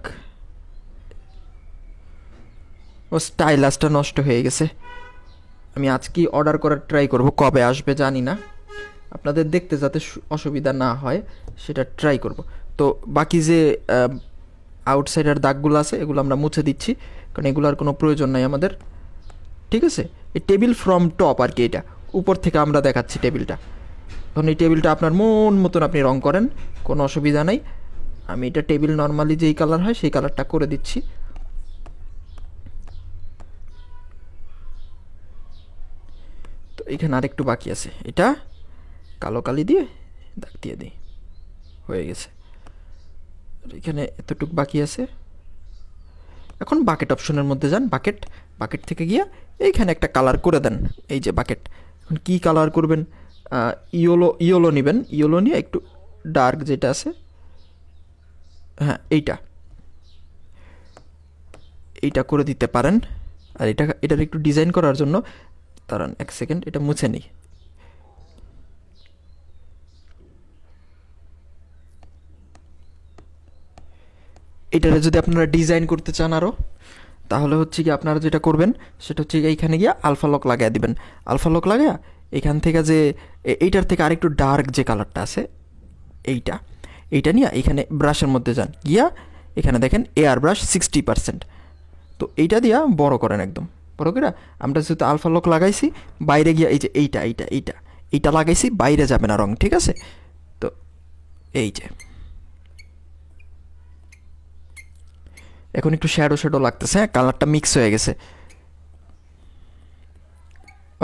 Speaker 2: ও স্টাইলাসটা নষ্ট হয়ে গেছে। আমি আজকেই অর্ডার করার ট্রাই করব, কবে আসবে জানি না, আপনাদের দেখতে যাতে অসুবিধা না হয় সেটা ট্রাই করব। তো বাকি যে আউটসাইডার দাগগুলো আছে এগুলো আমরা মুছে দিচ্ছি, কারণ এগুলোর কোনো প্রয়োজন নাই আমাদের। ঠিক আছে, এই টেবিল ফ্রম টপ আর কি, এটা উপর থেকে আমরা দেখাচ্ছি টেবিলটা। এখন এই টেবিলটা আপনার মন মতন আপনি রং করেন, কোনো অসুবিধা নাই। আমি এটা টেবিল নর্মালি যেই কালার হয় সেই কালারটা করে দিচ্ছি। তো এখানে আরেকটু বাকি আছে, এটা কালো কালি দিয়ে দাগ দিয়ে দিই, হয়ে গেছে। আর এখানে এতটুকু বাকি আছে। এখন বাকেট অপশনের মধ্যে যান, বাকেট, বাকেট থেকে গিয়া এইখানে একটা কালার করে দেন, এই যে বাকেট। এখন কি কালার করবেন? ইয়েলো, ইয়েলো নেবেন, ইয়েলো নিয়ে একটু ডার্ক যেটা আছে, হ্যাঁ এইটা, এইটা করে দিতে পারেন। আর এটার একটু ডিজাইন করার জন্য দাঁড়ান এক সেকেন্ড, এটা মুছে নিই। এটারে যদি আপনারা ডিজাইন করতে চান আরও, তাহলে হচ্ছে কি আপনারা যেটা করবেন সেটা হচ্ছে এইখানে গিয়ে আলফা লক লাগাই দিবেন। আলফা লক লাগায়া এখান থেকে যে এইটার থেকে আরেকটু ডার্ক যে কালারটা আছে এইটা, এইটা নিয়ে এখানে ব্রাশের মধ্যে যান, গিয়া এখানে দেখেন এয়ার ব্রাশ 60%, তো এইটা দিয়া বড় করেন, একদম বড় করে। আমরা যেহেতু আলফা লক লাগাইছি, বাইরে গিয়া এই যে এইটা এইটা এইটা এইটা লাগাইছি, বাইরে যাবে না রং, ঠিক আছে? তো এই যে এখন একটু শ্যাডো শ্যাডো লাগতেছে, হ্যাঁ কালারটা মিক্স হয়ে গেছে।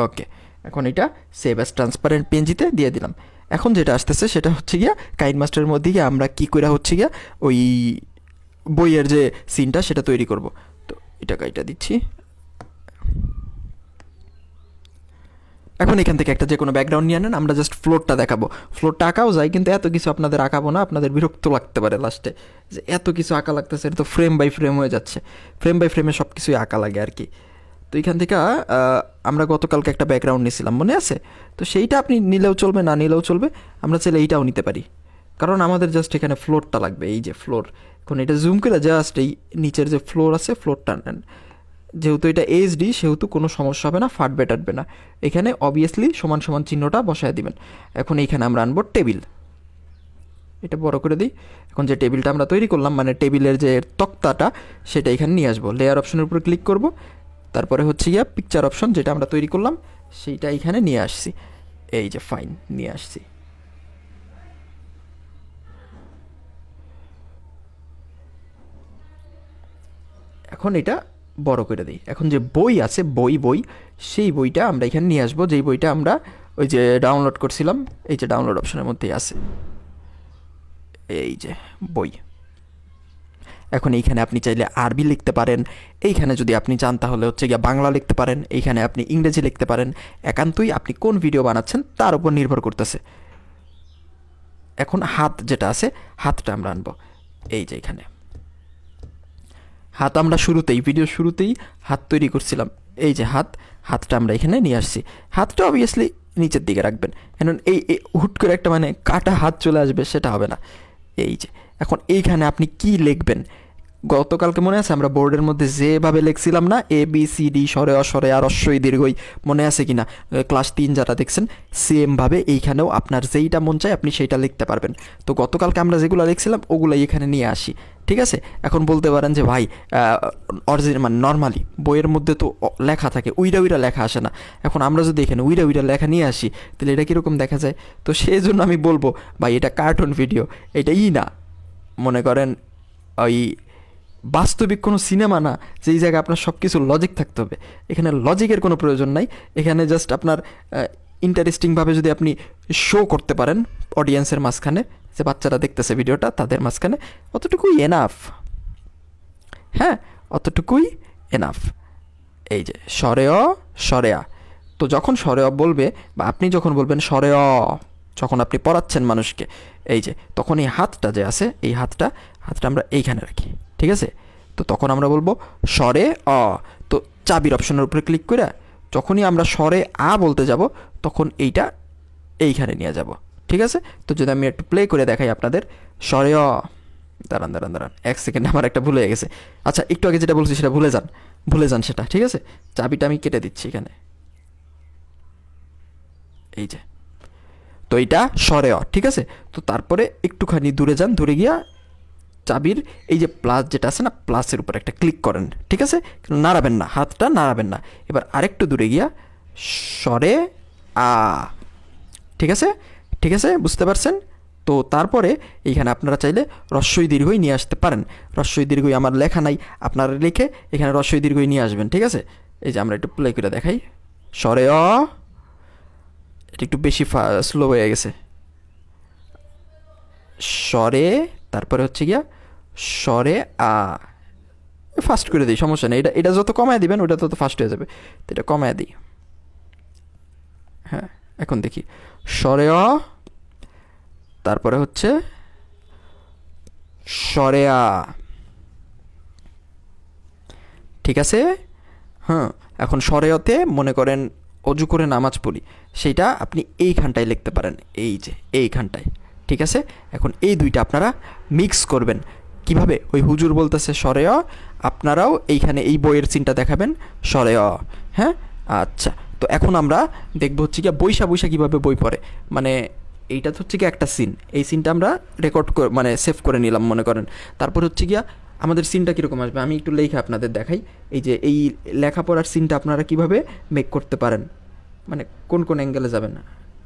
Speaker 2: ওকে, এখন এটা সেভ অ্যাজ ট্রান্সপারেন্ট পেনজিতে দিয়ে দিলাম। এখন যেটা আসতেছে সেটা হচ্ছে গিয়া কাইনমাস্টারের মধ্যে গিয়ে আমরা কী করে হচ্ছে গিয়া ওই বইয়ের যে সিনটা সেটা তৈরি করব। তো এটা কাইটা দিচ্ছি। এখন এখান থেকে একটা যে কোনো ব্যাকগ্রাউন্ড নিয়ে আনেন, আমরা জাস্ট ফ্লোরটা দেখাবো। ফ্লোরটা আঁকাও যায়, কিন্তু এত কিছু আপনাদের আঁকাবো না, আপনাদের বিরক্ত লাগতে পারে লাস্টে যে এত কিছু আঁকা লাগতেছে, এটা তো ফ্রেম বাই ফ্রেম হয়ে যাচ্ছে। ফ্রেম বাই ফ্রেমে সব কিছুই আঁকা লাগে আর কি। তো এখান থেকে আমরা গতকালকে একটা ব্যাকগ্রাউন্ড নিয়েছিলাম, মনে আছে? তো সেইটা আপনি নিলেও চলবে, না নিলেও চলবে, আমরা চাইলে এইটাও নিতে পারি, কারণ আমাদের জাস্ট এখানে ফ্লোরটা লাগবে, এই যে ফ্লোর। এখন এটা জুম করে জাস্ট এই নিচের যে ফ্লোর আছে ফ্লোরটা নেন। যেহেতু এটা এইচডি সেহেতু কোনো সমস্যা হবে না, ফাটবে টাটবে না। এখানে অবভিয়াসলি সমান সমান চিহ্নটা বসায় দিবেন। এখন এইখানে আমরা আনবো টেবিল, এটা বড় করে দিই। এখন যে টেবিলটা আমরা তৈরি করলাম, মানে টেবিলের যে তক্তাটা, সেটা এখানে নিয়ে আসবো। লেয়ার অপশনের উপরে ক্লিক করব, তারপরে হচ্ছে গিয়া পিকচার অপশন, যেটা আমরা তৈরি করলাম সেইটা এখানে নিয়ে আসছি। এই যে ফাইন, নিয়ে আসছি। এখন এটা বড় করে দিই। এখন যে বই আছে, বই সেই বইটা আমরা এখানে নিয়ে আসবো, যেই বইটা আমরা ওই যে ডাউনলোড করছিলাম, এই যে ডাউনলোড অপশনের মধ্যেই আছে, এই যে বই। এখন এইখানে আপনি চাইলে আরবি লিখতে পারেন, এইখানে যদি আপনি চান তাহলে হচ্ছে গিয়ে বাংলা লিখতে পারেন, এইখানে আপনি ইংরেজি লিখতে পারেন। একান্তই আপনি কোন ভিডিও বানাচ্ছেন তার উপর নির্ভর করতেছে। এখন হাত যেটা আছে, হাতটা আমরা আনবো, এই যে এখানে হাত আমরা ভিডিও শুরুতেই হাত তৈরি করছিলাম, এই যে হাতটা আমরা এখানে নিয়ে আসছি। হাতটা অবভিয়াসলি নিচের দিকে রাখবেন, কারণ এই হুট করে একটা মানে কাটা হাত চলে আসবে, সেটা হবে না। এই যে এখন এইখানে আপনি কি লিখবেন, গতকালকে মনে আছে আমরা বোর্ডের মধ্যে যেভাবে লিখছিলাম না, ABCD স্বরে অস্বরে আর অশ্বই দীর্ঘই, মনে আছে কি না? ক্লাস 3 যারা দেখছেন, সেমভাবে এইখানেও আপনার যেইটা মন চায় আপনি সেইটা লিখতে পারবেন। তো গতকালকে আমরা যেগুলো লিখছিলাম ওগুলোই এখানে নিয়ে আসি, ঠিক আছে? এখন বলতে পারেন যে ভাই অরিজিনাল মানে নর্মালি বইয়ের মধ্যে তো লেখা থাকে, উইরা লেখা আসে না। এখন আমরা যদি এখানে উইরা লেখা নিয়ে আসি তাহলে এটা কীরকম দেখা যায়? তো সেই জন্য আমি বলবো ভাই এটা কার্টুন ভিডিও, এটা না, মনে করেন ওই বাস্তবিক কোনো সিনেমা না, যেই জায়গায় আপনার সব কিছু লজিক থাকতে হবে। এখানে লজিকের কোনো প্রয়োজন নাই, এখানে জাস্ট আপনার ইন্টারেস্টিংভাবে যদি আপনি শো করতে পারেন অডিয়েন্সের মাঝখানে, যে বাচ্চারা দেখতেছে ভিডিওটা তাদের মাঝখানে, অতটুকুই এনাফ। হ্যাঁ, অতটুকুই এনাফ। এই যে স্বরে অ স্বরে আ। তো যখন স্বরে অ বলবে বা আপনি যখন বলবেন স্বরে অ, যখন আপনি পড়াচ্ছেন মানুষকে, এই যে তখন এই হাতটা যে আছে, এই হাতটা আমরা এইখানে রাখি, ঠিক আছে? তো তখন আমরা বলবো স্বরে অ। তো চাবির অপশনের উপরে ক্লিক করে যখনই আমরা স্বরে আ বলতে যাব তখন এইটা এইখানে নিয়ে যাব, ঠিক আছে? তো যদি আমি একটু প্লে করে দেখাই আপনাদের, স্বরে অ, দাঁড়ান 1 সেকেন্ড, আমার একটা ভুলে গেছে। আচ্ছা, একটু আগে যেটা বলছি সেটা ভুলে যান সেটা, ঠিক আছে? চাবিটা আমি কেটে দিচ্ছি এখানে, এই যে। তো এইটা স্বরে অ, ঠিক আছে? তো তারপরে একটুখানি দূরে যান, দূরে গিয়া চাবির এই যে প্লাস যেটা আছে না, প্লাসের উপর একটা ক্লিক করেন, ঠিক আছে? নাড়াবেন না, হাতটা নাড়াবেন না। এবার আরেকটু দূরে গিয়া স্বরে আ, ঠিক আছে? ঠিক আছে, বুঝতে পারছেন? তো তারপরে এইখানে আপনারা চাইলে রস্বই দীর্ঘই নিয়ে আসতে পারেন। রস্বই দীর্ঘই আমার লেখা নাই, আপনারা লিখে এখানে রস্বই দীর্ঘই নিয়ে আসবেন, ঠিক আছে? এই যে আমরা একটু প্লে করে দেখাই, স্বরে অ, এটা একটু বেশি স্লো হয়ে গেছে। স্বরে, তারপরে হচ্ছে গিয়া স্বরে আ, ফাস্ট করে দিই, সমস্যা নেই। এটা যত কমায় দিবেন ওটা তত ফাস্ট হয়ে যাবে। তো এটা কমায় দিই। হ্যাঁ, এখন দেখি স্বরে অ, তারপরে হচ্ছে স্বরে আ, ঠিক আছে? হ্যাঁ, এখন স্বরে অতে মনে করেন অজু করে নামাজ পড়ি, সেইটা আপনি এইখানটায় লিখতে পারেন, এই যে এইখানটায়, ঠিক আছে? এখন এই দুইটা আপনারা মিক্স করবেন। কিভাবে? ওই হুজুর বলতেছে স্বরে অ, আপনারাও এইখানে এই বইয়ের সিনটা দেখাবেন স্বরে অ। হ্যাঁ, আচ্ছা। তো এখন আমরা দেখবো হচ্ছে গিয়া বৈশা কীভাবে বই পড়ে। মানে এইটা তো হচ্ছে গিয়ে একটা সিন, এই সিনটা আমরা রেকর্ড মানে সেভ করে নিলাম মনে করেন। তারপর হচ্ছে গিয়া আমাদের সিনটা কীরকম আসবে আমি একটু লেখা আপনাদের দেখাই। এই যে এই লেখাপড়ার সিনটা আপনারা কিভাবে মেক করতে পারেন, মানে কোন অ্যাঙ্গেলে যাবেন।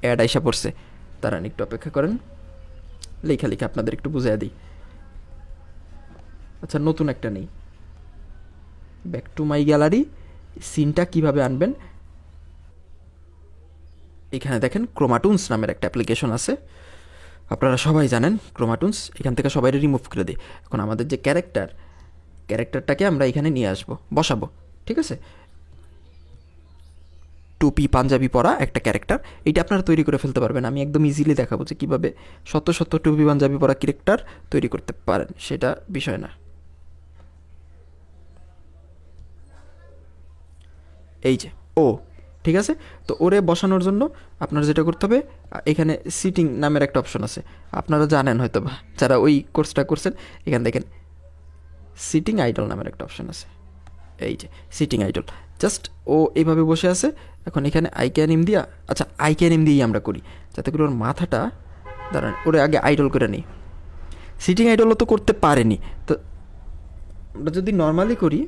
Speaker 2: অ্যাড আইসা পড়ছে, দাঁড়ান একটু অপেক্ষা করেন, লেখা আপনাদের একটু বুঝিয়ে দিই। আচ্ছা, নতুন একটা নেই, ব্যাক টু মাই গ্যালারি। সিনটা কিভাবে আনবেন, এখানে দেখেন ক্রোমাটুনস নামের একটা অ্যাপ্লিকেশন আছে, আপনারা সবাই জানেন ক্রোমাটুনস। এখান থেকে সবাই রিমুভ করে দিই। এখন আমাদের যে ক্যারেক্টারটাকে আমরা এখানে নিয়ে আসবো, বসাবো, ঠিক আছে? টুপি পাঞ্জাবি পরা একটা ক্যারেক্টার, এইটা আপনারা তৈরি করে ফেলতে পারবেন। আমি একদম ইজিলি দেখাবো যে কীভাবে শত টুপি পাঞ্জাবি পরা ক্যারেক্টার তৈরি করতে পারেন, সেটা বিষয় না। এই যে ও, ঠিক আছে? তো ওরে বসানোর জন্য আপনারা যেটা করতে হবে, এখানে সিটিং নামের একটা অপশন আছে, আপনারা জানেন হয়তো বা যারা ওই কোর্সটা করছেন। এখানে দেখেন সিটিং আইডল নামের একটা অপশন আছে, এই যে সিটিং আইডল। জাস্ট ও এইভাবে বসে আছে। এখন এখানে আইক্যানিম দিয়া, আচ্ছা আইক্যানিম দিয়েই আমরা করি যাতে করে ওর মাথাটা, দাঁড়ান ওরে আগে আইডল করে নিই। সিটিং আইডলও তো করতে পারেনি, তো আমরা যদি নর্মালি করি,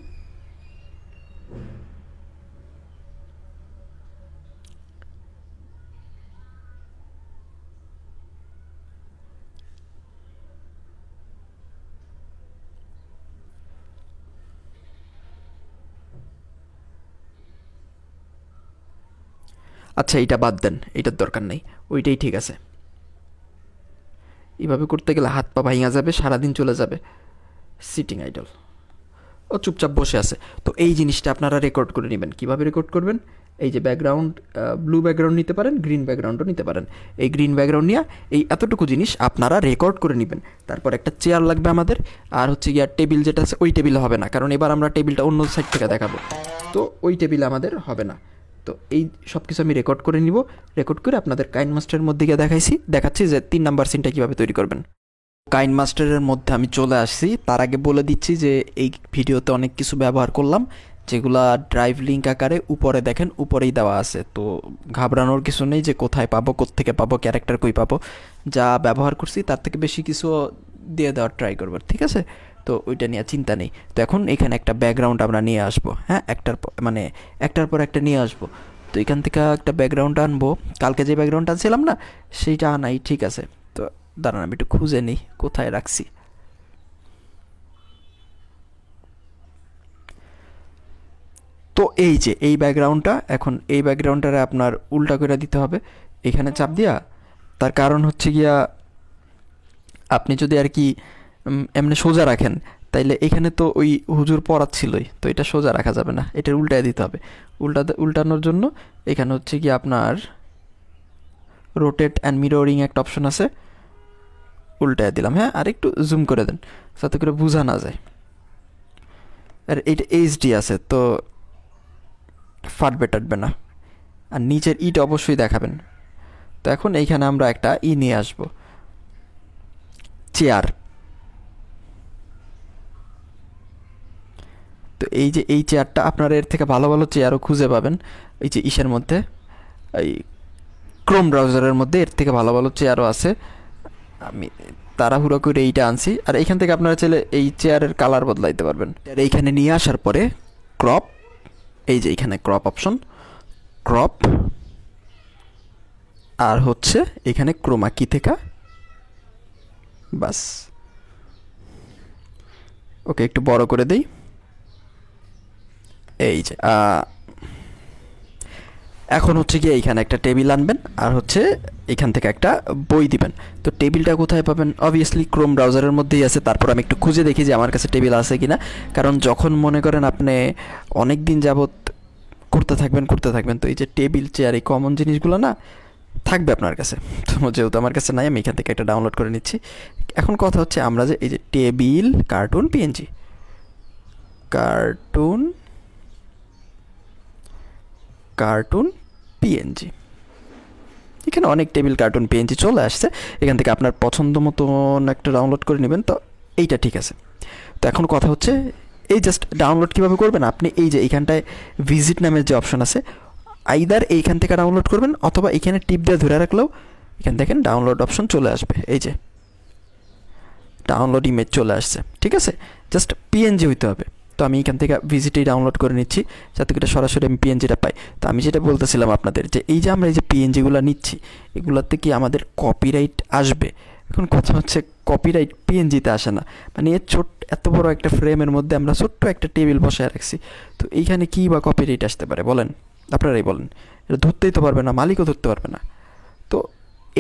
Speaker 2: আচ্ছা এইটা বাদ দেন, এইটার দরকার নেই, ওইটাই ঠিক আছে। এইভাবে করতে গেলে হাত পা ভাঙা যাবে, সারাদিন চলে যাবে। সিটিং আইডল, ও চুপচাপ বসে আছে। তো এই জিনিসটা আপনারা রেকর্ড করে নেবেন। কীভাবে রেকর্ড করবেন, এই যে ব্যাকগ্রাউন্ড, ব্লু ব্যাকগ্রাউন্ড নিতে পারেন, গ্রিন ব্যাকগ্রাউন্ডও নিতে পারেন। এই গ্রিন ব্যাকগ্রাউন্ড নিয়ে এই এতটুকু জিনিস আপনারা রেকর্ড করে নেবেন। তারপর একটা চেয়ার লাগবে আমাদের, আর হচ্ছে গিয়ে টেবিল যেটা আছে ওই টেবিলে হবে না, কারণ এবার আমরা টেবিলটা অন্য সাইড থেকে দেখাবো, তো ওই টেবিলে আমাদের হবে না। তো এই সব কিছু আমি রেকর্ড করে নিব, রেকর্ড করে আপনাদের কাইনমাস্টারের মধ্যে গিয়ে দেখাচ্ছি যে 3 নাম্বার সিনটা কীভাবে তৈরি করবেন। কাইনমাস্টারের মধ্যে আমি চলে আসছি। তার আগে বলে দিচ্ছি যে এই ভিডিওতে অনেক কিছু ব্যবহার করলাম যেগুলা ড্রাইভ লিঙ্ক আকারে উপরে দেখেন, উপরেই দেওয়া আছে। তো ঘাবড়ানোর কিছু নেই যে কোথায় পাবো, কোত্থেকে পাবো, ক্যারেক্টার কই পাবো। যা ব্যবহার করছি তার থেকে বেশি কিছু দিয়ে দেওয়ার ট্রাই করবার, ঠিক আছে? তো ওইটা নিয়ে চিন্তা নেই। তো এখন এখানে একটা ব্যাকগ্রাউন্ড আমরা নিয়ে আসবো, হ্যাঁ, একটার পর একটা নিয়ে আসবো। তো এখান থেকে একটা ব্যাকগ্রাউন্ড আনবো, কালকে যে ব্যাকগ্রাউন্ডটা ছিলাম না সেইটা আনাই, ঠিক আছে? তো দাঁড়ান আমি একটু খুঁজে নিই কোথায় রাখছি। তো এই যে এই ব্যাকগ্রাউন্ডটা, এখন এই ব্যাকগ্রাউন্ডটারে আপনার উল্টা করে দিতে হবে এখানে চাপ দিয়া। তার কারণ হচ্ছে গিয়া আপনি যদি আর কি এমনি সোজা রাখেন তাইলে এখানে তো ওই হুজুর পড়াচ্ছিলই, তো এটা সোজা রাখা যাবে না, এটার উল্টায় দিতে হবে। উল্টানোর জন্য এখানে হচ্ছে কি আপনার রোটেট অ্যান্ড মিররিং একটা অপশন আছে, উল্টায় দিলাম। হ্যাঁ, আর একটু জুম করে দেন যাতে করে বোঝা না যায়। আর এইটা এইচডি আছে, তো ফাটবে টাটবে না। আর নিচের ইট অবশ্যই দেখাবেন। তো এখন এইখানে আমরা একটা নিয়ে আসব, চেয়ার। তো এই যে এই চেয়ারটা, আপনারা এর থেকে ভালো ভালো চেয়ারও খুঁজে পাবেন এই যে ইসের মধ্যে, এই ক্রোম ব্রাউজারের মধ্যে এর থেকে ভালো ভালো চেয়ারও আছে। আমি তাড়াহুড়ো করে এইটা আনছি। আর এইখান থেকে আপনারা চাইলে এই চেয়ারের কালার বদলাইতে পারবেন। আর এইখানে নিয়ে আসার পরে ক্রপ, এই যে এইখানে ক্রপ অপশন, ক্রপ, আর হচ্ছে এখানে ক্রোমা কি থেকে, বাস। ওকে, একটু বড় করে দেই। এই যে এখন হচ্ছে কি এইখানে একটা টেবিল আনবেন, আর হচ্ছে এখান থেকে একটা বই দিবেন। তো টেবিলটা কোথায় পাবেন? অবভিয়াসলি ক্রোম ব্রাউজারের মধ্যেই আছে। তারপর আমি একটু খুঁজে দেখি যে আমার কাছে টেবিল আছে কিনা, কারণ যখন মনে করেন আপনি অনেক দিন যাবত করতে থাকবেন, তো এই যে টেবিল, চেয়ার, এই কমন জিনিসগুলো না থাকবে আপনার কাছে। তো যেহেতু আমার কাছে নাই, আমি এখান থেকে একটা ডাউনলোড করে নিচ্ছি। এখন কথা হচ্ছে আমরা যে এই যে table cartoon PNG, cartoon PNG, এখানে অনেক টেবিল কার্টুন পিএনজি চলে আসছে। এখান থেকে আপনার পছন্দ মতন একটা ডাউনলোড করে নেবেন। তো এইটা ঠিক আছে। তো এখন কথা হচ্ছে এই জাস্ট ডাউনলোড কীভাবে করবেন। আপনি এই যে এইখানটায় ভিজিট নামের যে অপশন আছে, আইদার এইখান থেকে ডাউনলোড করবেন, অথবা এখানে টিপ দিয়ে ধরে রাখলেও এখান দেখেন ডাউনলোড অপশন চলে আসবে। এই যে ডাউনলোড ইমেজ চলে আসছে, ঠিক আছে। জাস্ট পিএনজি হইতে হবে। তো আমি এখান থেকে ভিজিটেই ডাউনলোড করে নিচ্ছি যাতে করে সরাসরি আমি পিএনজিটা পাই। তো আমি যেটা বলতেছিলাম আপনাদের, যে এই যে আমরা এই যে পিএনজিগুলো নিচ্ছি, এগুলোতে কি আমাদের কপিরাইট আসবে? এখন কথা হচ্ছে কপিরাইট পিএনজিতে আসে না। মানে এত বড় একটা ফ্রেমের মধ্যে আমরা ছোট্ট একটা টেবিল বসায় রাখছি, তো এইখানে কী বা কপিরাইট আসতে পারে বলেন? আপনারাই বলেন। এটা ধরতেই তো পারবে না, মালিকও ধরতে পারবে না। তো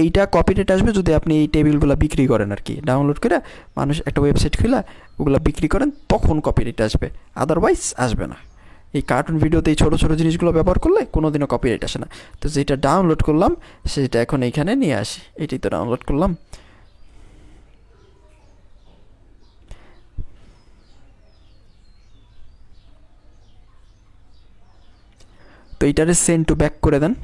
Speaker 2: এইটা কপিরাইট আসবে যদি আপনি এই টেবিলগুলো বিক্রি করেন আর কি, ডাউনলোড করে মানুষ একটা ওয়েবসাইট খুলে ওগুলো বিক্রি করেন, তখন কপিরাইট আসবে, আদারওয়াইজ আসবে না। এই কার্টুন ভিডিওতে এই ছোটো ছোটো জিনিসগুলো ব্যবহার করলে কোনো দিনও কপিরাইট আসে না। তো যেটা ডাউনলোড করলাম সেটা এখন এইখানে নিয়ে আসি। এটাই তো ডাউনলোড করলাম। তো এইটারে সেন্ড টু ব্যাক করে দেন।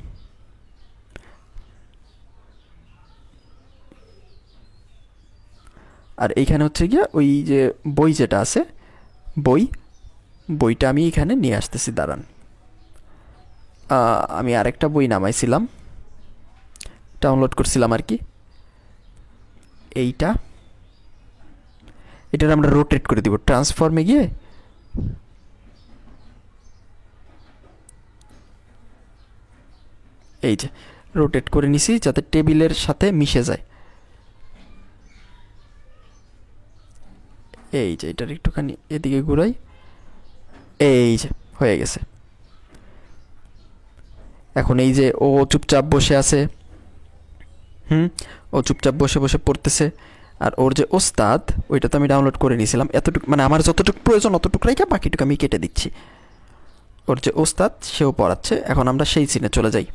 Speaker 2: আর এইখানে হচ্ছে গিয়া ওই যে বই যেটা আছে, বইটা আমি এখানে নিয়ে আসতেছি, দাঁড়ান। আমি আরেকটা বই নামাইছিলাম, ডাউনলোড করছিলাম আর কি, এটার আমরা রোটেট করে দিব ট্রান্সফর্মে গিয়ে। এই যে রোটেট করে নিছি যাতে টেবিলের সাথে মিশে যায়। এই যে এটার একটুখানি এদিকে ঘুরাই, এই যে হয়ে গেছে। এখন এই যে ও চুপচাপ বসে আছে, ও চুপচাপ বসে বসে পড়তেছে। আর ওর যে ওস্তাদ, ওইটা তো আমি ডাউনলোড করে নিয়েছিলাম, এতটুকু মানে আমার যতটুকু প্রয়োজন অতটুকু রেখে বাকিটুকু আমি কেটে দিচ্ছি। ওর যে ওস্তাদ সেও পড়াচ্ছে। এখন আমরা সেই সিনে চলে যাই।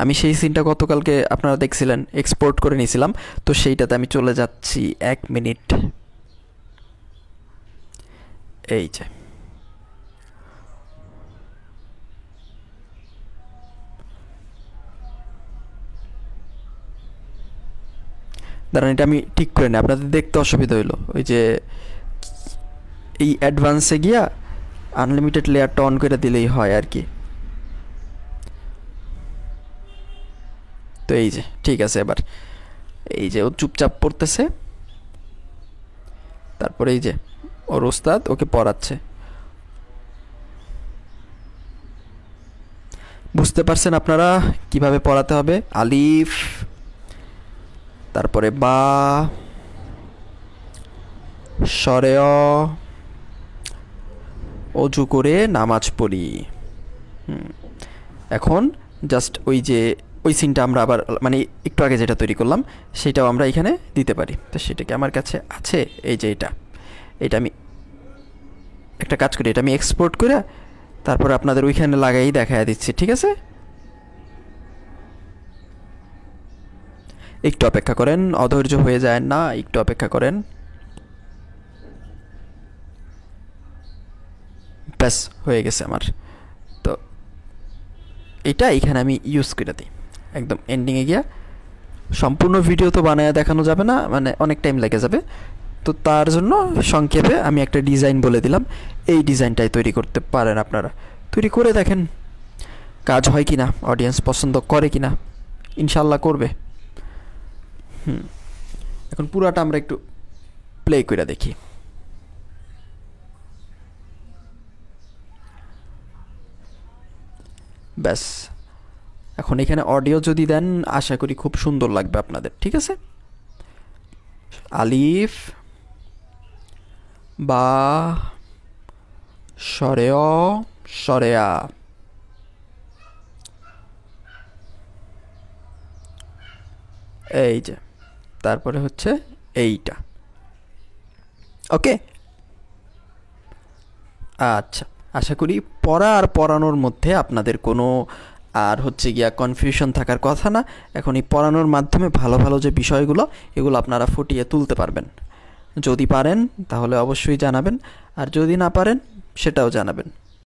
Speaker 2: আমি সেই সিনটা গতকালকে আপনারা দেখছিলেন, এক্সপোর্ট করে নিয়েছিলাম, তো সেইটাতে আমি চলে যাচ্ছি। 1 মিনিট। এই যে দাঁড়ান, এটা আমি ঠিক করে নিই, আপনাদের দেখতে অসুবিধা হইলো। ওই যে এই অ্যাডভান্সে গিয়া আনলিমিটেড লেয়ারটা অন করে দিলেই হয় আর কি। তো এই যে ঠিক আছে। এবার এই যে ও চুপচাপ পড়তেছে, তারপরে এই যে ওর ওস্তাদ ওকে পড়াচ্ছে। বুঝতে পারছেন আপনারা কিভাবে পড়াতে হবে? আলিফ, তারপরে বা, সরে, অজু করে নামাজ পড়ি। এখন জাস্ট ওই যে ওই সিনটা আমরা আবার মানে একটু আগে যেটা তৈরি করলাম সেটাও আমরা এখানে দিতে পারি। তো সেটা কি আমার কাছে আছে? এই যে এটা আমি একটা কাজ করি, এটা আমি এক্সপোর্ট করে তারপর আপনাদের ওইখানে লাগাই দেখায় দিচ্ছি, ঠিক আছে? একটু অপেক্ষা করেন, অধৈর্য হয়ে যায় না, একটু অপেক্ষা করেন। ব্যাস হয়ে গেছে আমার। তো এটা এখানে আমি ইউজ করে দিই একদম এন্ডিংয়ে গিয়া। সম্পূর্ণ ভিডিও তো বানায় দেখানো যাবে না, মানে অনেক টাইম লেগে যাবে। তো তার জন্য সংক্ষেপে আমি একটা ডিজাইন বলে দিলাম, এই ডিজাইনটাই তৈরি করতে পারেন আপনারা। তৈরি করে দেখেন কাজ হয় কি না, অডিয়েন্স পছন্দ করে কি না। ইনশাল্লাহ করবে। এখন পুরাটা আমরা একটু প্লে করে দেখি। ব্যাস, এখন এখানে অডিও যদি দেন আশা করি খুব সুন্দর লাগবে আপনাদের, ঠিক আছে? আলিফ বা সরেয় সরেয়া, এই যে, তারপরে হচ্ছে এইটা। ওকে, আচ্ছা, আশা করি পড়া আর পড়ানোর মধ্যে আপনাদের কোনো আর হচ্ছে গিয়া কনফিউশন থাকার কথা না। এখন এই পড়ানোর মাধ্যমে ভালো ভালো যে বিষয়গুলো এগুলো আপনারা ফুটিয়ে তুলতে পারবেন। যদি পারেন তাহলে অবশ্যই জানাবেন, আর যদি না পারেন সেটাও জানাবেন।